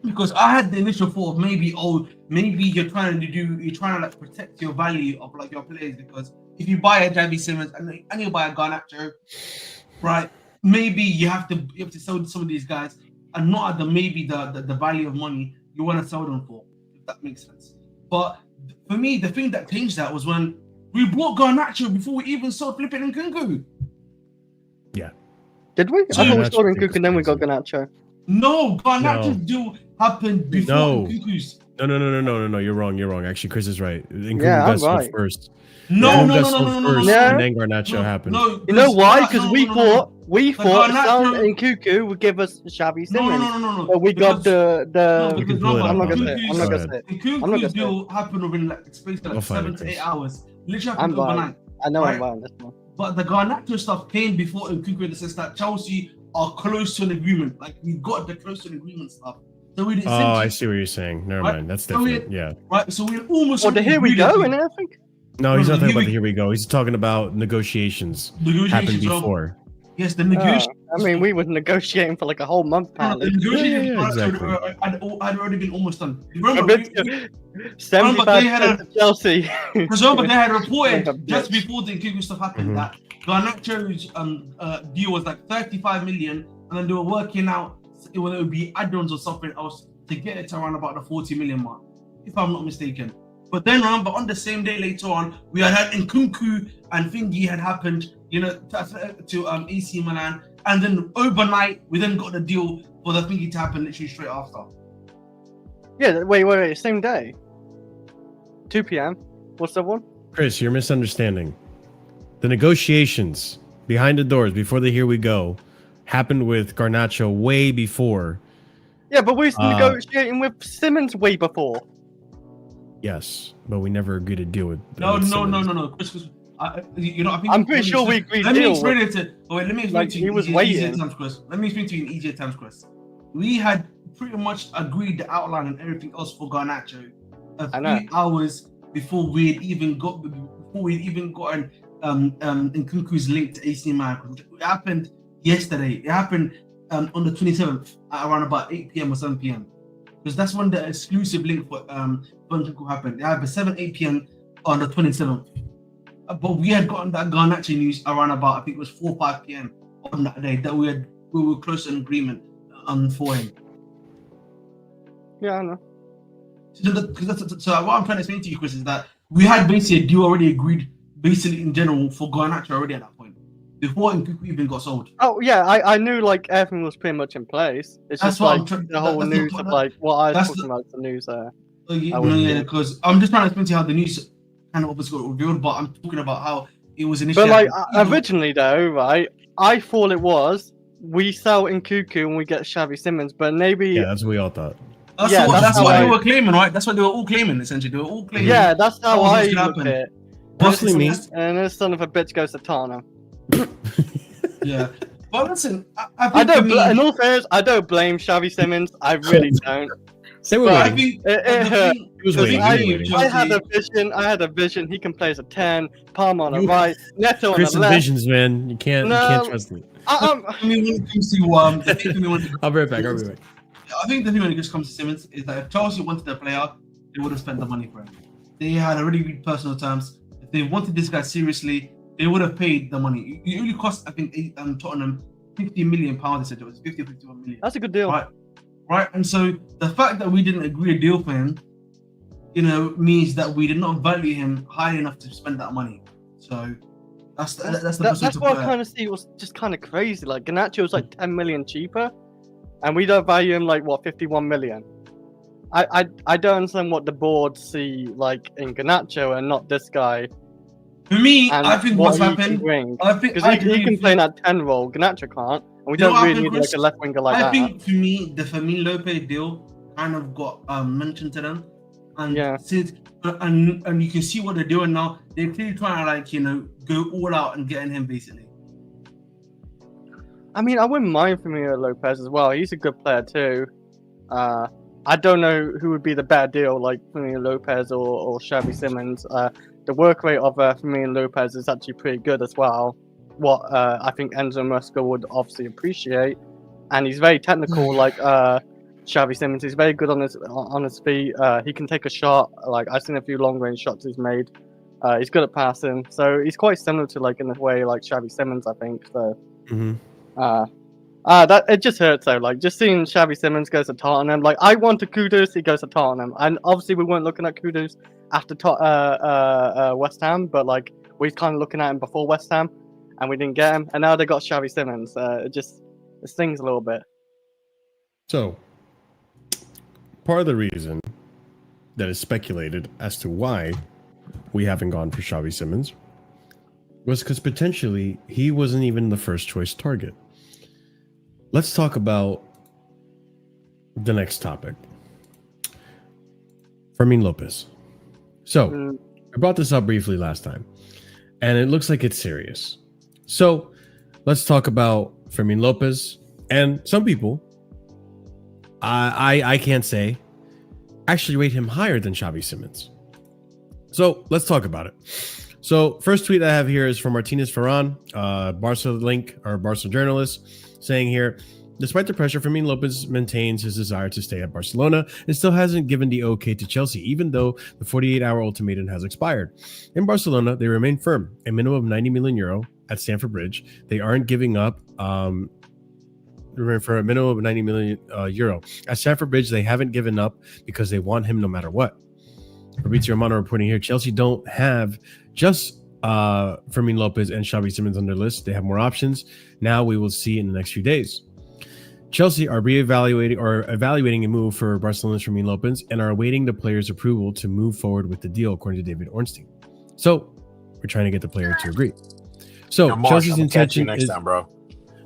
because I had the initial thought of maybe you're trying to like protect your value of like your players, because if you buy a Xavi Simons and you buy a Garnacho, right? Maybe you have to sell some of these guys, and not at the value of money you want to sell them for, if that makes sense. But for me, the thing that changed that was when we bought Garnacho before we even saw flipping Nkunku. Yeah. Did we? I thought we saw Nkunku and then we got Garnacho. No, Garnacho's deal happened before Nkunku's. No. You're wrong. Actually, Chris is right. Nkunku got sold first. No. And then Garnacho happened. No, you know why? Because we thought selling Nkunku would give us Xavi Simons. No. But we got the. I'm not gonna say it. Nkunku's deal happened within like space of like 7 to 8 hours. Literally happened overnight. I know, right? I'm buying this one. But the Garnacho stuff came before Nkunku, in the sense that Chelsea are close to an agreement. Like, we got the close to an agreement stuff. So we didn't. I see what you're saying. Never mind. That's different. Right. So we almost. Well, here we go, and I think. No, he's not talking about the here we go. He's talking about negotiations. Happened before. Yes, the negotiations. I mean, we were negotiating for like a whole month. The negotiations had already been almost done. Remember, 75% of Chelsea. Remember, they had reported just before the Nkunku stuff happened that Garnacho's deal was like 35 million, and then they were working out whether it would be add-ons or something else to get it to around about the 40 million mark, if I'm not mistaken. But then remember, on the same day later on, we had Nkunku and Thingy had happened, to AC Milan, and then overnight we then got the deal for the Thingy to happen literally straight after. Yeah, wait, same day. 2 p.m. What's the one? Chris, you're misunderstanding. The negotiations behind the doors before the Here We Go happened with Garnacho way before. Yeah, but we was negotiating with Simmons way before. Yes, but we never agreed to deal with. No. Chris, I think I'm pretty sure we agreed. Let me explain it to. Let me explain like, to you. He was easier terms, Chris. Let me explain to you in easier terms, Chris. We had pretty much agreed the outline and everything else for Garnacho a few hours before we'd even gotten Nkunku's link to AC Milan. It happened yesterday. It happened on the 27th at around about 8 p.m. or 7 p.m. Because that's when the exclusive link for Nkunku happened. It happened 8 p.m. on the 27th. But we had gotten that Garnacho news around about, I think it was 4 or 5 p.m. on that day that we were close to an agreement for him. Yeah, I know. So what I'm trying to explain to you, Chris, is that we had basically a deal already agreed, basically in general, for Garnacho already at that point, before Nkunku even got sold. Oh yeah, I knew like everything was pretty much in place. It's That's just what like the whole news of like what I was talking about, the news there. Because I'm just trying to explain to you how the news kind of obviously got revealed, but I'm talking about how it was initially. But like originally though, right? I thought it was we sell Nkunku and we get Xavi Simmons, but maybe that's what we all thought. That's what they were claiming, right? That's what they were all claiming, essentially. They were all claiming. Yeah, that's how I look at it. Personally, me. And this son of a bitch goes to Tottenham. Yeah. But listen, I don't. In all fairness, I don't blame Xavi Simmons. I really don't. Say we're waiting. I had a vision. I He can play as a 10. Palmer on the right. Neto on the left. Visions, man. You can't trust me. I'll be right back. I think the thing when it just comes to Simmons is that if Chelsea wanted a player, they would have spent the money for him. They had already agreed personal terms. If they wanted this guy seriously, they would have paid the money. It only cost, I think, Tottenham £50 million. They said it was 50 or 51 million. That's a good deal, right. And so the fact that we didn't agree a deal for him, means that we did not value him high enough to spend that money. So that's what I kind of see was just kind of crazy. Like Garnacho was like 10 million cheaper. And we don't value him like 51 million. I don't understand what the board see like in Garnacho and not this guy. For me, I think what's happened. Because he can play in that 10 role, Garnacho can't, and we don't really need like a left winger like that. I think for me, the Fermin Lopez deal kind of got mentioned to them, and and you can see what they're doing now. They're clearly trying to go all out and getting him basically. I mean, I wouldn't mind Fermin Lopez as well. He's a good player too. I don't know who would be the better deal, like Fermin Lopez or Xavi Simmons. The work rate of Fermin Lopez is actually pretty good as well. What I think Enzo Musco would obviously appreciate, and he's very technical. Like Xavi Simmons, he's very good on his feet. He can take a shot. Like I've seen a few long range shots he's made. He's good at passing, so he's quite similar to in a way like Xavi Simmons, I think. So. Mm-hmm. That it just hurts though. Like just seeing Xavi Simmons goes to Tottenham. Like I wanted Kudus, he goes to Tottenham, and obviously we weren't looking at Kudus after West Ham, but like we were kind of looking at him before West Ham, and we didn't get him, and now they got Xavi Simmons. It stings a little bit. So part of the reason that is speculated as to why we haven't gone for Xavi Simmons was because potentially he wasn't even the first choice target. Let's talk about the next topic. Fermin Lopez. So I brought this up briefly last time, and it looks like it's serious. So let's talk about Fermin Lopez. And some people, I can't say, actually rate him higher than Xavi Simmons. So let's talk about it. So first tweet I have here is from Martinez Ferran, Barca journalist, saying here, despite the pressure, Fermin Lopez maintains his desire to stay at Barcelona and still hasn't given the okay to Chelsea, even though the 48-hour ultimatum has expired. In Barcelona, they remain firm, a minimum of 90 million euro at Stamford Bridge. They aren't giving up for a minimum of 90 million euro. At Stamford Bridge, they haven't given up because they want him no matter what. Fabrizio Romano reporting here, Chelsea don't have just Fermin Lopez and Xavi Simmons on their list. They have more options. Now we will see in the next few days. Chelsea are evaluating a move for Barcelona's Fermin Lopez and are awaiting the player's approval to move forward with the deal, according to David Ornstein. So we're trying to get the player to agree. So Marc, Chelsea's I'm catch you intention next is time, bro.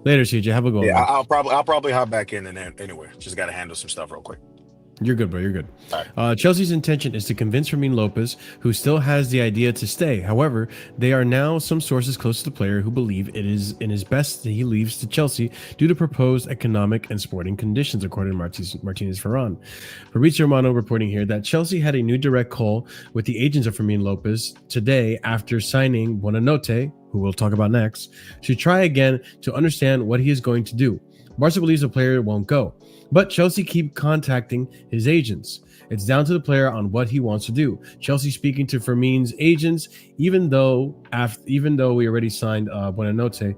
later, CJ. Have a go. Yeah, I'll probably hop back in and anyway. Just got to handle some stuff real quick. You're good, bro. You're good. Right. Chelsea's intention is to convince Fermin Lopez, who still has the idea to stay. However, there are now some sources close to the player who believe it is in his best that he leaves to Chelsea due to proposed economic and sporting conditions, according to Martinez Ferran. Fabrizio Romano reporting here that Chelsea had a new direct call with the agents of Fermin Lopez today after signing Buonanotte, who we'll talk about next, to try again to understand what he is going to do. Barca believes the player won't go, but Chelsea keep contacting his agents. It's down to the player on what he wants to do. Chelsea speaking to Fermin's agents, even though we already signed Buonanotte.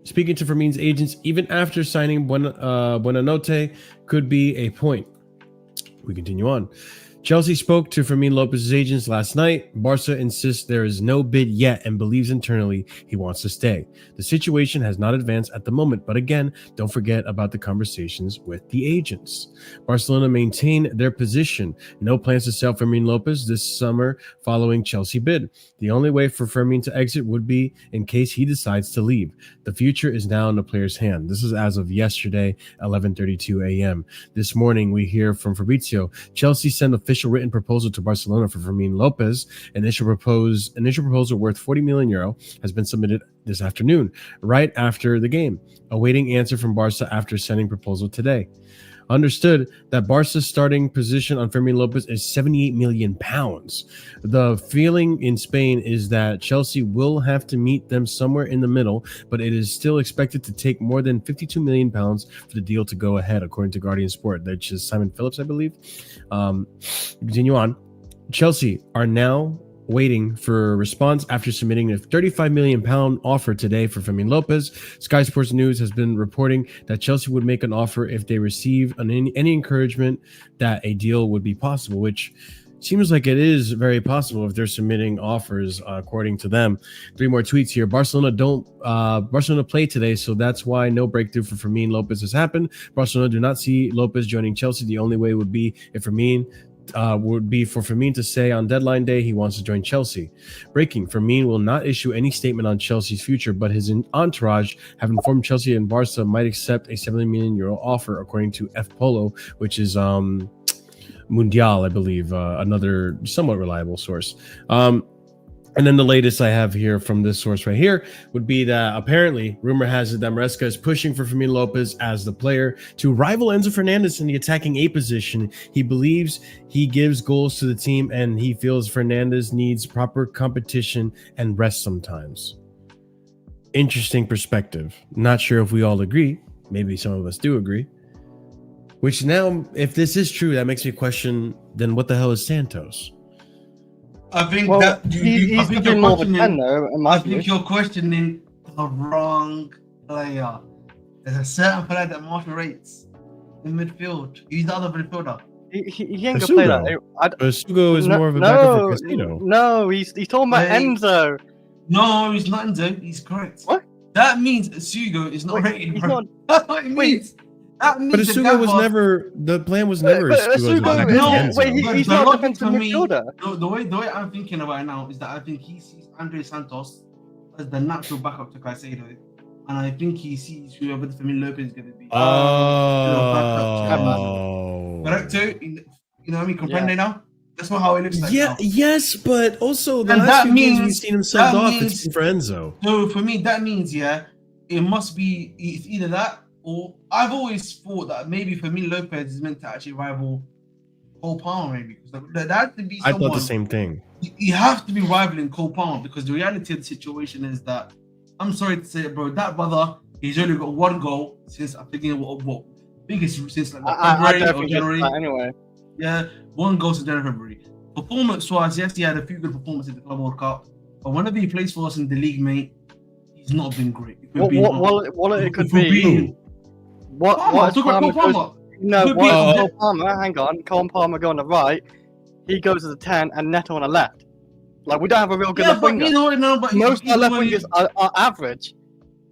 Speaking to Fermin's agents, even after signing Buonanotte, could be a point. We continue on. Chelsea spoke to Fermin Lopez's agents last night. Barca insists there is no bid yet and believes internally he wants to stay. The situation has not advanced at the moment, but again, don't forget about the conversations with the agents. Barcelona maintain their position. No plans to sell Fermin Lopez this summer following Chelsea bid. The only way for Fermin to exit would be in case he decides to leave. The future is now in the player's hand. This is as of yesterday, 11:32 a.m. This morning, we hear from Fabrizio. Chelsea sent official written proposal to Barcelona for Fermin Lopez. Initial proposal worth 40 million euro has been submitted this afternoon, right after the game, awaiting answer from Barca after sending proposal today. Understood that Barca's starting position on Fermin Lopez is 78 million pounds. The feeling in Spain is that Chelsea will have to meet them somewhere in the middle, but it is still expected to take more than 52 million pounds for the deal to go ahead, according to Guardian Sport, which is Simon Phillips, I believe. Continue on. Chelsea are now waiting for a response after submitting a 35 million pound offer today for Fermin Lopez. Sky Sports News has been reporting that Chelsea would make an offer if they receive any encouragement that a deal would be possible, which seems like it is very possible if they're submitting offers, according to them. 3 more tweets here. Barcelona play today, so that's why no breakthrough for Fermin Lopez has happened. Barcelona do not see Lopez joining Chelsea. The only way would be if Fermin for Fermin to say on deadline day he wants to join Chelsea. Breaking: Fermin will not issue any statement on Chelsea's future, but his entourage have informed Chelsea and Barca might accept a 70 million euro offer, according to F Polo, which is Mundial, I believe, another somewhat reliable source. And then the latest I have here from this source right here would be that apparently rumor has it that Maresca is pushing for Fermin Lopez as the player to rival Enzo Fernandez in the attacking A position. He believes he gives goals to the team and he feels Fernandez needs proper competition and rest sometimes. Interesting perspective. Not sure if we all agree. Maybe some of us do agree. Which now, if this is true, that makes me question, then what the hell is Santos? I think you're questioning the wrong player. There's a certain player that Marshall rates in midfield. He's the other midfielder. He ain't gonna play that. Sugo is more of a backup for Casino. No, he's talking about Enzo. No, he's not Enzo. He's correct. What? That means Sugo is not rated. He's not. That's what it means. That means but Sugo was never. The plan was never. He's not a defensive midfielder. The way I'm thinking about it now is that I think he sees Andre Santos as the natural backup to Caicedo, and I think he sees whoever the Fermin Lopez is going to be. Correct? You know what I mean? Comprende now? That's not how it looks like. Yeah, yes, but also the last few games we've seen him subbed off. It's for Enzo. So for me, that means it must be either that. Or I've always thought that maybe Fermin Lopez is meant to actually rival Cole Palmer, maybe because that had to be someone. I thought the same thing. You have to be rivaling Cole Palmer because the reality of the situation is that I'm sorry to say it, bro. That brother, he's only got 1 goal since I'm thinking what biggest since like February or January. Anyway, yeah, 1 goal since January, February. Performance-wise, yes, he had a few good performances in the Club World Cup, but whenever he plays for us in the league, mate, he's not been great. It could be. What Palmer? Cole Palmer, hang on. Cole Palmer go on the right. He goes to the 10 and Neto on the left. Like, we don't have a real good left winger. Most of our left wingers are average.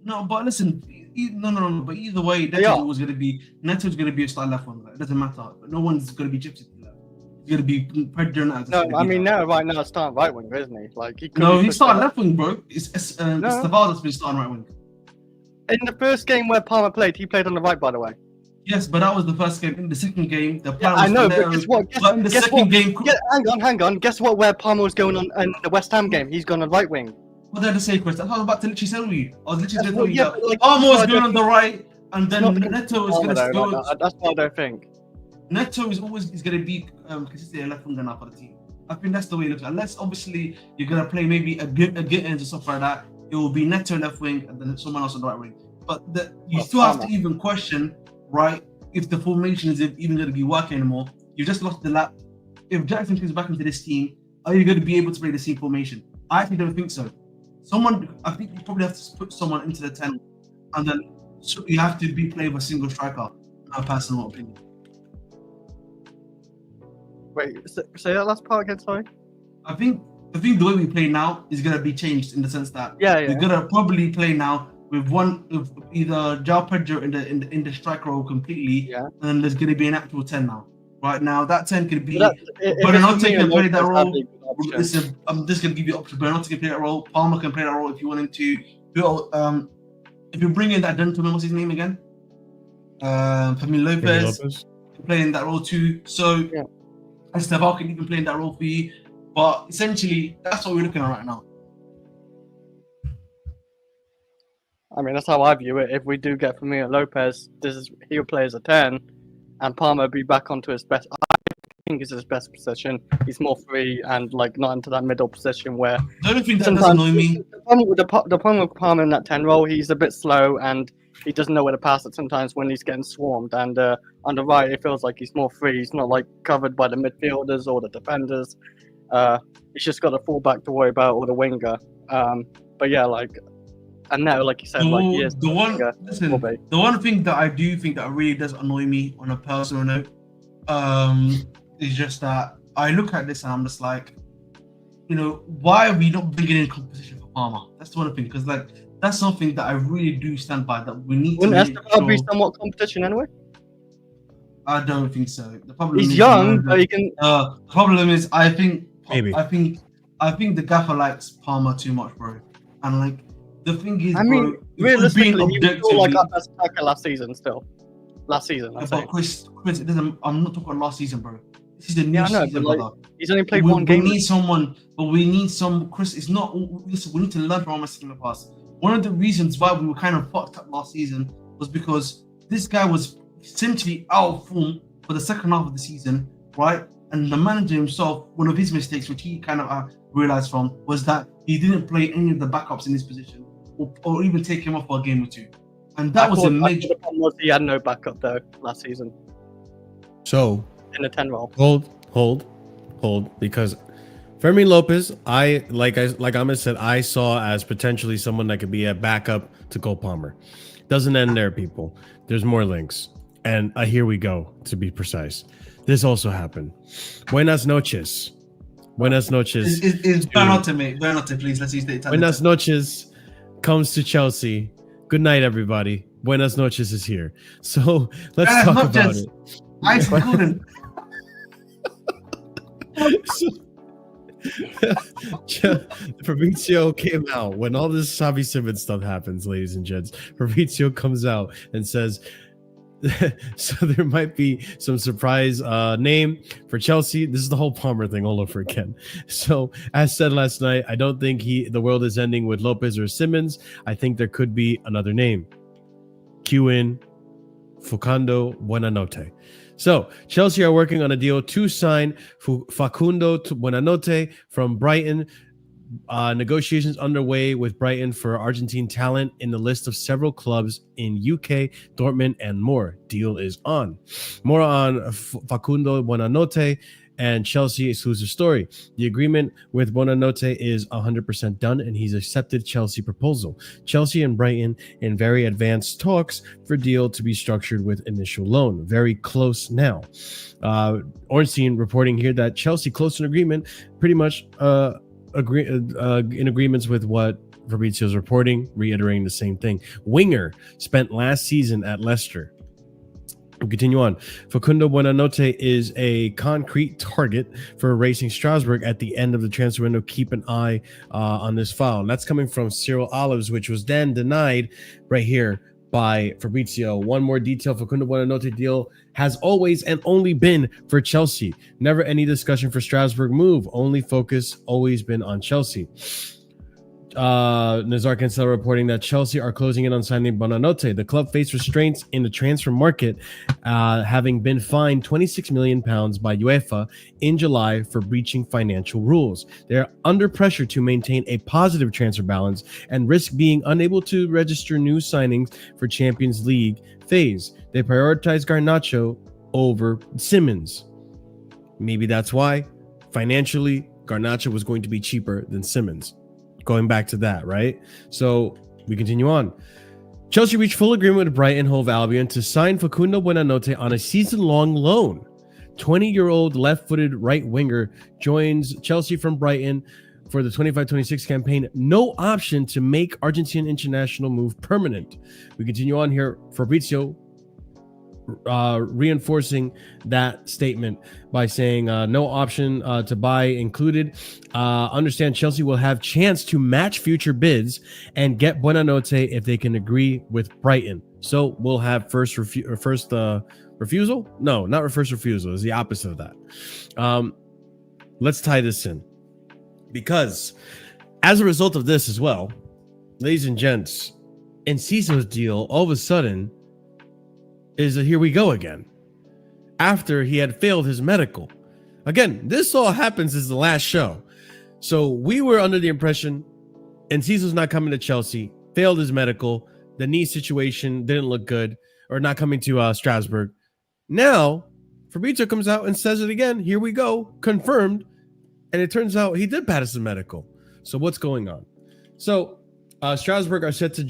No, but listen. No. But either way, Neto's going to be a star left winger. It doesn't matter. But no one's going to be gypsy to left. He's gonna be pressuring us. No, I mean right now starting right wing, isn't he? Like he's starting left wing, bro. It's Stavard that's been starting right wing. In the first game where Palmer played, he played on the right, by the way. Yes, but that was the first game. In the second game, the plan I know, was but guess what? But in the second game, hang on. Guess what? Where Palmer was going on in the West Ham game, he's gone on right wing. What did I say, Chris? That's what I was about to literally tell you. I was literally telling you that Palmer was going on the right, and then Neto was going to go. That's what I think. Neto is always going to be consistently a left winger now for the team. I think that's the way it looks. Unless obviously you're going to play maybe a Gittins or stuff like that, it will be Neto left wing and then someone else on the right wing. But you still have to even question, right, if the formation is even going to be working anymore. You just lost the lap. If Jackson comes back into this team, are you going to be able to play the same formation? I actually don't think so. I think you probably have to put someone into the 10, and then you have to be playing with a single striker. My personal opinion. Wait, say that last part again. Sorry. I think the way we play now is going to be changed in the sense that we're going to probably play now with either João Pedro in the striker role completely, and then there's going to be an actual 10 now. Right now, that 10 could be. Buonanotte can play that role. Listen, I'm just going to give you options. Buonanotte can play that role. Palmer can play that role if you want him to. If you bring in that gentleman, what's his name again? Fermin Lopez can play in that role too. So, Estaval can even play in that role for you. But essentially, that's what we're looking at right now. I mean, that's how I view it. If we do get Fermin Lopez, he'll play as a 10, and Palmer will be back onto his best. I think it's his best position. He's more free and not into that middle position where. I don't think that does annoy me. The problem with Palmer in that 10 role, he's a bit slow and he doesn't know where to pass it sometimes when he's getting swarmed. And on the right, it feels like he's more free. He's not covered by the midfielders or the defenders. He's just got a fullback to worry about or the winger. But yeah, and now, like you said, the one thing that I do think that really does annoy me on a personal note, is just that I look at this and I'm just like, why are we not bringing in competition for Palmer? That's the one thing, because that's something that I really do stand by. That we need. Wouldn't Estaval be somewhat competition anyway? I don't think so. The problem he's young, but he can. The problem is, I think maybe. I think the gaffer likes Palmer too much, bro, and the thing is, realistically, he was still our best attacker last season. But Chris, it doesn't. I'm not talking about last season, bro. This is the new season, brother. He's only played one game. We need someone, but we need some. Chris, it's not. Listen, we need to learn from our mistakes in the past. One of the reasons why we were kind of fucked up last season was because this guy was essentially out of form for the second half of the season, right? And the manager himself, one of his mistakes, which he kind of realized from, was that he didn't play any of the backups in his position, or even take him off for a game or two. And that was a major. The problem was he had no backup though last season. So in the 10 role. Hold, because Fermin Lopez, like Ahmed said, I saw as potentially someone that could be a backup to Cole Palmer. Doesn't end there, people. There's more links, and here we go. To be precise, this also happened. Buenas noches. Is Buonanotte, mate. Buonanotte, please. Let's use the Italian. Buenas noches comes to Chelsea. Good night, everybody. Buenas noches is here. So let's talk about it. I couldn't. Fabrizio came out when all this Xavi Simmons stuff happens, ladies and gents. Fabrizio comes out and says, so there might be some surprise name for Chelsea. This is the whole Palmer thing all over again. So as said last night, I don't think the world is ending with Lopez or Simmons. I think there could be another name. Cue Facundo Buonanotte. So Chelsea are working on a deal to sign Facundo Buonanotte from Brighton. Negotiations underway with Brighton for Argentine talent in the list of several clubs in UK, Dortmund, and more. Deal is on. More on Facundo Buonanotte and Chelsea exclusive story. The agreement with Buonanotte is 100% done, and he's accepted Chelsea proposal. Chelsea and Brighton in very advanced talks for deal to be structured with initial loan. Very close now. Ornstein reporting here that Chelsea close to an agreement, pretty much in agreements with what Fabrizio's reporting, reiterating the same thing. Winger spent last season at Leicester. We'll continue on. Facundo Buonanotte is a concrete target for Racing Strasbourg at the end of the transfer window. Keep an eye on this file. And that's coming from Cyril Olives, which was then denied right here by Fabrizio. One more detail: Facundo Buonanotte deal has always and only been for Chelsea. Never any discussion for Strasbourg move. Only focus always been on Chelsea. Nazar Cancel reporting that Chelsea are closing in on signing Buonanotte. The club faced restraints in the transfer market, having been fined £26 million by UEFA in July for breaching financial rules. They're under pressure to maintain a positive transfer balance and risk being unable to register new signings for Champions League phase. They prioritize Garnacho over Simmons. Maybe that's why financially Garnacho was going to be cheaper than Simmons. Going back to that, right? So we continue on. Chelsea reached full agreement with Brighton Hove Albion to sign Facundo Buonanotte on a season-long loan. 20-year-old left-footed right winger joins Chelsea from Brighton for the 25-26 campaign. No option to make Argentine international move permanent. We continue on here. Fabrizio reinforcing that statement by saying no option to buy included. Understand Chelsea will have chance to match future bids and get Buonanotte if they can agree with Brighton. So we'll have first refusal? No, not first refusal. It's the opposite of that. Let's tie this in, because as a result of this as well, ladies and gents, Enciso's deal all of a sudden is a here we go again, after he had failed his medical. Again, this all happens as the last show. So we were under the impression Enciso's not coming to Chelsea, failed his medical, the knee situation didn't look good, or not coming to Strasbourg. Now, Fabrizio comes out and says it again. Here we go, confirmed. And it turns out he did pass his medical. So what's going on? So Strasbourg are set to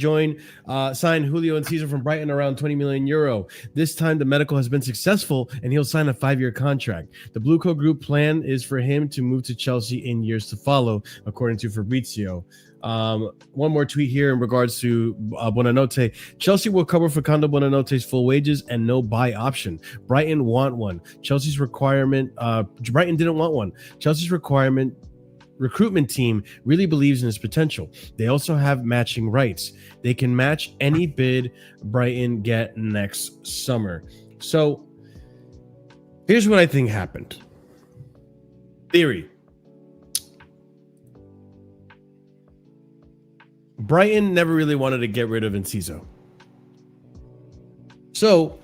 sign Julio Enciso from Brighton around 20 million euro. This time the medical has been successful and he'll sign a 5-year contract. The BlueCo group plan is for him to move to Chelsea in years to follow, according to Fabrizio. One more tweet here in regards to Buonanotte. Chelsea will cover Facundo Buonanotte's full wages and no buy option. Brighton want one. Brighton didn't want one. Chelsea's recruitment team really believes in his potential. They also have matching rights. They can match any bid Brighton get next summer. So here's what I think happened. Theory. Brighton never really wanted to get rid of Enciso. So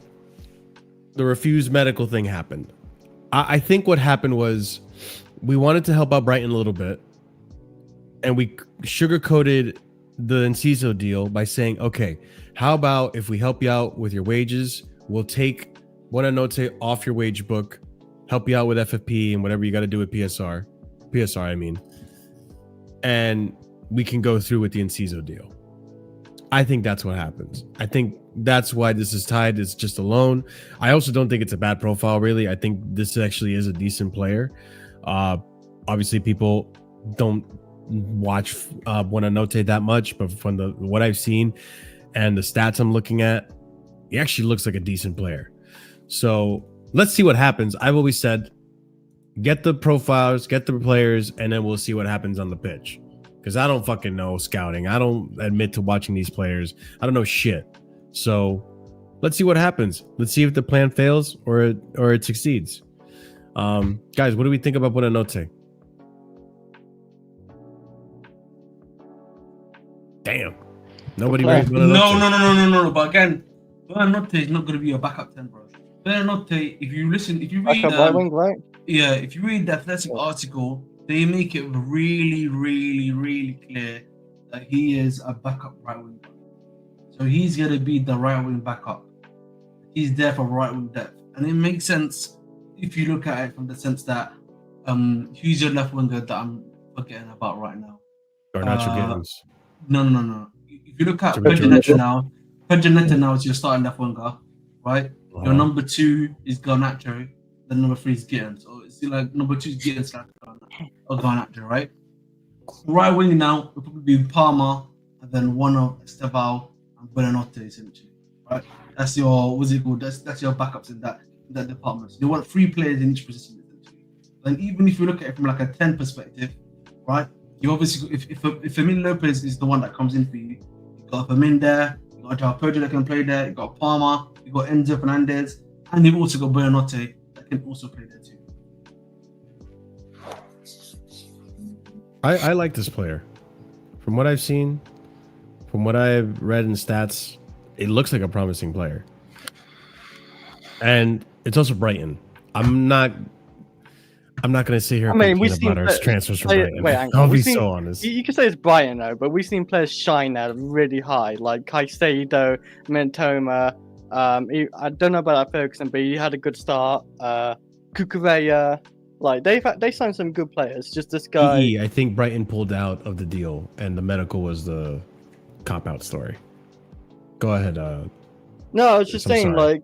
the refused medical thing happened. I think what happened was we wanted to help out Brighton a little bit, and we sugarcoated the Enciso deal by saying, okay, how about if we help you out with your wages, we'll take Buonanotte off your wage book, help you out with FFP and whatever you got to do with PSR, I mean, and we can go through with the Enciso deal. I think that's what happens. I think that's why this is tied. It's just a loan. I also don't think it's a bad profile, really. I think this actually is a decent player. Obviously, people don't watch Buonanotte that much, but from what I've seen and the stats I'm looking at, he actually looks like a decent player. So let's see what happens. I've always said, get the profiles, get the players, and then we'll see what happens on the pitch. Because I don't fucking know scouting. I don't admit to watching these players. I don't know shit. So let's see what happens. Let's see if the plan fails or it succeeds. Guys, what do we think about Buonanotte? Damn. Nobody raised Buonanotte. No. But again, Buonanotte is not going to be a backup 10, bro. Buonanotte, if you read if you read the Athletic article, they make it really, really, really clear that he is a backup right wing. So he's going to be the right wing backup. He's there for right wing depth. And it makes sense if you look at it from the sense that who's your left winger that I'm forgetting about right now? Garnacho Gibbons. No. If you look at Pedro now is your starting left winger, right? Your number 2 is Garnacho. Then number 3 is Gittins. So it's like number 2 is Gittins or Garnacho, right? Right wing now will probably be Palmer and then one of Estevao and Buonanotte essentially. right? That's your what's it called? That's your backups in that department. So they want 3 players in each position. And even if you look at it from like a 10 perspective, right? You obviously if Fermin Lopez is the one that comes in for you, you got Fermin there, you got Joao Pedro that can play there, you got Palmer, you got Enzo Fernandez, and you've also got Buonanotte that can also play there too. I like this player. From what I've seen, from what I've read in stats, it looks like a promising player. And it's also Brighton. I'm not going to sit here and complain about our transfers from Brighton. I'll be so honest. You can say it's Brighton though, but we've seen players shine there really high, like Caicedo, Mentoma. I don't know about that Ferguson, but he had a good start. Cucurella. Like they signed some good players. Just this guy. I think Brighton pulled out of the deal, and the medical was the cop-out story. Go ahead. No, I was just saying, like,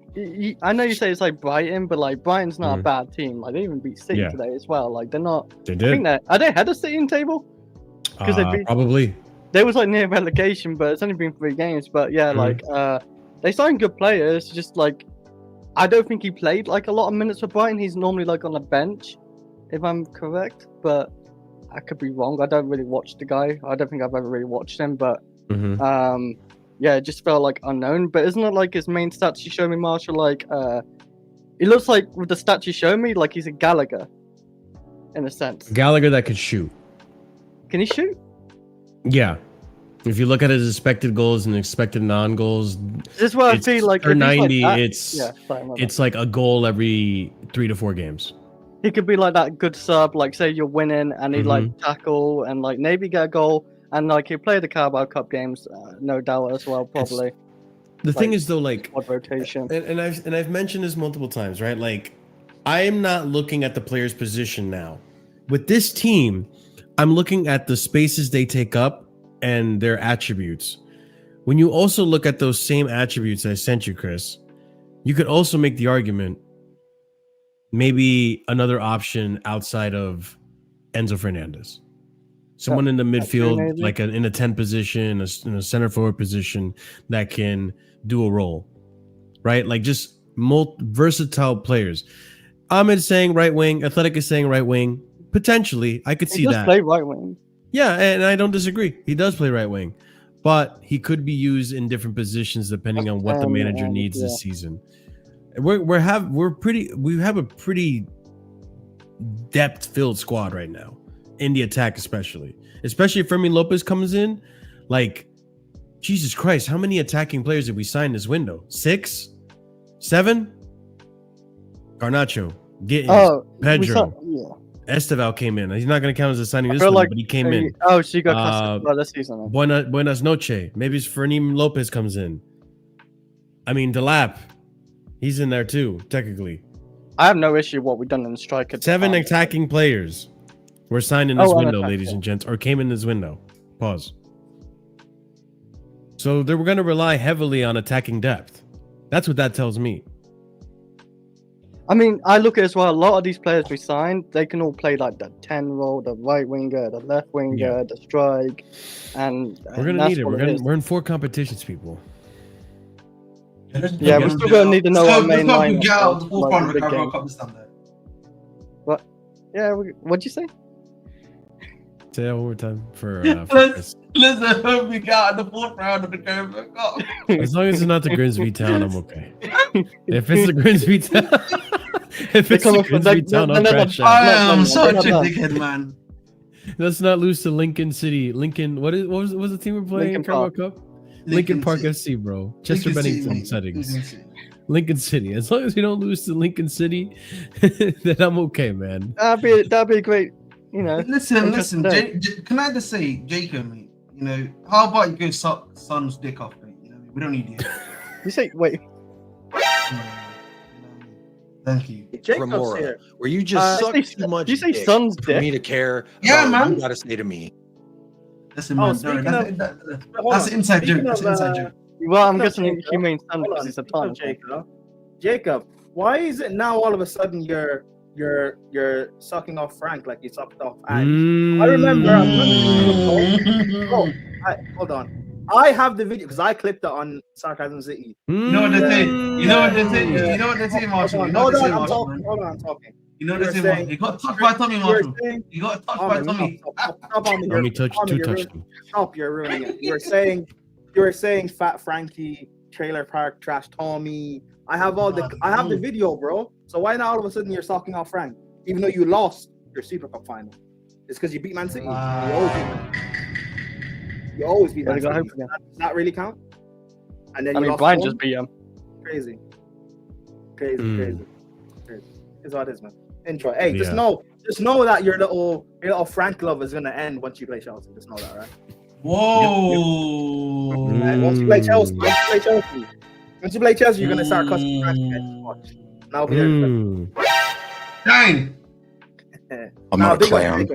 I know you say it's like Brighton, but like Brighton's not a bad team. Like they even beat City today as well. Like they're not. They did. I think are they ahead of City in table? Because probably. They was like near relegation, but it's only been 3 games. But yeah, like they signed good players. Just like I don't think he played like a lot of minutes for Brighton. He's normally like on the bench, if I'm correct. But I could be wrong. I don't really watch the guy. I don't think I've ever really watched him. But yeah, it just felt like unknown. But isn't it like his main stats you showed me, Marshall? Like, it looks like with the stats you showed me, like he's a Gallagher, in a sense. Gallagher that could shoot. Can he shoot? Yeah. If you look at his expected goals and expected non-goals, this is what I feel like. For 90, like it's like a goal every 3 to 4 games. He could be like that good sub, like say you're winning and he like tackle and like maybe get a goal. And like he played the Carabao Cup games, no doubt as well, probably. The thing is though, like rotation, and I've mentioned this multiple times, right? Like, I am not looking at the player's position now. With this team, I'm looking at the spaces they take up and their attributes. When you also look at those same attributes I sent you, Chris, you could also make the argument maybe another option outside of Enzo Fernandez. Someone in the midfield, like in a 10 position, in a center forward position that can do a role, right? Like just versatile players. Ahmed saying right wing, Athletic is saying right wing. Potentially, I could see that. He does play right wing. Yeah, and I don't disagree. He does play right wing, but he could be used in different positions depending on what the manager needs this season. We have a pretty depth-filled squad right now. In the attack, especially if Fermin Lopez comes in, like, Jesus Christ, how many attacking players did we sign this window? 6, 7. Garnacho, Pedro, Esteval came in. He's not going to count as a signing this window, but he came in. Oh, so you got this season. Buenas noche. Maybe Fermin Lopez comes in. I mean, Delap, he's in there too, technically. I have no issue what we've done in the striker. 7 attacking players. We're signed in this window, ladies and gents, or came in this window. Pause. So we're going to rely heavily on attacking depth. That's what that tells me. I mean, I look at as well, a lot of these players we signed, they can all play like the 10 role, the right winger, the left winger, the strike. And we're going to need it. We're in 4 competitions, people. Yeah, we're still going to need to know our main line. What? Yeah, what'd you say? Say that one more time for let's hope we got in the 4th round of the Carabao Cup. As long as it's not the Grimsby Town, I'm okay. If it's the Grimsby Town, I'll crash out. I am such a dickhead, man. Let's not lose to Lincoln City. What was the team we're playing in Carabao Cup? Lincoln Park FC, bro. Chester Bennington settings. Lincoln City. As long as we don't lose to Lincoln City, then I'm okay, man. That'd be great. You know, listen. Can I just say, Jacob, mate? You know, how about you go suck Son's dick off, mate? You know, we don't need you. You say, wait. Thank you. Remora, where you just suck too much. You say Son's dick for me to care. Yeah, man. You gotta say to me. Listen, man. That's an inside joke. That's an inside joke. Well, I'm guessing he means Son because he's a ton. Jacob, why is it now all of a sudden you're sucking off Frank like you sucked off Ange? I remember. Hold on. I have the video because I clipped it on Sarcasm City. You know what they say? You know what they say? You know what they say, Marshall? You know what they say, Marshall? Hold on, I'm talking. You know what they say, Marshall? He got touched by Tommy, Marshall. He got touched by Tommy. Tommy touched him. Stop, you're ruining it. You were saying Fat Frankie, Trailer Park, Trash Tommy. I have the video, bro. So why now all of a sudden you're talking off Frank, even though you lost your Super Cup final? It's because you beat Man City. You always beat Man City. Does that really count? And then Brian just beat him. Crazy. It's what it is, man. Intro. Hey, just know that your little Frank love is gonna end once you play Chelsea. Just know that, right? Whoa! Once you play Chelsea, you're gonna start cussing Frank. Watch. Now be there. Dang! I'm not a clown.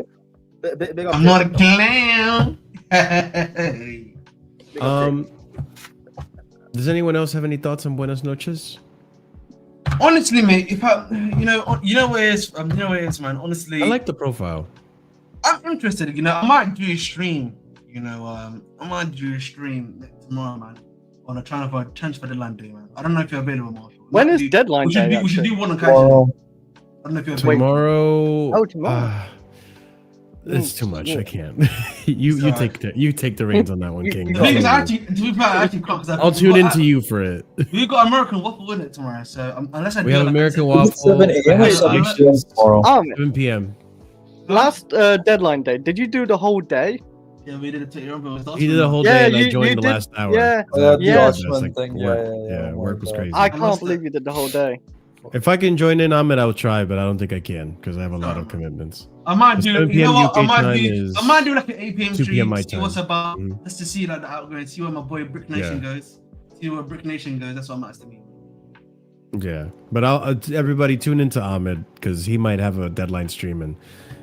I'm not a clown. Does anyone else have any thoughts on Buenas noches? Honestly, mate, if you know what it is, man. Honestly, I like the profile. I'm interested. I might do a stream. I might do a stream tomorrow, man, on a transfer deadline day, man. I don't know if you're available, Marshall. When is deadline day? We should do one on Casually. I don't know if you're available. Tomorrow. Oh, tomorrow. It's too much. I can't. you take the reins on that one, King. I'll tune into you for it. We've got American Waffle in it tomorrow, so unless I we have American Waffle 7 a.m. 7 p.m. Last deadline day, did you do the whole day? Yeah, we did it. He did the whole day, and I joined the last hour. Yeah, work was crazy. I can't believe you did the whole day. If I can join in, Ahmed, I'll try, but I don't think I can because I have a lot of commitments. I might do. You know what? I might do like an 8 p.m. 2 p.m. my stream. See time. what's about. Just to see like the outgoing. See where my boy Brick Nation goes. See where Brick Nation goes. That's what matters to me. Yeah, but everybody tune into Ahmed because he might have a deadline stream, and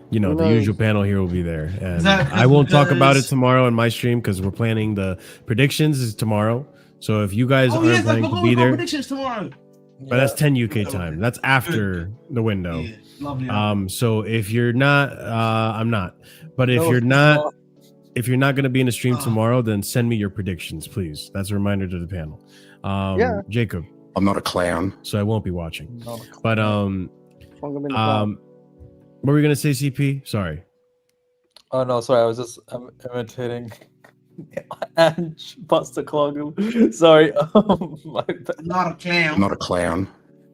the usual panel here will be there. And I won't talk about it tomorrow in my stream because we're planning the predictions is tomorrow. So if you guys aren't planning to be there, predictions tomorrow. But that's 10 UK time. That's after the window. Yeah, lovely. So if you're not, I'm not. But if you're not going to be in the stream tomorrow, then send me your predictions, please. That's a reminder to the panel. Jacob. I'm not a clown, so I won't be watching. No. But what were we gonna say, CP? Sorry. Oh no, sorry. I was just imitating Ange Postecoglou. Sorry. My bad. Not a clown. I'm not a clown.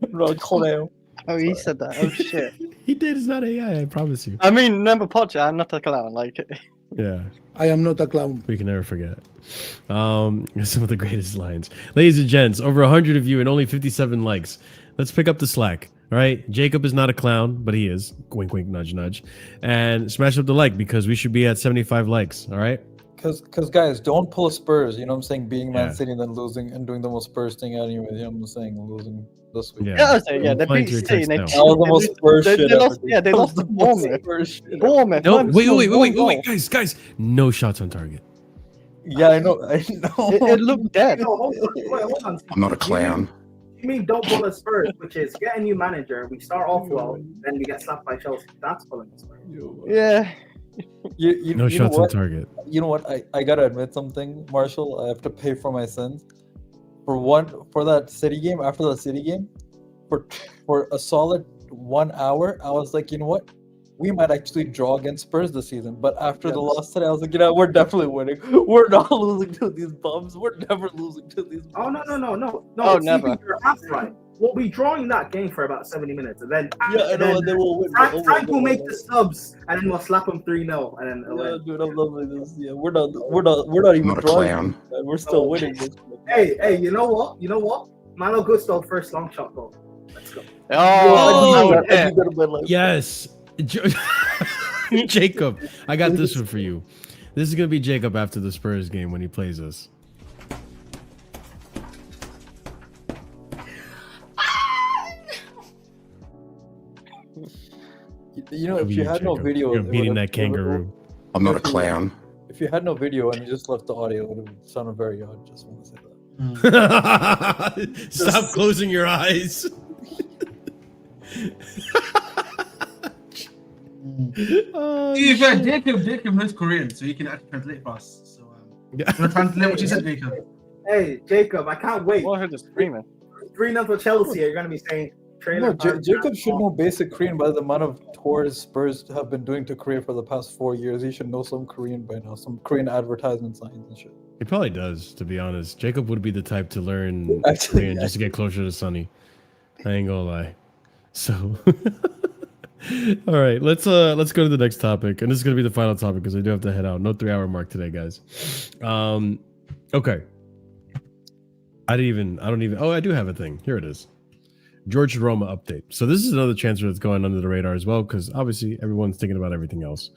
Not a clown. Oh, he said that. Oh shit. He did. It's not AI. I promise you. I mean, remember Pocha? I'm not a clown. Like. Yeah. I am not a clown. We can never forget. Some of the greatest lines. Ladies and gents, over 100 of you and only 57 likes. Let's pick up the slack. All right. Jacob is not a clown, but he is. Wink, wink, nudge, nudge. And smash up the like because we should be at 75 likes. All right. Because guys, don't pull a Spurs. You know what I'm saying? Being Man City and then losing and doing the most Spurs thing anyway. You know what I'm saying? Losing this week. They beat City. That was the most Spurs shit. They lost to Bournemouth. No, wait, guys. No shots on target. Yeah, I know. It looked dead. I'm not a clown. You mean don't pull a Spurs, which is get a new manager. We start off well, then we get slapped by Chelsea. That's pulling a Spurs. Yeah. No shots on target. You know what? I gotta admit something, Marshall. I have to pay for my sins. For that City game, after the City game, for a solid 1 hour, I was like, you know what? We might actually draw against Spurs this season. But after the loss today, I was like, we're definitely winning. We're not losing to these bums. We're never losing to these bums. Oh no. Oh, never. You're half right. We'll be drawing that game for about 70 minutes, and then and then we'll win. Frank will make the subs, and then we'll slap him 3-0, and then dude, I'm loving this. Yeah, we're not even drawing. We're still winning this. Hey, you know what? Malo Gusto first long shot goal. Let's go. Yes, Jacob. I got this one for you. This is gonna be Jacob after the Spurs game when he plays us. You know, if you had no video, you're beating that kangaroo. I'm not a clown. If you had no video and you just left the audio, it would have sounded very odd. Just want to say that. Stop closing your eyes. Jacob knows Korean, so he can actually translate for us. So Yeah. Translate what you said, Jacob. Hey, Jacob, I can't wait. What are screaming? 3-0 for Chelsea. You're gonna be saying. No, Jacob should know basic Korean by the amount of tours Spurs have been doing to Korea for the past 4 years. He should know some Korean by now, some Korean advertisement signs and shit. He probably does, to be honest. Jacob would be the type to learn Korean just to get closer to Sonny. I ain't gonna lie. So, all right, let's go to the next topic, and this is gonna be the final topic because I do have to head out. No 3-hour mark today, guys. Okay. I don't even. Oh, I do have a thing. Here it is. George Roma update. So this is another transfer that's going under the radar as well, because obviously everyone's thinking about everything else.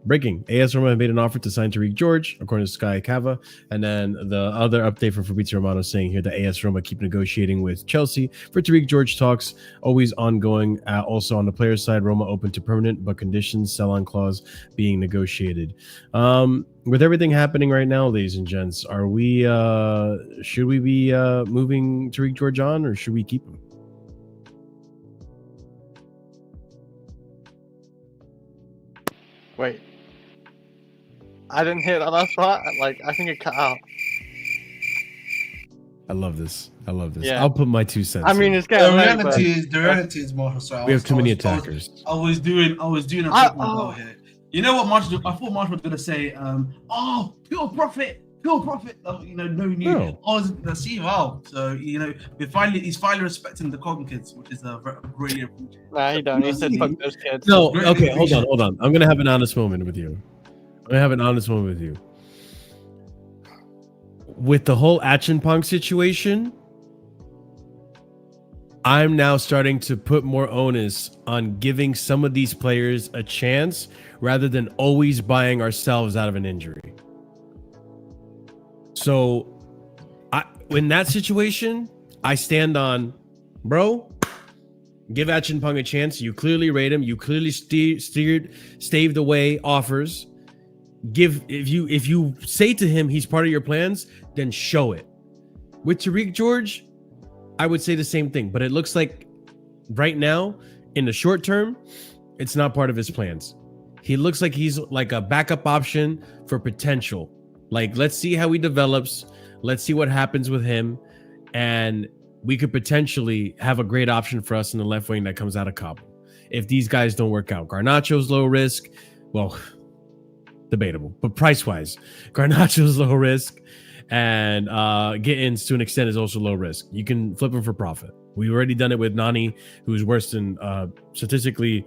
Breaking: AS Roma made an offer to sign Tariq George, according to Sky Cava. And then the other update from Fabrizio Romano saying here that AS Roma keep negotiating with Chelsea for Tariq George talks, always ongoing. Also on the player side, Roma open to permanent but conditions, sell-on clause being negotiated. With everything happening right now, ladies and gents, are we should we be moving Tariq George on, or should we keep him? Wait, I didn't hear that last part. Like, I think it cut out. I love this. Yeah. I'll put my 2 cents. I mean, in. it's getting The reality is more. So we have too many attackers. I was doing a quick one here. You know what, March? I thought March was gonna say, pure profit. No news. No. Wow. So he's finally respecting the Cogn kids, which is a great approach. Nah, he don't. He said fuck those kids. No, okay, hold on. I'm gonna have an honest moment with you. With the whole Achinpong situation, I'm now starting to put more onus on giving some of these players a chance rather than always buying ourselves out of an injury. So, in that situation, I stand on, bro, give Achinpong a chance. You clearly rate him. You clearly staved away offers. If you say to him he's part of your plans, then show it. With Tariq George, I would say the same thing, but it looks like right now, in the short term, it's not part of his plans. He looks like he's like a backup option for potential. Like, let's see how he develops. Let's see what happens with him. And we could potentially have a great option for us in the left wing that comes out of Kabul. If these guys don't work out, Garnacho's low risk. Well, debatable, but price-wise, Garnacho's low risk. And Gittins, to an extent, is also low risk. You can flip him for profit. We've already done it with Nani, who's worse than, statistically,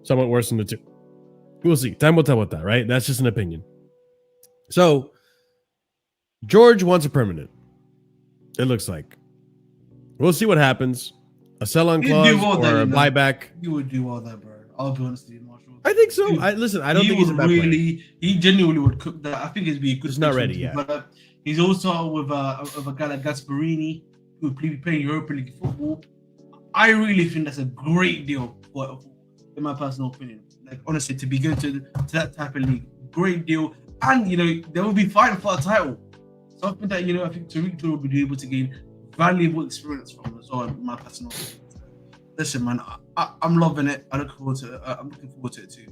somewhat worse than the two. We'll see. Time will tell with that, right? That's just an opinion. So, George wants a permanent. It looks like. We'll see what happens. A sell-on clause or a buyback. You would do all that, bro. I'll be honest with you, Marshall. I think so. I don't think he's a bad player. He genuinely would cook that. I think it'd be a good. He's not ready yet. But he's also with a guy like Gasparini, who would be playing Europa League football. I really think that's a great deal, in my personal opinion. Like, honestly, to be going to that type of league, great deal. And, they will be fighting for a title. Something that, I think Tariq will be able to gain valuable experience from as well, in my personal opinion. Listen, man, I'm loving it. I'm looking forward to it too.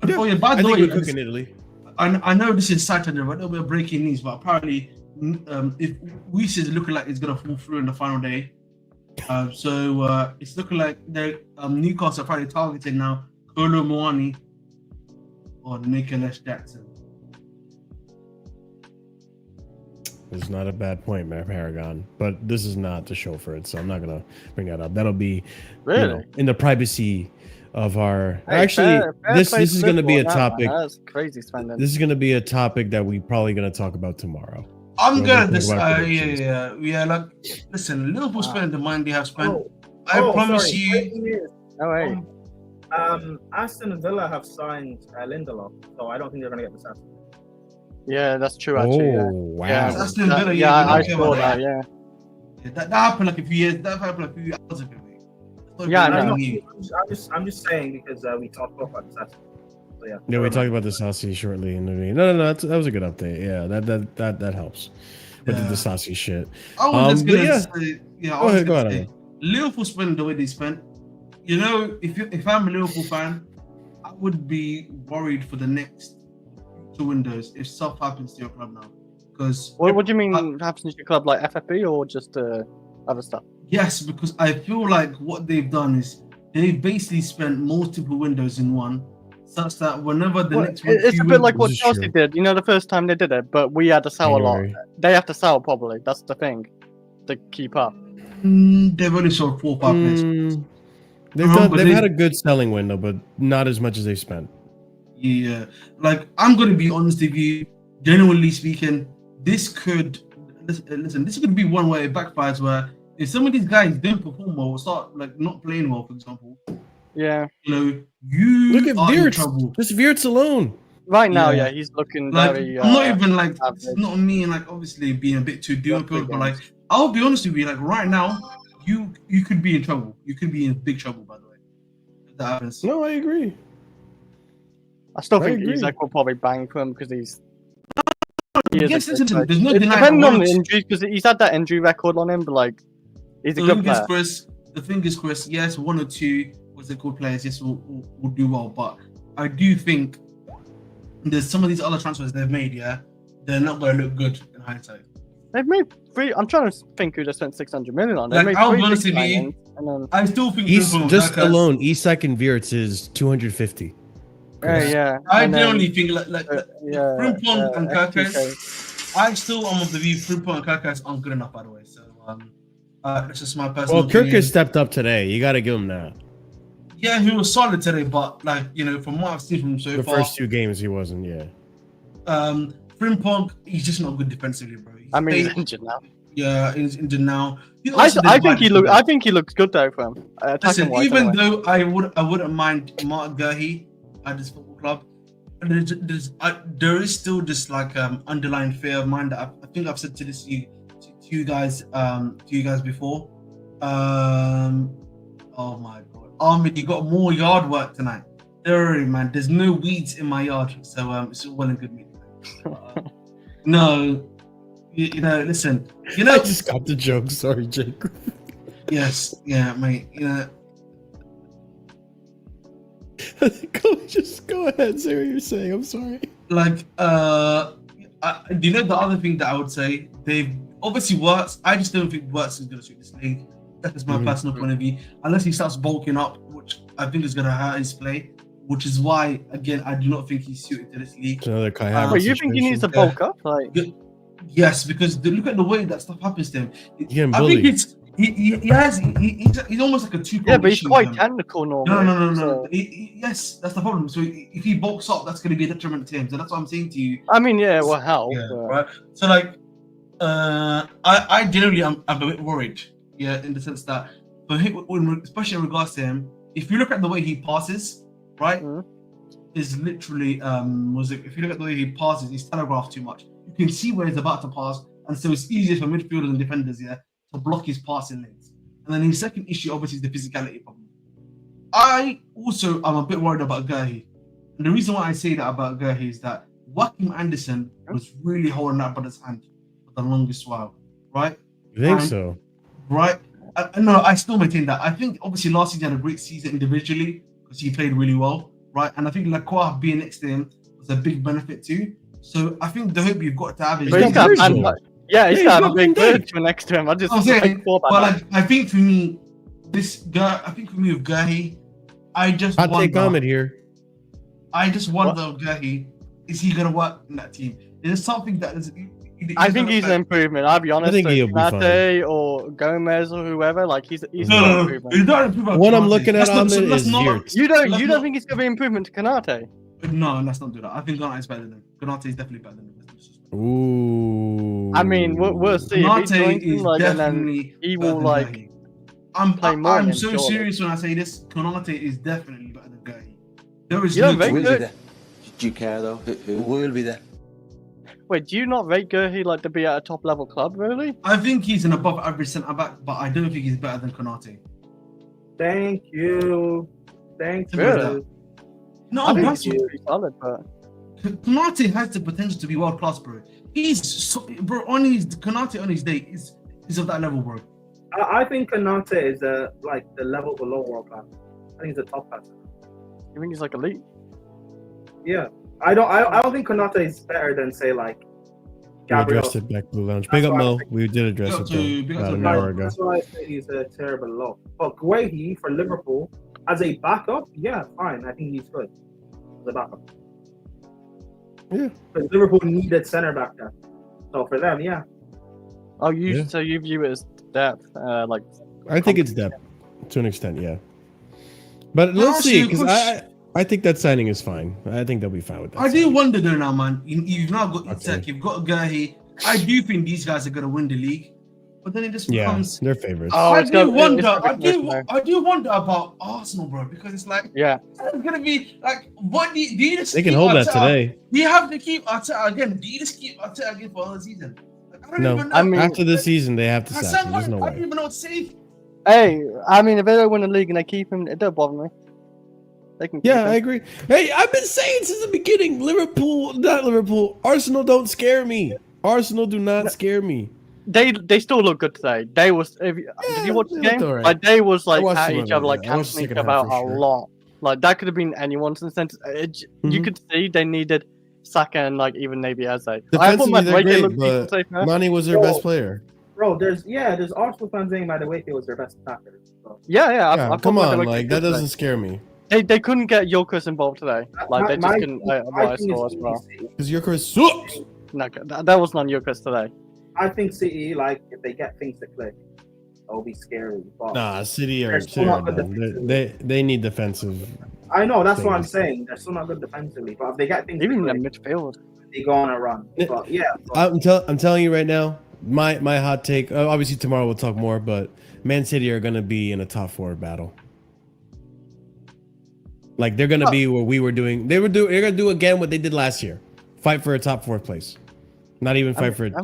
Yeah, oh, yeah, by the way, we're cooking Italy. I know this is Saturday, but a little bit of breaking news, but apparently, if Weiss is looking like it's going to fall through in the final day. So it's looking like Newcastle are probably targeting now Kolo Muani or Nicolas Jackson. It's not a bad point, man, Paragon. But this is not the show for it, so I'm not gonna bring that up. That'll be in the privacy of our. This is gonna be a topic. That's crazy spending. This is gonna be a topic that we probably gonna talk about tomorrow. I'm gonna like, listen, Liverpool spent the money they have spent. I promise you. No way. Aston Villa have signed Lindelof, so I don't think they're gonna get the Aston. Yeah, that's true. Actually, wow. Yeah, Aston Villa, I saw that. Yeah. That happened like a few years. That happened like a few hours ago. Yeah, I'm just saying because we talked about this. So yeah, we talked about the Disasi shortly in the meeting. No, that was a good update. Yeah, that helps with the Disasi shit. I was gonna go ahead. Liverpool spend the way they spent. If I'm a Liverpool fan, I would be worried for the next transfer windows if stuff happens to your club now. Because what do you mean happens to your club, like FFP or just other stuff? Yes, because I feel like what they've done is they've basically spent multiple windows in one, such that whenever the next one, it's a bit like what Chelsea did. You know, the first time they did it, but we had to sell a lot. They have to sell probably. That's the thing to keep up. They've only sold 4 or 5 players. They've had a good selling window, but not as much as they've spent. Yeah, like I'm gonna be honest with you. Genuinely speaking, this could listen. This could be one where it backfires. Where if some of these guys don't perform well, or start like not playing well, for example. Yeah. You know, you look at are in Wirtz. trouble. Just Wirtz alone. Right now, yeah, he's looking like, very. I'm not even like it's not me, like obviously being a bit too doom, but like I'll be honest with you, like right now, you could be in trouble. You could be in big trouble, by the way. If that happens. No, I agree. I still think Isak will probably bang for him because he's. Yes, there's no denying. Depending on the injuries, because he's had that injury record on him, but like, he's a good player. The thing is, Chris, yes, 1 or 2 was the good players, yes, will do well, but I do think there's some of these other transfers they've made, yeah, they're not going to look good in hindsight. They've made 3. I'm trying to think who they spent 600 million on. Like, I'll be honest with you, I still think just alone, Isak and Wirtz is 250. Yeah. I generally think like Frimpong and Karkas. I still am of the view Frimpong and Karkas aren't good enough, by the way. So that's just my personal. Well, Kirk has stepped up today. You got to give him that. Yeah, he was solid today, but like from what I've seen from him so far, the first 2 games he wasn't. Yeah. Frimpong, he's just not good defensively, bro. He's injured now. Yeah, he's injured now. I think he looks good though for him. Listen, even though I wouldn't mind Marc Guiu at this football club, there is still this like underlying fear of mine that I think I've said to you guys before. Oh my god, Ahmed, you got more yard work tonight. Don't worry, man. There's no weeds in my yard, so it's all well and good. No, listen. I just got the joke. Sorry, Jake. Yes, yeah, mate. Go ahead, say what you're saying. I'm sorry. Like, the other thing that I would say, they've obviously Wirtz. I just don't think Wirtz is going to suit this league. That's my personal point of view. Unless he starts bulking up, which I think is going to hurt his play. Which is why, again, I do not think he's suited to this league. Another But you think he needs to bulk up? Like, yes, because look at the way that stuff happens to him. I think it's he's almost like a 2. Yeah, but he's quite technical normally. No. Yes, that's the problem. So if he bulks up, that's going to be a detriment to him. So that's what I'm saying to you. I mean, yeah, well, how? Yeah, right. So like, I generally I'm a bit worried. Yeah, in the sense that for him, especially in regards to him, if you look at the way he passes, right, is literally if you look at the way he passes, he's telegraphed too much. You can see where he's about to pass, and so it's easier for midfielders and defenders, to block his passing lanes. And then his second issue, obviously, is the physicality problem. I also am a bit worried about Guiu. And the reason why I say that about Guiu is that Joachim Andersen was really holding that brother's hand for the longest while, right? You think so? Right? No, I still maintain that. I think, obviously, last season he had a great season individually because he played really well, right? And I think Lacroix being next to him was a big benefit too. So I think the hope you've got to have is... he's got a big virtue next to him. I think for me, with Guiu, I just I'll take comment here. I just wonder, Guiu, is he going to work in that team? Is something that is... I think he's an improvement. I'll be honest. I think he'll be fine. Or Gomez or whoever, like he's no, an improvement. He's not an improvement. What I'm looking at on it is Wirtz. You don't think he's gonna be an improvement to Konate? No, let's not do that. I think Konate is better than him. Konate is definitely better than him. Ooh. I mean, we'll see. Konate is definitely he will play more. I'm so serious when I say this. Konate is definitely better than Guiu. There is no. Who will be there? Do you care though? Who will be there? Wait, do you not rate Guiu like to be at a top level club, really? I think he's an above average centre back, but I don't think he's better than Konate. Thank you. Really? No, I think he's really solid, but Konate has the potential to be world class, bro. Konate on his day is of that level, bro. I think Konate is like the level below world class. I think he's a top class. You think he's like elite? Yeah. I don't think Konate is better than say like We Gabriel. addressed it back Blue Lounge. Big up Mo. We did address it though, about an hour ago. That's why I say he's a terrible low. But Guiu for Liverpool as a backup, yeah, fine. I think he's good as a backup. Yeah. But Liverpool needed centre back there. So for them, yeah. Oh, so you view it as depth, like. I think it's depth to an extent, yeah. But let's see, because I think that signing is fine. I think they'll be fine with that. I do wonder though now, man. You've now got Isak, you've got Guiu. I do think these guys are going to win the league, but then it just becomes they're favorites. Oh, I do wonder about Arsenal, bro, because it's like it's going to be like what do you just they can hold that today. Do you have to keep Arteta again? Do you just keep Arteta again for all the season? Like, I don't even know. I mean, after this season, they have to sack him. There's no way. I don't even know what to say. Hey, I mean, if they don't win the league and they keep him, it don't bother me. They can. Yeah, I agree. Hey, I've been saying since the beginning, Arsenal don't scare me. Arsenal do not scare me. They still look good today. They was. Did you watch the game? Right. Like they was like at each each other, like canceling each other out a lot. Like that could have been anyone's instance. You could see they needed Saka and like even maybe Eze. Defensively, they're great, but Nani was their best player. Bro, there's Arsenal fans saying by the way he was their best attacker. So. Yeah. Come on, like that doesn't scare me. They couldn't get Jokic involved today. Like they just couldn't. What I saw as well. Because Jokic sucks. No, that was not Jokic today. I think City, like if they get things to click, it'll be scary. But nah, City are they need defensive. I know that's what I'm saying. They're still not good defensively, but if they get things, even to in click, the midfield, they go on a run. But yeah, I'm telling you right now. My hot take. Obviously tomorrow we'll talk more, but Man City are gonna be in a top 4 battle. Like they're gonna be where we were doing. They're gonna do again what they did last year. Fight for a top 4 place. Not even fight for it. I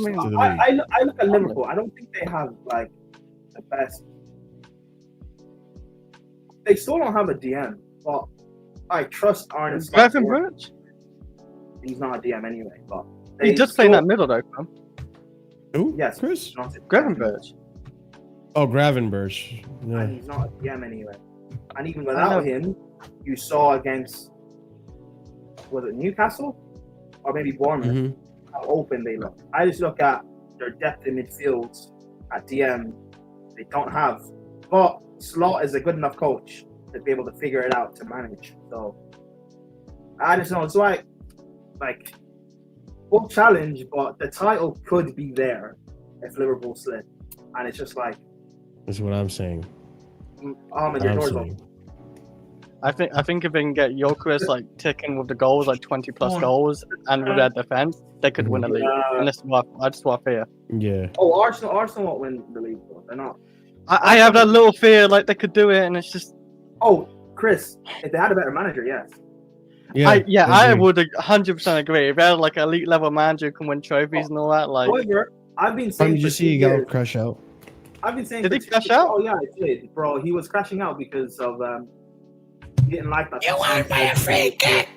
look at Liverpool. I don't think they have like the best. They still don't have a DM, but I trust Arne. Gravenberch? He's not a DM anyway, but he just playing that middle though, man. Who? Yes, Chris. Gravenberch. Oh, Gravenberch. Yeah. And he's not a DM anyway. And even without him, you saw against was it Newcastle or maybe Bournemouth how open they look. I just look at their depth in midfield at DM. They don't have, but Slot is a good enough coach to be able to figure it out to manage. So I just know it's like full challenge, but the title could be there if Liverpool slip, and it's just like that's what I'm saying. I think if they can get Jokeris like ticking with the goals, like 20 plus goals, and with their defense, they could win the league. And that's what I fear. Yeah. Oh, Arsenal won't win the league. They're not. I have that little fear, like they could do it, and it's just. Oh, Chris, if they had a better manager, yes. Yeah, I would 100% agree. If they had like an elite level manager who can win trophies and all that, like. However, I've been saying. Did you see Gal crash out? I've been saying. Did he crash out? Oh yeah, he did, bro. He was crashing out because of he didn't like that. You want my free kick?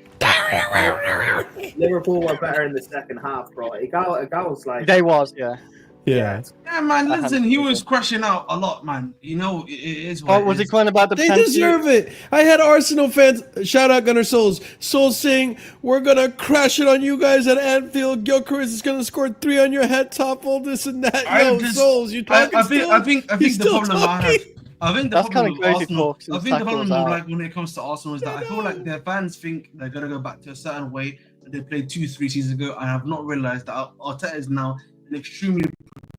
Liverpool were better in the second half, bro. It was like. They was, yeah. Yeah, man. Listen, he was crashing out a lot, man. You know, it is. What was he crying about the? They deserve it. I had Arsenal fans shout out Gunnar Souls saying, "We're gonna crash it on you guys at Anfield. Gyökeres is gonna score 3 on your head, top all this and that." Souls, you talking? I think the problem I have. I think the that's problem with Arsenal. I think the problem like when it comes to Arsenal is that I feel like their fans think they're gonna go back to a certain way that they played 2-3 seasons ago, and have not realized that Arteta is now an extremely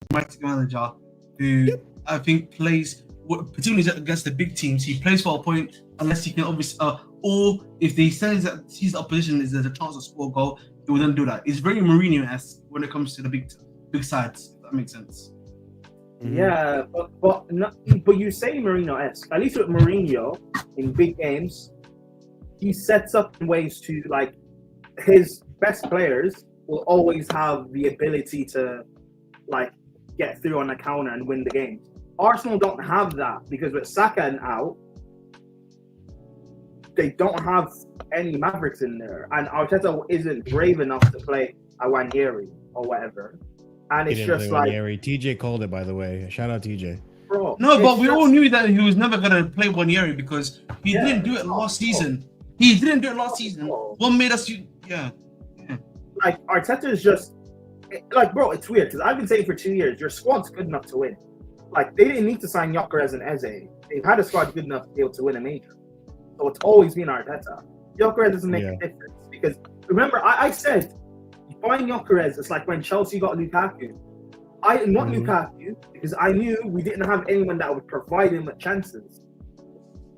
pragmatic manager who I think plays, particularly against the big teams, he plays for a point unless he can obviously, or if they sees the opposition is there's a chance to score a goal, he will then do that. It's very Mourinho-esque when it comes to the big sides, if that makes sense. Yeah, but you say Mourinho-esque. At least with Mourinho in big games, he sets up in ways to like his best players will always have the ability to like get through on a counter and win the game. Arsenal don't have that because with Saka out, they don't have any Mavericks in there, and Arteta isn't brave enough to play Awanieri or whatever. And it's just like TJ called it, by the way. Shout out TJ. Bro, no, but we all knew that he was never gonna play Awanieri because he didn't do it last season. He didn't do it last season. What made us Yeah. Like Arteta is just like, bro, it's weird because I've been saying for 2 years your squad's good enough to win. Like they didn't need to sign Gyökeres and Eze. They've had a squad good enough to be able to win a major. So it's always been Arteta. Gyökeres doesn't make a difference because remember I said buying Gyökeres is like when Chelsea got Lukaku. I not Lukaku because I knew we didn't have anyone that would provide him with chances.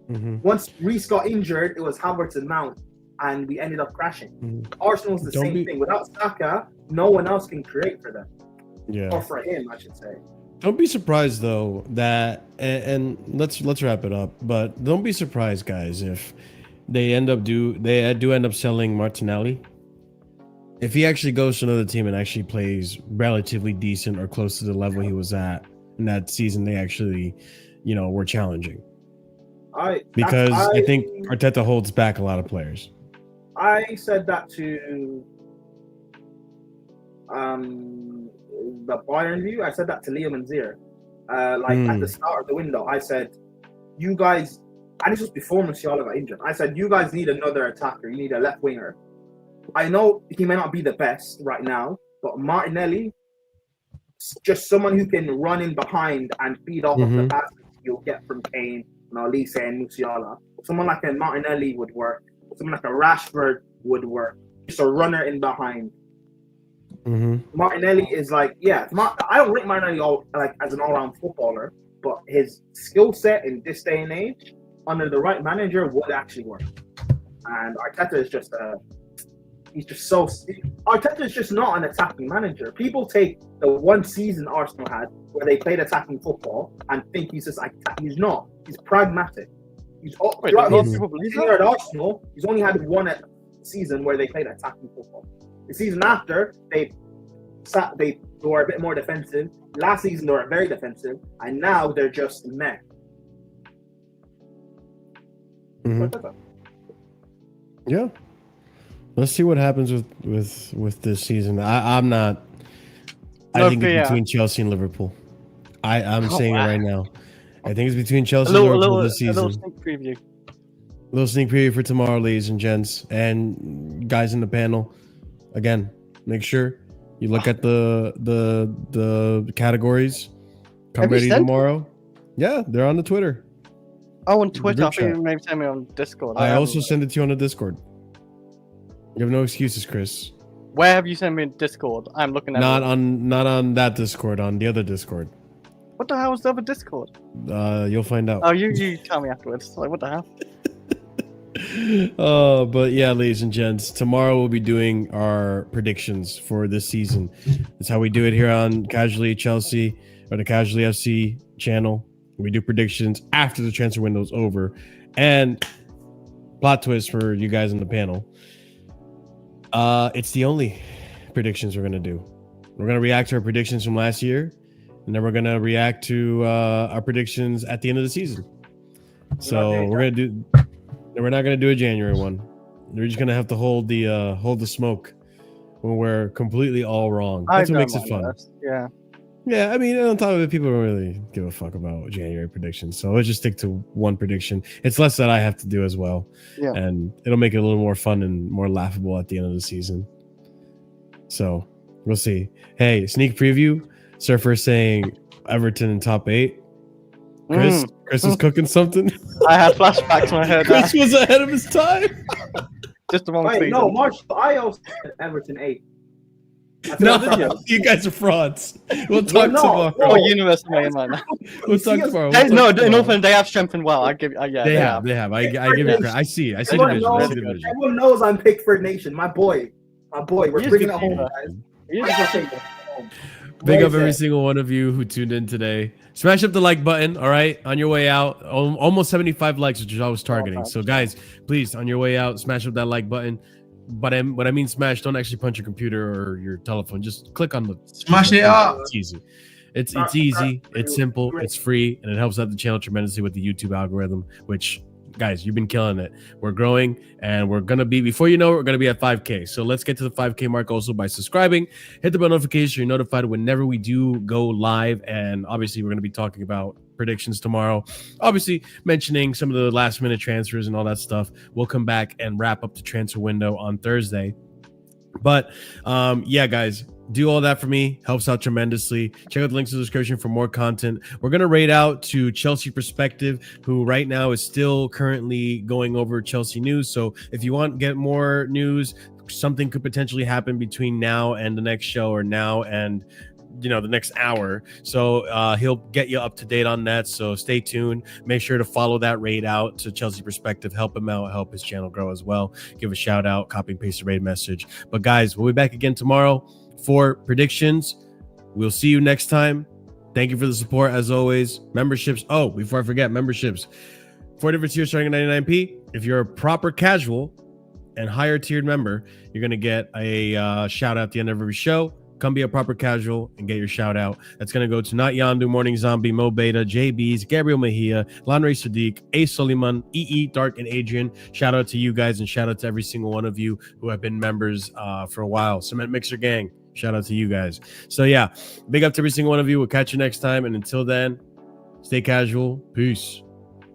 Once Reece got injured, it was Havertz and Mount, and we ended up crashing. Arsenal's the same thing. Without Saka, no one else can create for them. Yeah, or for him, I should say. Don't be surprised though that, and let's wrap it up. But don't be surprised, guys, if they do end up selling Martinelli. If he actually goes to another team and actually plays relatively decent or close to the level he was at in that season, they actually, were challenging. I think Arteta holds back a lot of players. I said that to the Bayern view. I said that to Liam and Zier. At the start of the window, I said, you guys, and this was before Musiala got injured. I said, you guys need another attacker. You need a left winger. I know he may not be the best right now, but Martinelli, just someone who can run in behind and feed off of the passes you'll get from Kane, Olise and Musiala. Someone like a Martinelli would work. Someone like a Rashford would work. Just a runner in behind. Martinelli is like, I don't rate Martinelli as an all-round footballer, but his skill set in this day and age, under the right manager, would actually work. And Arteta is just Arteta is just not an attacking manager. People take the one season Arsenal had where they played attacking football and think he's just like he's not. He's pragmatic. He's at Arsenal. He's only had one season where they played attacking football. The season after they were a bit more defensive. Last season they were very defensive, and now they're just meh. Yeah. Let's see what happens with this season. I'm not. I think it's between Chelsea and Liverpool. I'm saying it right now. I think it's between Chelsea and Liverpool this season. A little sneak preview for tomorrow, ladies and gents, and guys in the panel. Again, make sure you look at the categories. Come ready tomorrow. Yeah, they're on the Twitter. Oh, on Twitter. I think you maybe send me on Discord. I also send it to you on the Discord. You have no excuses, Chris. Where have you sent me Discord? I'm looking at not on that Discord, on the other Discord. What the hell is the other Discord? You'll find out. Oh, you tell me afterwards. Like, what the hell? But yeah, ladies and gents, tomorrow we'll be doing our predictions for this season. That's how we do it here on Casually Chelsea or the Casually FC channel. We do predictions after the transfer window's over. And plot twist for you guys on the panel. It's the only predictions we're gonna do. We're gonna react to our predictions from last year, and then we're gonna react to our predictions at the end of the season. So we're not gonna do a January one. We're just gonna have to hold the smoke when we're completely all wrong. That's what makes it fun. Yeah, I mean, on top of it, people don't really give a fuck about January predictions. So let's just stick to one prediction. It's less that I have to do as well. Yeah. And it'll make it a little more fun and more laughable at the end of the season. So we'll see. Hey, sneak preview. Surfer saying Everton in top 8. Chris was cooking something. I had flashbacks when I heard Chris was ahead of his time. Just the wrong thing. No, March. I also said Everton 8. No, you guys are frauds. We'll talk tomorrow. Oh, University man. We'll talk tomorrow. In all they have strengthened well. I give. They have. I give you credit. I see the vision. Everyone knows I'm Pickford Nation. My boy. We're bringing it home, guys. Big up every single one of you who tuned in today. Smash up the like button, all right? On your way out. Almost 75 likes, which is I was targeting. So, guys, please, on your way out, smash up that like button. But what I mean smash, don't actually punch your computer or your telephone. Just click on the smash it up. It's easy. It's easy. It's simple. It's free, and it helps out the channel tremendously with the YouTube algorithm. Which, guys, you've been killing it. We're growing, and we're gonna be. Before you know it, we're gonna be at 5K. So let's get to the 5K mark also by subscribing. Hit the bell notification. So you're notified whenever we do go live. And obviously, we're gonna be talking about predictions tomorrow, obviously mentioning some of the last minute transfers and all that stuff. We'll come back and wrap up the transfer window on Thursday. But yeah, guys, do all that for me. Helps out tremendously. Check out the links in the description for more content. We're going to raid out to Chelsea Perspective, who right now is still currently going over Chelsea news. So if you want to get more news, something could potentially happen between now and the next show, or now and the next hour. So he'll get you up to date on that. So stay tuned. Make sure to follow that raid out to Chelsea Perspective. Help him out. Help his channel grow as well. Give a shout out. Copy and paste the raid message. But guys, we'll be back again tomorrow for predictions. We'll see you next time. Thank you for the support as always. Memberships. Oh, before I forget, memberships. 4 different tiers starting at 99p. If you're a proper casual and higher tiered member, you're going to get a shout out at the end of every show. Come be a proper casual and get your shout out. That's going to go to Not Yandu, Morning Zombie, Mo Beta, JBs, Gabriel Mejia, Lanre Sadiq, A. Suleiman, EE, Dark, and Adrian. Shout out to you guys, and shout out to every single one of you who have been members for a while. Cement Mixer Gang, shout out to you guys. So yeah, big up to every single one of you. We'll catch you next time. And until then, stay casual. Peace.